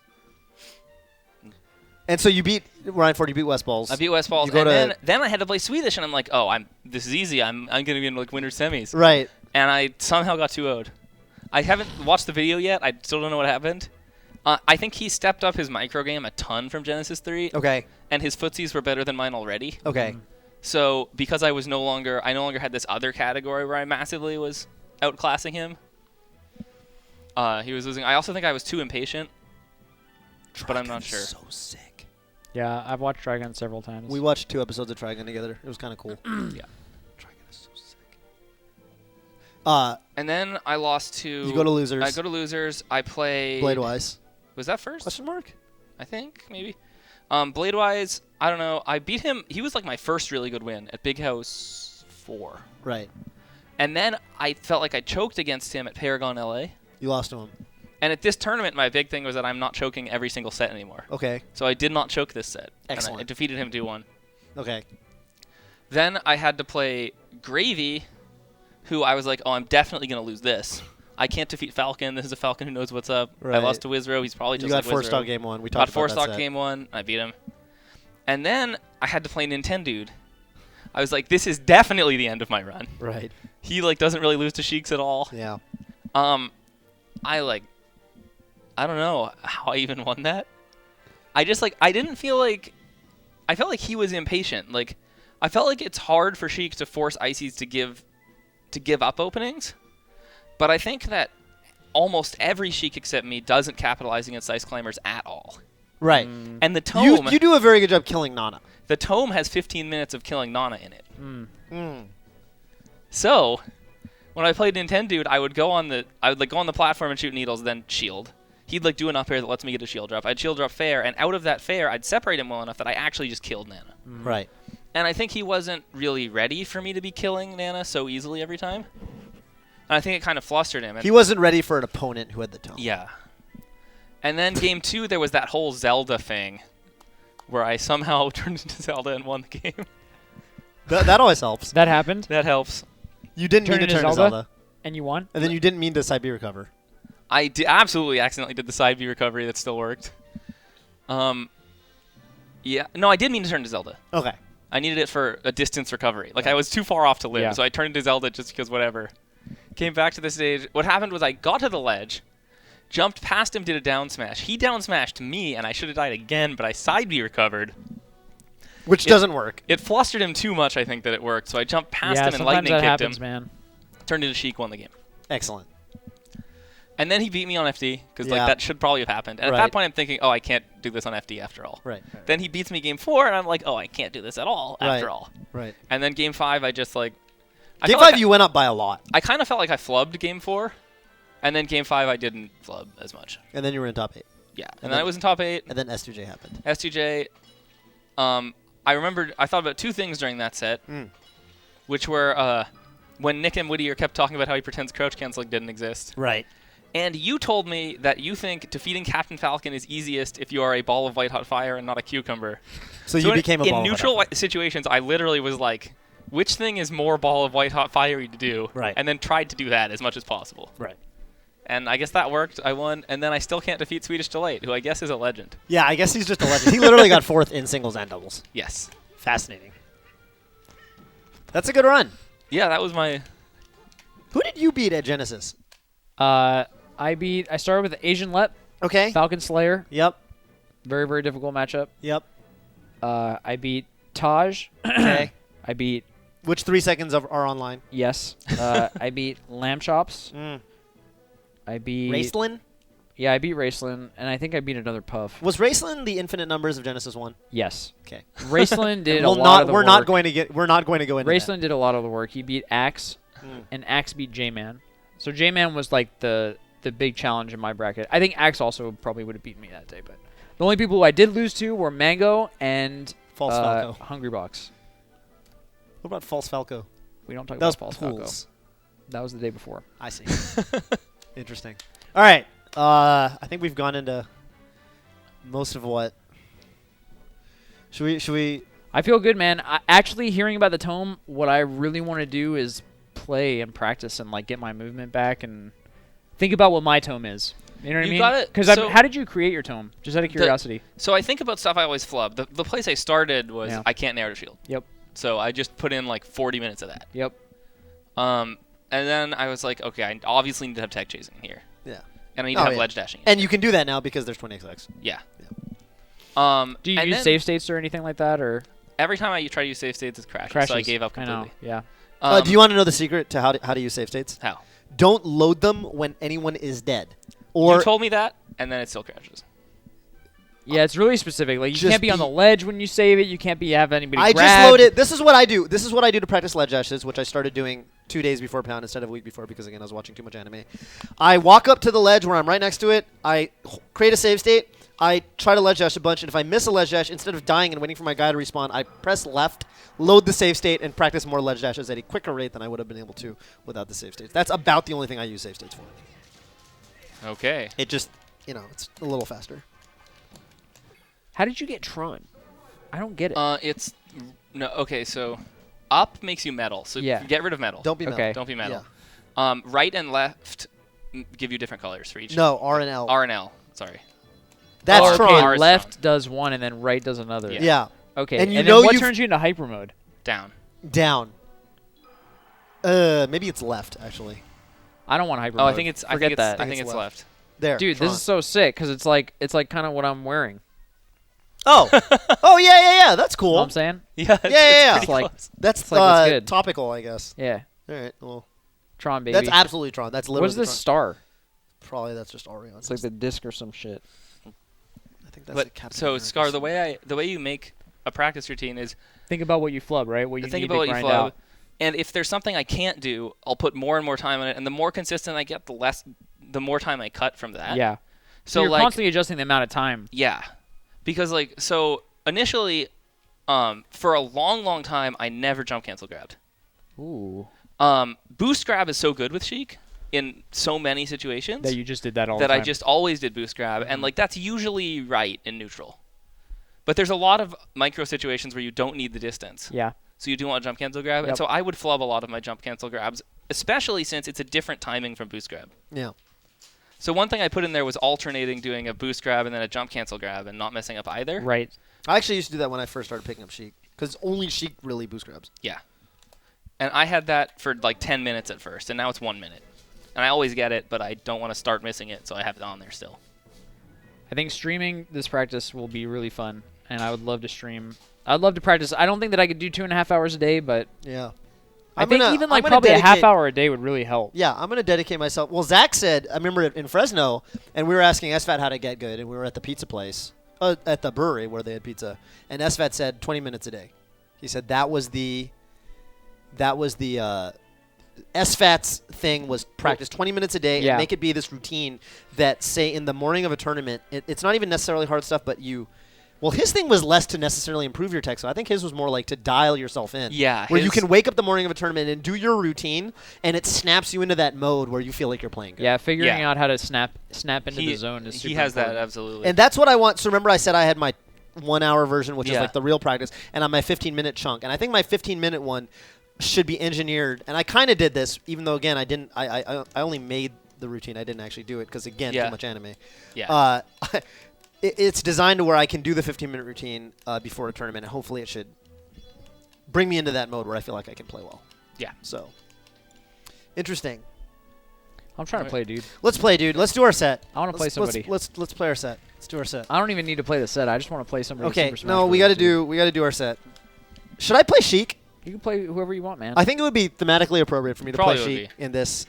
And so you beat Ryan Ford. You beat Westballs. I beat Westfalls, You go and to- then I had to play Swedish, and I'm like, oh, this is easy. I'm going to be in winter semis, Right. and I somehow got 2-0'd. I haven't watched the video yet. I still don't know what happened. I think he stepped up his micro game a ton from Genesis 3, Okay. and his footsies were better than mine already. Okay. So because I no longer had this other category where I massively was outclassing him. He was losing. I also think I was too impatient, but I'm not sure. So sick. Yeah, I've watched Trigun several times. We watched 2 episodes of Trigun together. It was kind of cool. Yeah. Trigun is so sick. And then I lost to... You go to losers. I go to losers. I play... Bladewise. Was that first? Question mark? I think, maybe. Bladewise, I don't know. I beat him. He was like my first really good win at Big House 4. Right. And then I felt like I choked against him at Paragon LA. You lost to him. And at this tournament, my big thing was that I'm not choking every single set anymore. Okay. So I did not choke this set. Excellent. And I defeated him 2-1. Okay. Then I had to play Gravy, who I was like, oh, I'm definitely going to lose this. I can't defeat Falcon. This is a Falcon who knows what's up. Right. I lost to Wizro. He's probably just you got like Wizro. 4-stock game 1. We Got talked about that 4-stock set. game 1. I beat him. And then I had to play Nintendude. I was like, this is definitely the end of my run. Right. He like doesn't really lose to Sheiks at all. Yeah. I don't know how I even won that. I just I didn't feel like... I felt like he was impatient. Like, I felt like it's hard for Sheik to force Ices to give up openings. But I think that almost every Sheik except me doesn't capitalize against Ice Climbers at all. Right. And the Tome... You do a very good job killing Nana. The Tome has 15 minutes of killing Nana in it. So, when I played Nintendude, I would go on the platform and shoot needles, then shield. He'd do an up air that lets me get a shield drop. I'd shield drop fair, and out of that fair, I'd separate him well enough that I actually just killed Nana. Right. And I think he wasn't really ready for me to be killing Nana so easily every time. And I think it kind of flustered him. And he wasn't ready for an opponent who had the tone. Yeah. And then game 2, there was that whole Zelda thing where I somehow turned into Zelda and won the game. That always helps. That happened. That helps. You didn't mean to turn to Zelda. And you won? And then you didn't mean to side B recover. I absolutely accidentally did the side B recovery that still worked. Yeah. No, I did mean to turn to Zelda. Okay. I needed it for a distance recovery. I was too far off to live, so I turned into Zelda just because whatever. Came back to the stage. What happened was I got to the ledge, jumped past him, did a down smash. He down smashed me, and I should have died again, but I side B recovered. Which doesn't work. It flustered him too much, I think, that it worked. So I jumped past him and sometimes lightning that kicked happens, him. Man. Turned into Sheik, won the game. Excellent. And then he beat me on FD, because Yeah. that should probably have happened. And at that point, I'm thinking, oh, I can't do this on FD after all. Right. Then he beats me game 4, and I'm like, oh, I can't do this at all after all. Right. And then game 5, I just Game 5, you went up by a lot. I kind of felt like I flubbed game 4, and then game 5, I didn't flub as much. And then you were in top 8. Yeah. And then I was in top 8. And then S2J happened. S2J, I remembered, I thought about 2 things during that set, which were when Nick M. Whittier kept talking about how he pretends crouch canceling didn't exist. Right. And you told me that you think defeating Captain Falcon is easiest if you are a ball of white hot fire and not a cucumber. So you became a ball in of neutral white hot situations, I literally was like, which thing is more ball of white hot fiery to do? Right. And then tried to do that as much as possible. Right. And I guess that worked. I won. And then I still can't defeat Swedish Delight, who I guess is a legend. Yeah, I guess he's just a legend. He literally got 4th in singles and doubles. Yes. Fascinating. That's a good run. Yeah, that was my... Who did you beat at Genesis? I started with Asian Lep. Okay. Falcon Slayer. Yep. Very, very difficult matchup. Yep. I beat Taj. Okay. I beat... Which 3 seconds are online? Yes. I beat Lamb Chops. I beat... Raceland? Yeah, I beat Raceland, and I think I beat another Puff. Was Raceland the infinite numbers of Genesis 1? Yes. Okay. Raceland did a lot of the work. We're not going to go into Raceland that. did a lot of the work. He beat Axe, and Axe beat J-Man. So J-Man was like the big challenge in my bracket. I think Axe also probably would have beaten me that day, but the only people who I did lose to were Mango and False Falco. Hungry Box. What about False Falco? We don't talk That was about False pools. Falco. That was the day before. I see. Interesting. All right. I think we've gone into most of what. Should we? I feel good, man. Actually, hearing about the tome, what I really want to do is play and practice and get my movement back and think about what my tome is. You know what I mean? got it. Because how did you create your tome? Just out of curiosity. So I think about stuff I always flub. The place I started was Yeah. I can't narrative shield. Yep. So I just put in 40 minutes of that. Yep. And then I was like, okay, I obviously need to have tech chasing here. Yeah. And I need to have ledge dashing. And you can do that now because there's 20xx. Yeah. Do you use save states or anything like that, or every time I try to use save states, it crashes. So I gave up completely. I know. Yeah. Do you want to know the secret to how to use save states? How? Don't load them when anyone is dead. Or You told me that, and then it still crashes. Yeah, it's really specific. You Just can't be on the ledge when you save it. You can't have anybody I grab. just loaded. This is what I do. This is what I do to practice ledge dashes, which I started doing 2 days before Pound instead of a week before because, again, I was watching too much anime. I walk up to the ledge where I'm right next to it. I create a save state. I try to ledge dash a bunch, and if I miss a ledge dash, instead of dying and waiting for my guy to respawn, I press left, load the save state, and practice more ledge dashes at a quicker rate than I would have been able to without the save states. That's about the only thing I use save states for. Okay. It just, it's a little faster. How did you get Tron? I don't get it. Okay, so up makes you metal. So get rid of metal. Don't be metal. Okay. Don't be metal. Yeah. Right and left give you different colors for each. No, R and L. R and L. Sorry. That's Tron. R is left Tron. does one and then right does another. Yeah. Okay. And then what turns you into hyper mode? Down. Down. Maybe it's left, actually. I don't want hyper Oh, mode. I think it's that. I think it's left. There. Dude, Tron. this is so sick because it's like kind of what I'm wearing. Oh. Oh, yeah. That's cool. You know what I'm saying? Yeah. Yeah. It's like That's like it's good. topical, I guess. yeah, All right. Well, Tron baby. that's absolutely Tron. That's literally What's this Tron. star? Probably that's just Orion. It's like the disc or some shit. I think that's the But Captain so America Scar, the symbol. way you make a practice routine is Think about what you flub, right? What you think need about to what you grind flow. out. And if there's something I can't do, I'll put more and more time on it. And the more consistent I get, the more time I cut from that. Yeah. So you're like, constantly adjusting the amount of time. yeah, because so initially, for a long time, I never jump cancel grabbed. Ooh. Boost grab is so good with Sheik in so many situations That you just did that all the that time. I just always did boost grab, and that's usually right in neutral. But there's a lot of micro situations where you don't need the distance. Yeah. So you do want jump cancel grab, Yep. and so I would flub a lot of my jump cancel grabs, especially since it's a different timing from boost grab. Yeah. So one thing I put in there was alternating doing a boost grab and then a jump cancel grab and not messing up either. Right. I actually used to do that when I first started picking up Sheik, because only Sheik really boost grabs. Yeah. And I had that for like 10 minutes at first, and now it's 1 minute. And I always get it, but I don't want to start missing it, so I have it on there still. I think streaming this practice will be really fun, and I would love to stream. I'd love to practice. I don't think that I could do 2.5 hours a day, but Yeah. I think even like I'm gonna probably a half dedicate- hour a day would really help. Yeah, I'm going to dedicate myself. Well, Zach said, I remember in Fresno, and we were asking SFAT how to get good, and we were at the pizza place, at the brewery where they had pizza, and SFAT said 20 minutes a day. He said that was the SFAT's thing was practice 20 minutes a day Yeah. and make it be this routine that, say, in the morning of a tournament, it's not even necessarily hard stuff, but well, his thing was less to necessarily improve your tech, so I think his was more like to dial yourself in. Yeah. Where you can wake up the morning of a tournament and do your routine, and it snaps you into that mode where you feel like you're playing good. Yeah, figuring Yeah. out how to snap into the zone is super He has that, important. absolutely. And that's what I want. So remember I said I had my 1 hour version, which is Yeah. like the real practice, and on my 15-minute chunk. And I think my 15-minute one should be engineered. And I kind of did this, even though, again, I didn't. I only made the routine. I didn't actually do it because, again, Yeah. too much anime. Yeah. It's designed to where I can do the 15-minute routine before a tournament, and hopefully it should bring me into that mode where I feel like I can play well. Yeah. So, interesting. I'm trying to play, dude. Let's play, dude. Let's do our set. I wanna play somebody. Let's play our set. Let's do our set. I don't even need to play the set. I just want to play somebody. in Okay. Super Smash No, we Bros. got to do our set. Should I play Sheik? You can play whoever you want, man. I think it would be thematically appropriate for me to Probably play would Sheik in this.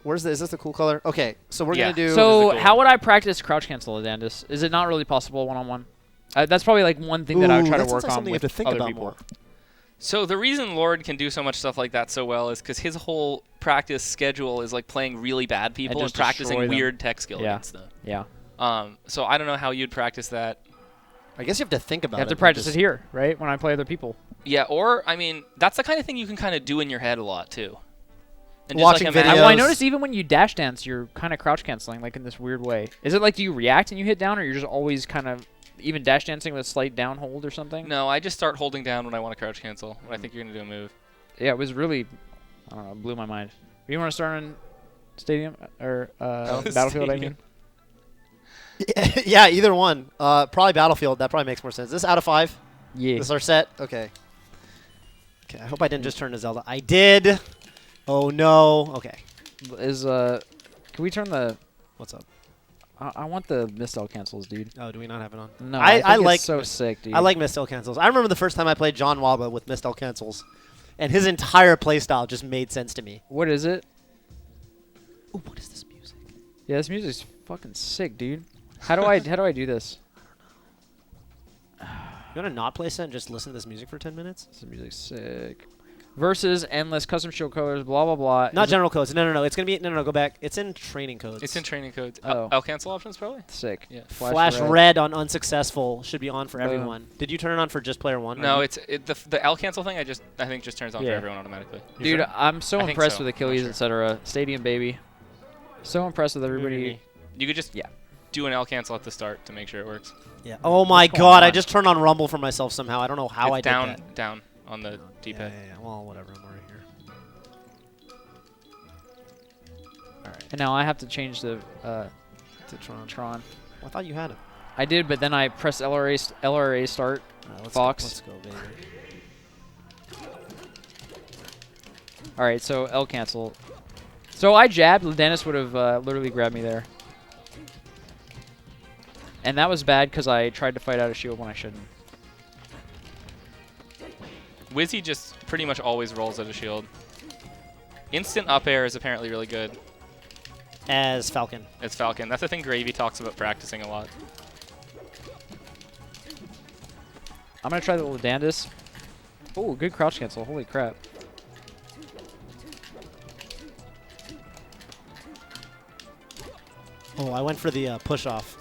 Is this the cool color? Okay, so we're Yeah. gonna do. So cool how would I practice crouch cancel, Laudandus? Is it not really possible one-on-one? That's probably like one thing that I would try to that work sounds like on something you with have to think other about people. more. So the reason Lord can do so much stuff like that so well is because his whole practice schedule is like playing really bad people and just destroy practicing them. weird tech skill Yeah. against them. Yeah. So I don't know how you'd practice that. I guess you have to think about You it. have to not practice just- it here, right? When I play other people. Yeah, or I mean, that's the kind of thing you can kind of do in your head a lot too. And Watching imagine- videos. Well, I noticed even when you dash dance, you're kind of crouch canceling, like in this weird way. Is it like do you react and you hit down, or you're just always kind of even dash dancing with a slight down hold or something? No, I just start holding down when I want to crouch cancel. When I think you're gonna do a move. Yeah, it was really, I don't know, blew my mind. You want to start on Stadium or Battlefield? I mean. Yeah, either one. Probably Battlefield. That probably makes more sense. This out of 5. Yeah. This is our set. Okay. Okay. I hope I didn't just turn to Zelda. I did. Oh no. Okay. Can we turn the? What's up? I want the misstyle cancels, dude. Oh, do we not have it on? No, I think like it's so sick, dude. I like misstyle cancels. I remember the first time I played John Waba with misstyle cancels, and his entire playstyle just made sense to me. What is it? Ooh, what is this music? Yeah, this music's fucking sick, dude. How do I do this? You want to not play set and just listen to this music for 10 minutes? This music's sick. versus endless custom shield colors, blah, blah, blah. Not Is general codes. No. It's gonna be no. Go back. It's in training codes. It's in training codes. Oh. L cancel options probably. Sick. Yeah. Flash red on unsuccessful should be on for Boom. everyone. Did you turn it on for just player 1? No, the L cancel thing. I think just turns on for Yeah. everyone automatically. Dude, I'm so I think impressed so. with Achilles, Not sure. etc. Stadium baby. So impressed with everybody. Really? You could just Yeah. do an L cancel at the start to make sure it works. Yeah. Oh my going God! I on? just turned on Rumble for myself somehow. I don't know how It's I did down, that. down on the Yeah, D-pad. yeah. Well, whatever. I'm already here. And now I have to change the To Tron. Tron. I thought you had it. I did, but then I pressed LRA start. Let's Fox. Let's go, baby. All right, so L cancel. So I jabbed. Laudandus would have literally grabbed me there. And that was bad because I tried to fight out a shield when I shouldn't. Wizzy just pretty much always rolls at a shield. Instant up air is apparently really good. As Falcon. It's Falcon. That's the thing Gravy talks about practicing a lot. I'm going to try the Laudandus. Oh, good crouch cancel. Holy crap. Oh, I went for the push off.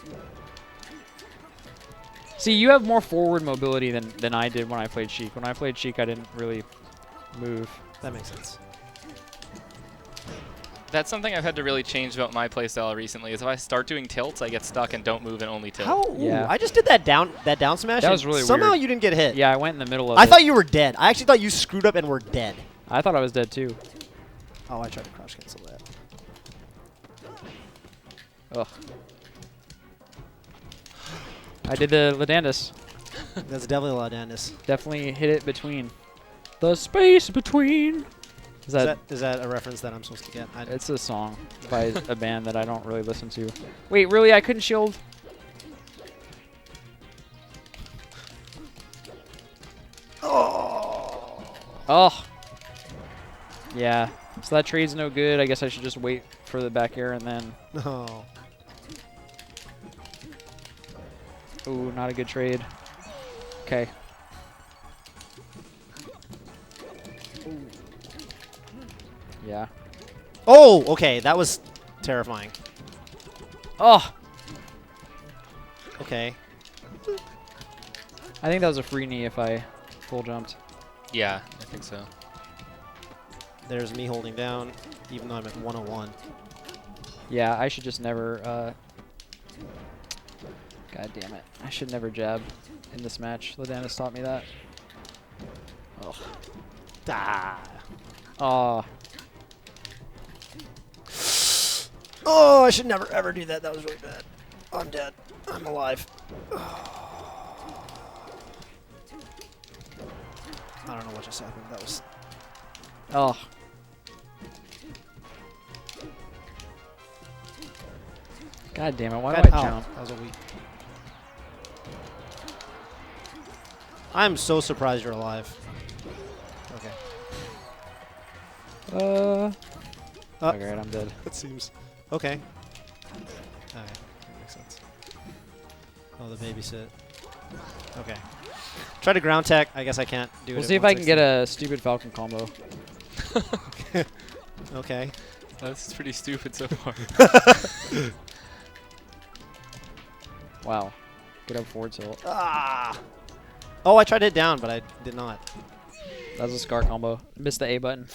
See, you have more forward mobility than I did when I played Sheik. When I played Sheik, I didn't really move. That makes sense. That's something I've had to really change about my playstyle recently. Is if I start doing tilts, I get stuck and don't move and only tilt. How? Ooh, Yeah. I just did that down smash. That and was really somehow weird. you didn't get hit. Yeah, I went in the middle of I it. thought you were dead. I actually thought you screwed up and were dead. I thought I was dead too. Oh, I tried to crouch cancel that. Ugh. I did the Laudandus. That's definitely Laudandus. Definitely hit it between. The space between. Is that, Is that a reference that I'm supposed to get? it's a song by a band that I don't really listen to. Wait, really? I couldn't shield? Oh. Yeah. So that trade's no good. I guess I should just wait for the back air and then. No. Ooh, not a good trade. Okay. Yeah. Oh, okay. That was terrifying. Oh! Okay. I think that was a free knee if I full jumped. Yeah, I think so. There's me holding down, even though I'm at 101. Yeah, I should just never, God damn it. I should never jab in this match. Laudandus taught me that. Ugh. Ah. Oh. Oh, I should never ever do that. That was really bad. I'm dead. I'm alive. I don't know what just happened. That was. Oh. God damn it, why do I jump? That was a weak. I'm so surprised you're alive. Okay. Alright, I'm dead. That seems. Okay. Alright, that makes sense. Oh, the babysit. Okay. Try to ground tech. I guess I can't do it. We'll at see if I can get 160. a stupid Falcon combo. Okay. That's pretty stupid so far. Wow. Good up forward tilt. Ah. Oh, I tried to hit down, but I did not. That was a Scar combo. Missed the A button.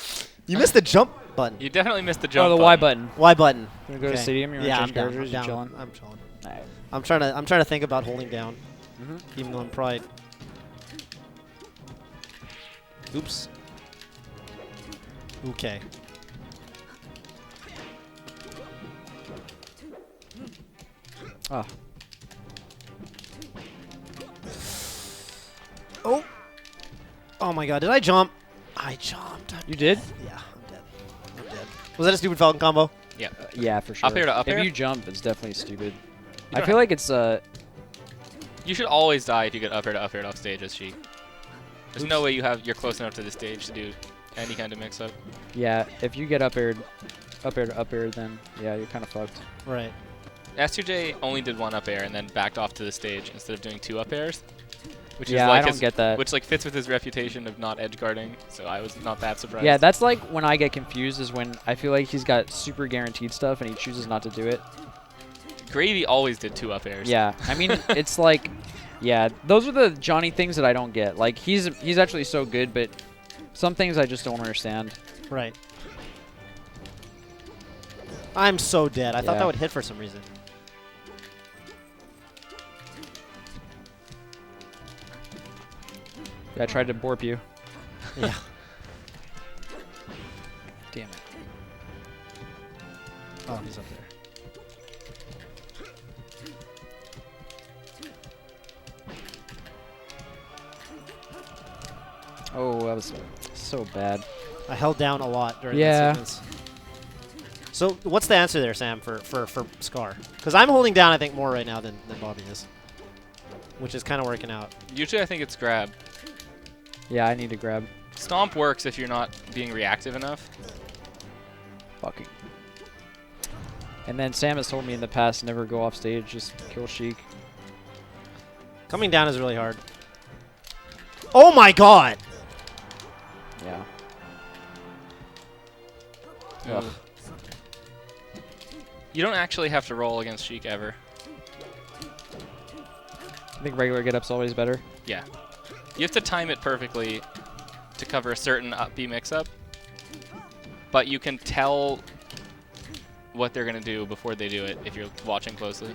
You missed the jump button. You definitely missed the jump. Oh, the Y button. Y button. You wanna go to Okay. stadium? You wanna Yeah, change I'm down. characters? I'm You down. chilling? I'm chilling. Alright. I'm trying to think about holding down, Mm-hmm. even though I'm pride. Oops. Okay. Oh. Oh. Oh my god, did I jump? I jumped. I'm You did? dead. Yeah, I'm dead. I'm dead. Was that a stupid Falcon combo? Yeah. Yeah, for sure. Up air to up if air? you jump, it's definitely stupid. I don't feel have- like it's You should always die if you get up air to off stage as Sheik. There's no Oops. way you're close enough to the stage to do any kind of mix-up. yeah. If you get up air to up air, then yeah, you're kind of fucked. Right. S2J only did one up air and then backed off to the stage instead of doing two up airs. Which Yeah, is like I don't get that. Which like fits with his reputation of not edge guarding, so I was not that surprised. Yeah, that's like when I get confused is when I feel like he's got super guaranteed stuff and he chooses not to do it. Gravy always did 2 up airs. Yeah, I mean, it's like, yeah, those are the Johnny things that I don't get. Like, he's actually so good, but some things I just don't understand. Right. I'm so dead. I thought Yeah. that would hit for some reason. I tried to borp you. Yeah. Damn it. Oh, he's up there. Oh, that was so bad. I held down a lot during Yeah. that sequence. So what's the answer there, Sam, for Scar? Because I'm holding down, I think, more right now than Bobby is. Which is kind of working out. Usually I think it's grab. Yeah, I need to grab. Stomp works if you're not being reactive enough. Fucking. And then Sam has told me in the past, never go off stage, just kill Sheik. Coming down is really hard. Oh my god! Yeah. Ooh. Ugh. You don't actually have to roll against Sheik ever. I think regular get-up's always better. Yeah. You have to time it perfectly to cover a certain up B mix-up, but you can tell what they're going to do before they do it if you're watching closely.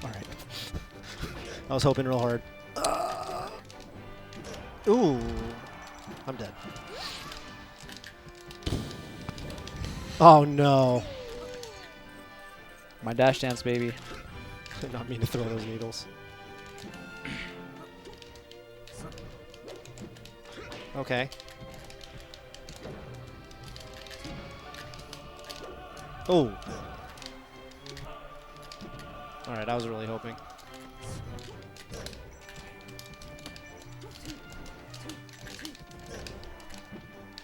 Alright. I was hoping real hard. Ooh. I'm dead. Oh no. My dash dance, baby. Did not mean to throw those needles. Okay. Oh. Alright, I was really hoping.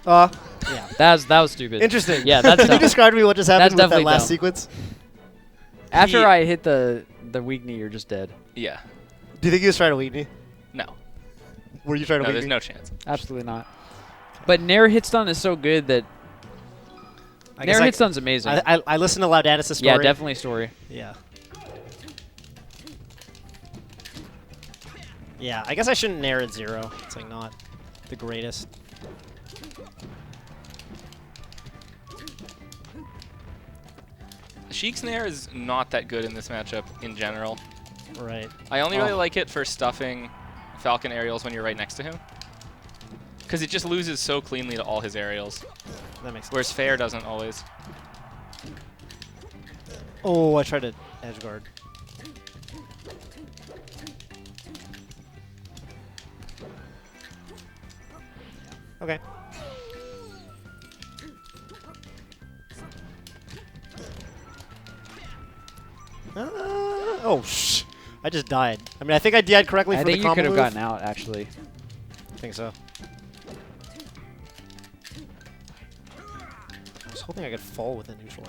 Yeah. That was stupid. Interesting. Yeah, that's Can you dumb. describe to me what just happened with that definitely last dumb. sequence? After He- I hit the weak knee, you're just dead. Yeah. Do you think he was trying to weak me? No. Were you trying to No, weak there's me? no chance. Absolutely not. But Nair hit stun is so good that I guess Nair hit stun's amazing. I listened to Laudandus' story. Yeah, definitely story. Yeah. Yeah, I guess I shouldn't nair at 0. It's like not the greatest. Sheik's Nair is not that good in this matchup in general. Right. I only really Oh. like it for stuffing Falcon aerials when you're right next to him. Because it just loses so cleanly to all his aerials, That makes sense. whereas Fair doesn't always. Oh, I tried to edge guard. Okay. Oh, shh. I just died. I mean, I think I died correctly I for the think you combo could have move. gotten out, actually. I think so. I was hoping I could fall with a neutral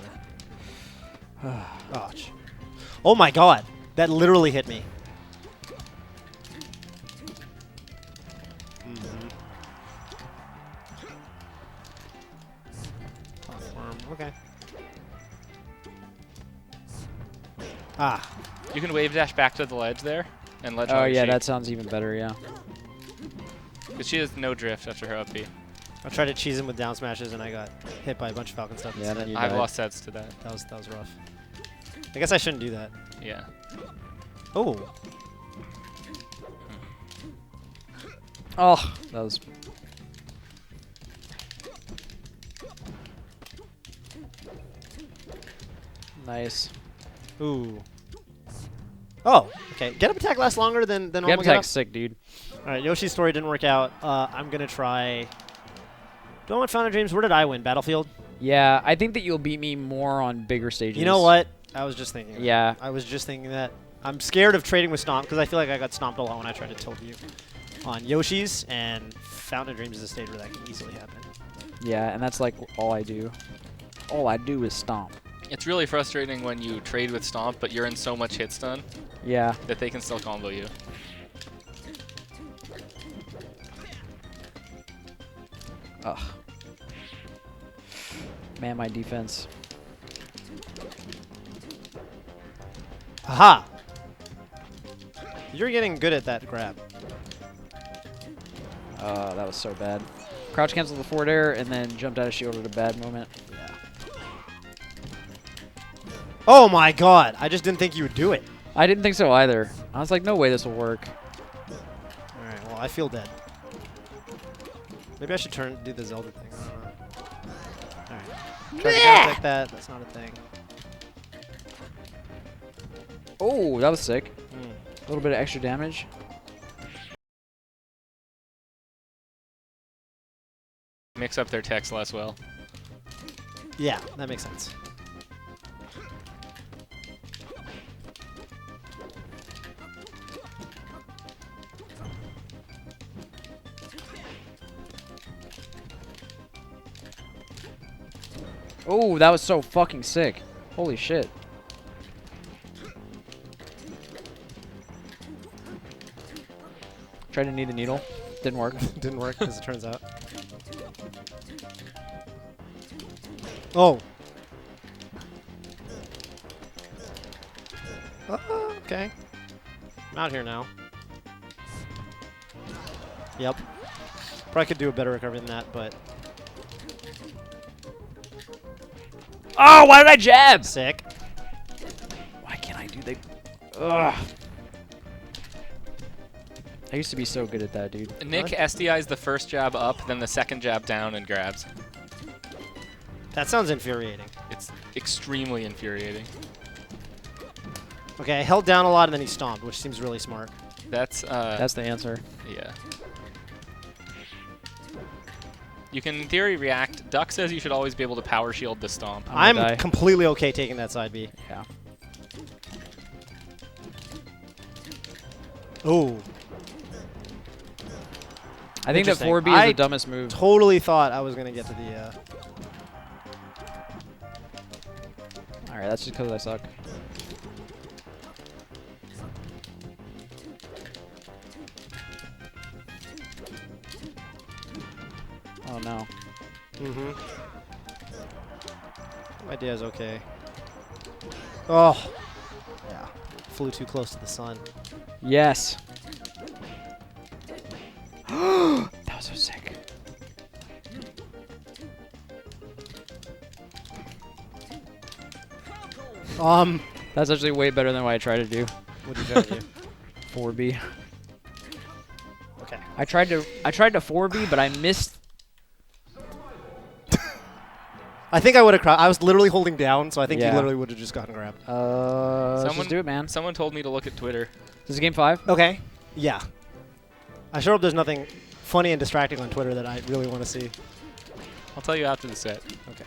air. Ouch. Oh my god. That literally hit me. Platform. Okay. Ah. You can wave dash back to the ledge there and ledge. Oh, yeah, that sounds even better, yeah. Because she has no drift after her up B. I tried to cheese him with down smashes and I got hit by a bunch of Falcon stuff. Yeah, then you I've died. lost sets to that. That was rough. I guess I shouldn't do that. Yeah. Oh. Oh, that was... Nice. Ooh. Oh, okay. Get up attack lasts longer than Get normal attack's sick, dude. All right, Yoshi's story didn't work out. I'm going to try... Do I want Fountain Dreams? Where did I win? Battlefield? Yeah, I think that you'll beat me more on bigger stages. You know what? I was just thinking that. Yeah. I was just thinking that. I'm scared of trading with Stomp because I feel like I got stomped a lot when I tried to tilt you on Yoshi's, and Fountain Dreams is a stage where that can easily happen. Yeah, and that's like all I do. All I do is stomp. It's really frustrating when you trade with Stomp, but you're in so much hit stun Yeah. that they can still combo you. Ugh. Man, my defense. Haha! You're getting good at that grab. That was so bad. Crouch canceled the forward air and then jumped out of shield at a bad moment. Yeah. Oh my god! I just didn't think you would do it. I didn't think so either. I was like, no way this will work. Alright, well, I feel dead. Maybe I should do the Zelda thing. I don't know. Alright. Try to contact that. That's not a thing. Oh, that was sick. A little bit of extra damage. Mix up their techs less well. Yeah, that makes sense. Oh, that was so fucking sick. Holy shit. Tried to knead the needle. Didn't work. Didn't work, as it turns out. Oh. Okay. I'm out here now. Yep. Probably could do a better recovery than that, but Oh, why did I jab? sick. Why can't I do the... Ugh. I used to be so good at that, dude. Nick SDI's the first jab up, then the second jab down and grabs. That sounds infuriating. It's extremely infuriating. Okay, I held down a lot and then he stomped, which seems really smart. That's the answer. yeah. You can in theory react. Duck says you should always be able to power shield the stomp. I'm gonna I'm die. completely okay taking that side B. Yeah. Oh. I think that Interesting. 4B is I the dumbest move. Totally thought I was going to get to the... Alright, that's just because I suck. Oh no. Mm-hmm. My idea is okay. Oh. Yeah. Flew too close to the sun. Yes. That was so sick. That's actually way better than what I tried to do. What did you try to do? 4B. Okay. I tried to 4B, but I missed. I think I would have cried. I was literally holding down, so I think Yeah. you literally would have just gotten grabbed. Let's just do it, man. Someone told me to look at Twitter. This is game 5. Okay. Yeah. I sure hope there's nothing funny and distracting on Twitter that I really want to see. I'll tell you after the set. Okay.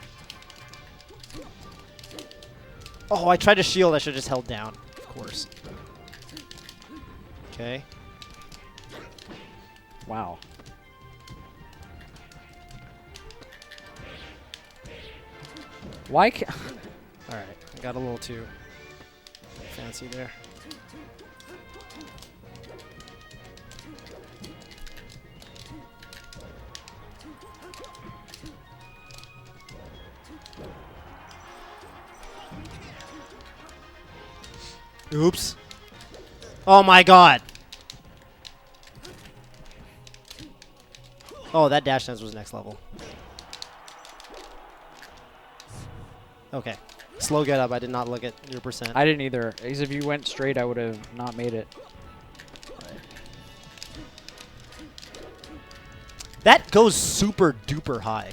Oh, I tried to shield. I should have just held down, of course. Okay. Wow. Why can't... All right. I got a little too fancy there. Oops. Oh my god. Oh, that dash dance was next level. Okay. Slow get up. I did not look at your percent. I didn't either. Because if you went straight, I would have not made it. That goes super duper high.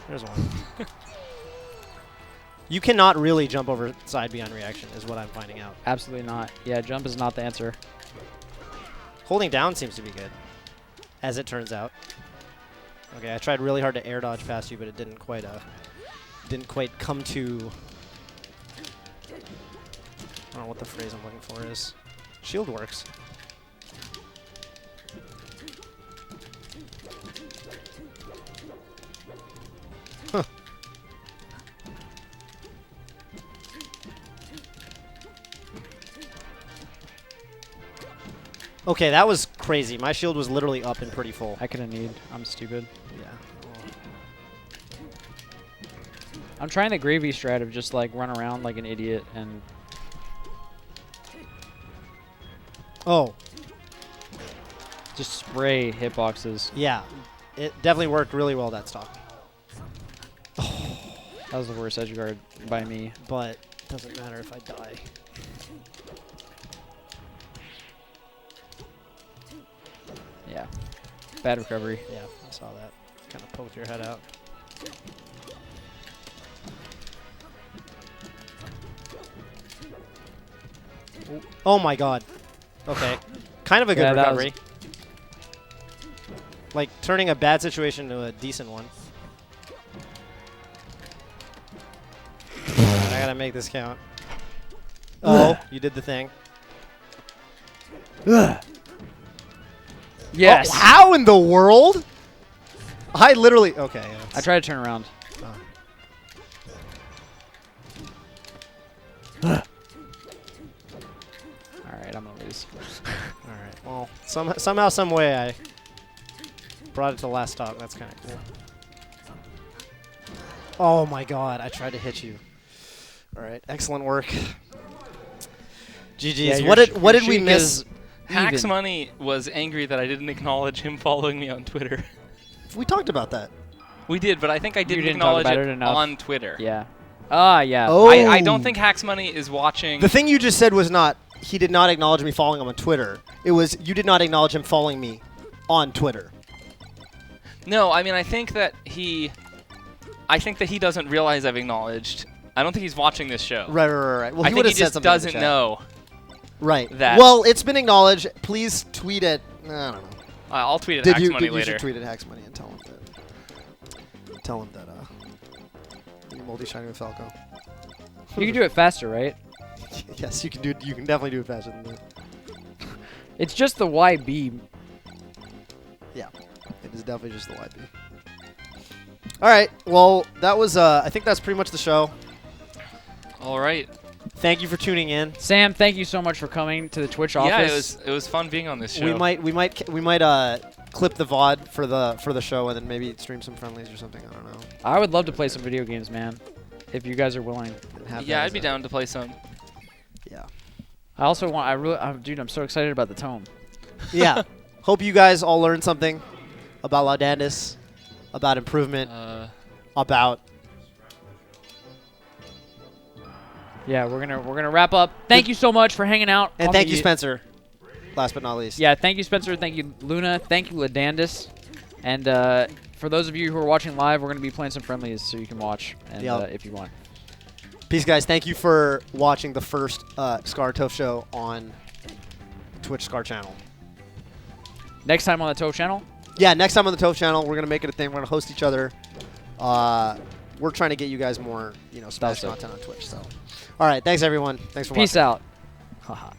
There's one. You cannot really jump over side B on reaction, is what I'm finding out. Absolutely not. Yeah, jump is not the answer. Holding down seems to be good, as it turns out. Okay, I tried really hard to air dodge past you, but it didn't quite come to. I don't know what the phrase I'm looking for is. Shield works. Huh. Okay, that was crazy. My shield was literally up and pretty full. I could have need. I'm stupid. Yeah. I'm trying the gravy strat of just like run around like an idiot and. Oh. Just spray hitboxes. Yeah. It definitely worked really well, that stock. That was the worst edge guard by me. But it doesn't matter if I die. Yeah. Bad recovery. Yeah, I saw that. Kind of poked your head out. Oh my god. Okay. Kind of a good Yeah, that was- recovery. Like turning a bad situation into a decent one. Alright, I gotta make this count. Oh, you did the thing. Yes. Oh, how in the world? I literally. Okay. Yeah, I tried to turn around. Alright, I'm gonna lose. Alright. Well, somehow, some way, I brought it to last stop. That's kind of cool. Oh my god! I tried to hit you. All right. Excellent work. GG's. Yeah, what did we Sheik miss? is Hacks even. Money was angry that I didn't acknowledge him following me on Twitter. We talked about that. We did, but I think I didn't didn't talk acknowledge about it it enough. on Twitter. Yeah. Ah, yeah. Oh. I don't think Hacks Money is watching. The thing you just said was not. He did not acknowledge me following him on Twitter. It was you did not acknowledge him following me on Twitter. No, I mean I think that he doesn't realize I've acknowledged. I don't think he's watching this show. Right. Well, I he think would he have said just something in the doesn't chat. know. Right. that. Well, it's been acknowledged. Please tweet it. I don't know. I'll tweet at Did Hacks you? Money You later. should tweet at Hacks Money and tell him that. You're multi-shining with Falco. You can do it faster, right? Yes, you can do it. You can definitely do it faster than that. It's just the YB. Yeah, it is definitely just the YB. All right. Well, that was. I think that's pretty much the show. All right. Thank you for tuning in. Sam, thank you so much for coming to the Twitch office. Yeah, it was fun being on this show. We might clip the VOD for the show and then maybe stream some friendlies or something. I don't know. I would love to play some video games, man. If you guys are willing. And have Yeah, that I'd as be a- down to play some. Yeah. I also want. Dude, I'm so excited about the tome. Yeah. Hope you guys all learned something about Laudandus, about improvement, about. Yeah, we're gonna wrap up. Thank you so much for hanging out. And on thank the- you, Spencer. Last but not least. Yeah, thank you, Spencer. Thank you, Luna. Thank you, Laudandus. And for those of you who are watching live, we're gonna be playing some friendlies, so you can watch and if you want. Peace, guys. Thank you for watching the first Scar and Toph show on Twitch Scar channel. Next time on the Toph channel. Yeah, next time on the Toph channel, we're gonna make it a thing. We're gonna host each other. We're trying to get you guys more, Smash Awesome. content on Twitch. So, all right. Thanks, everyone. Thanks for watching. Peace out. Haha.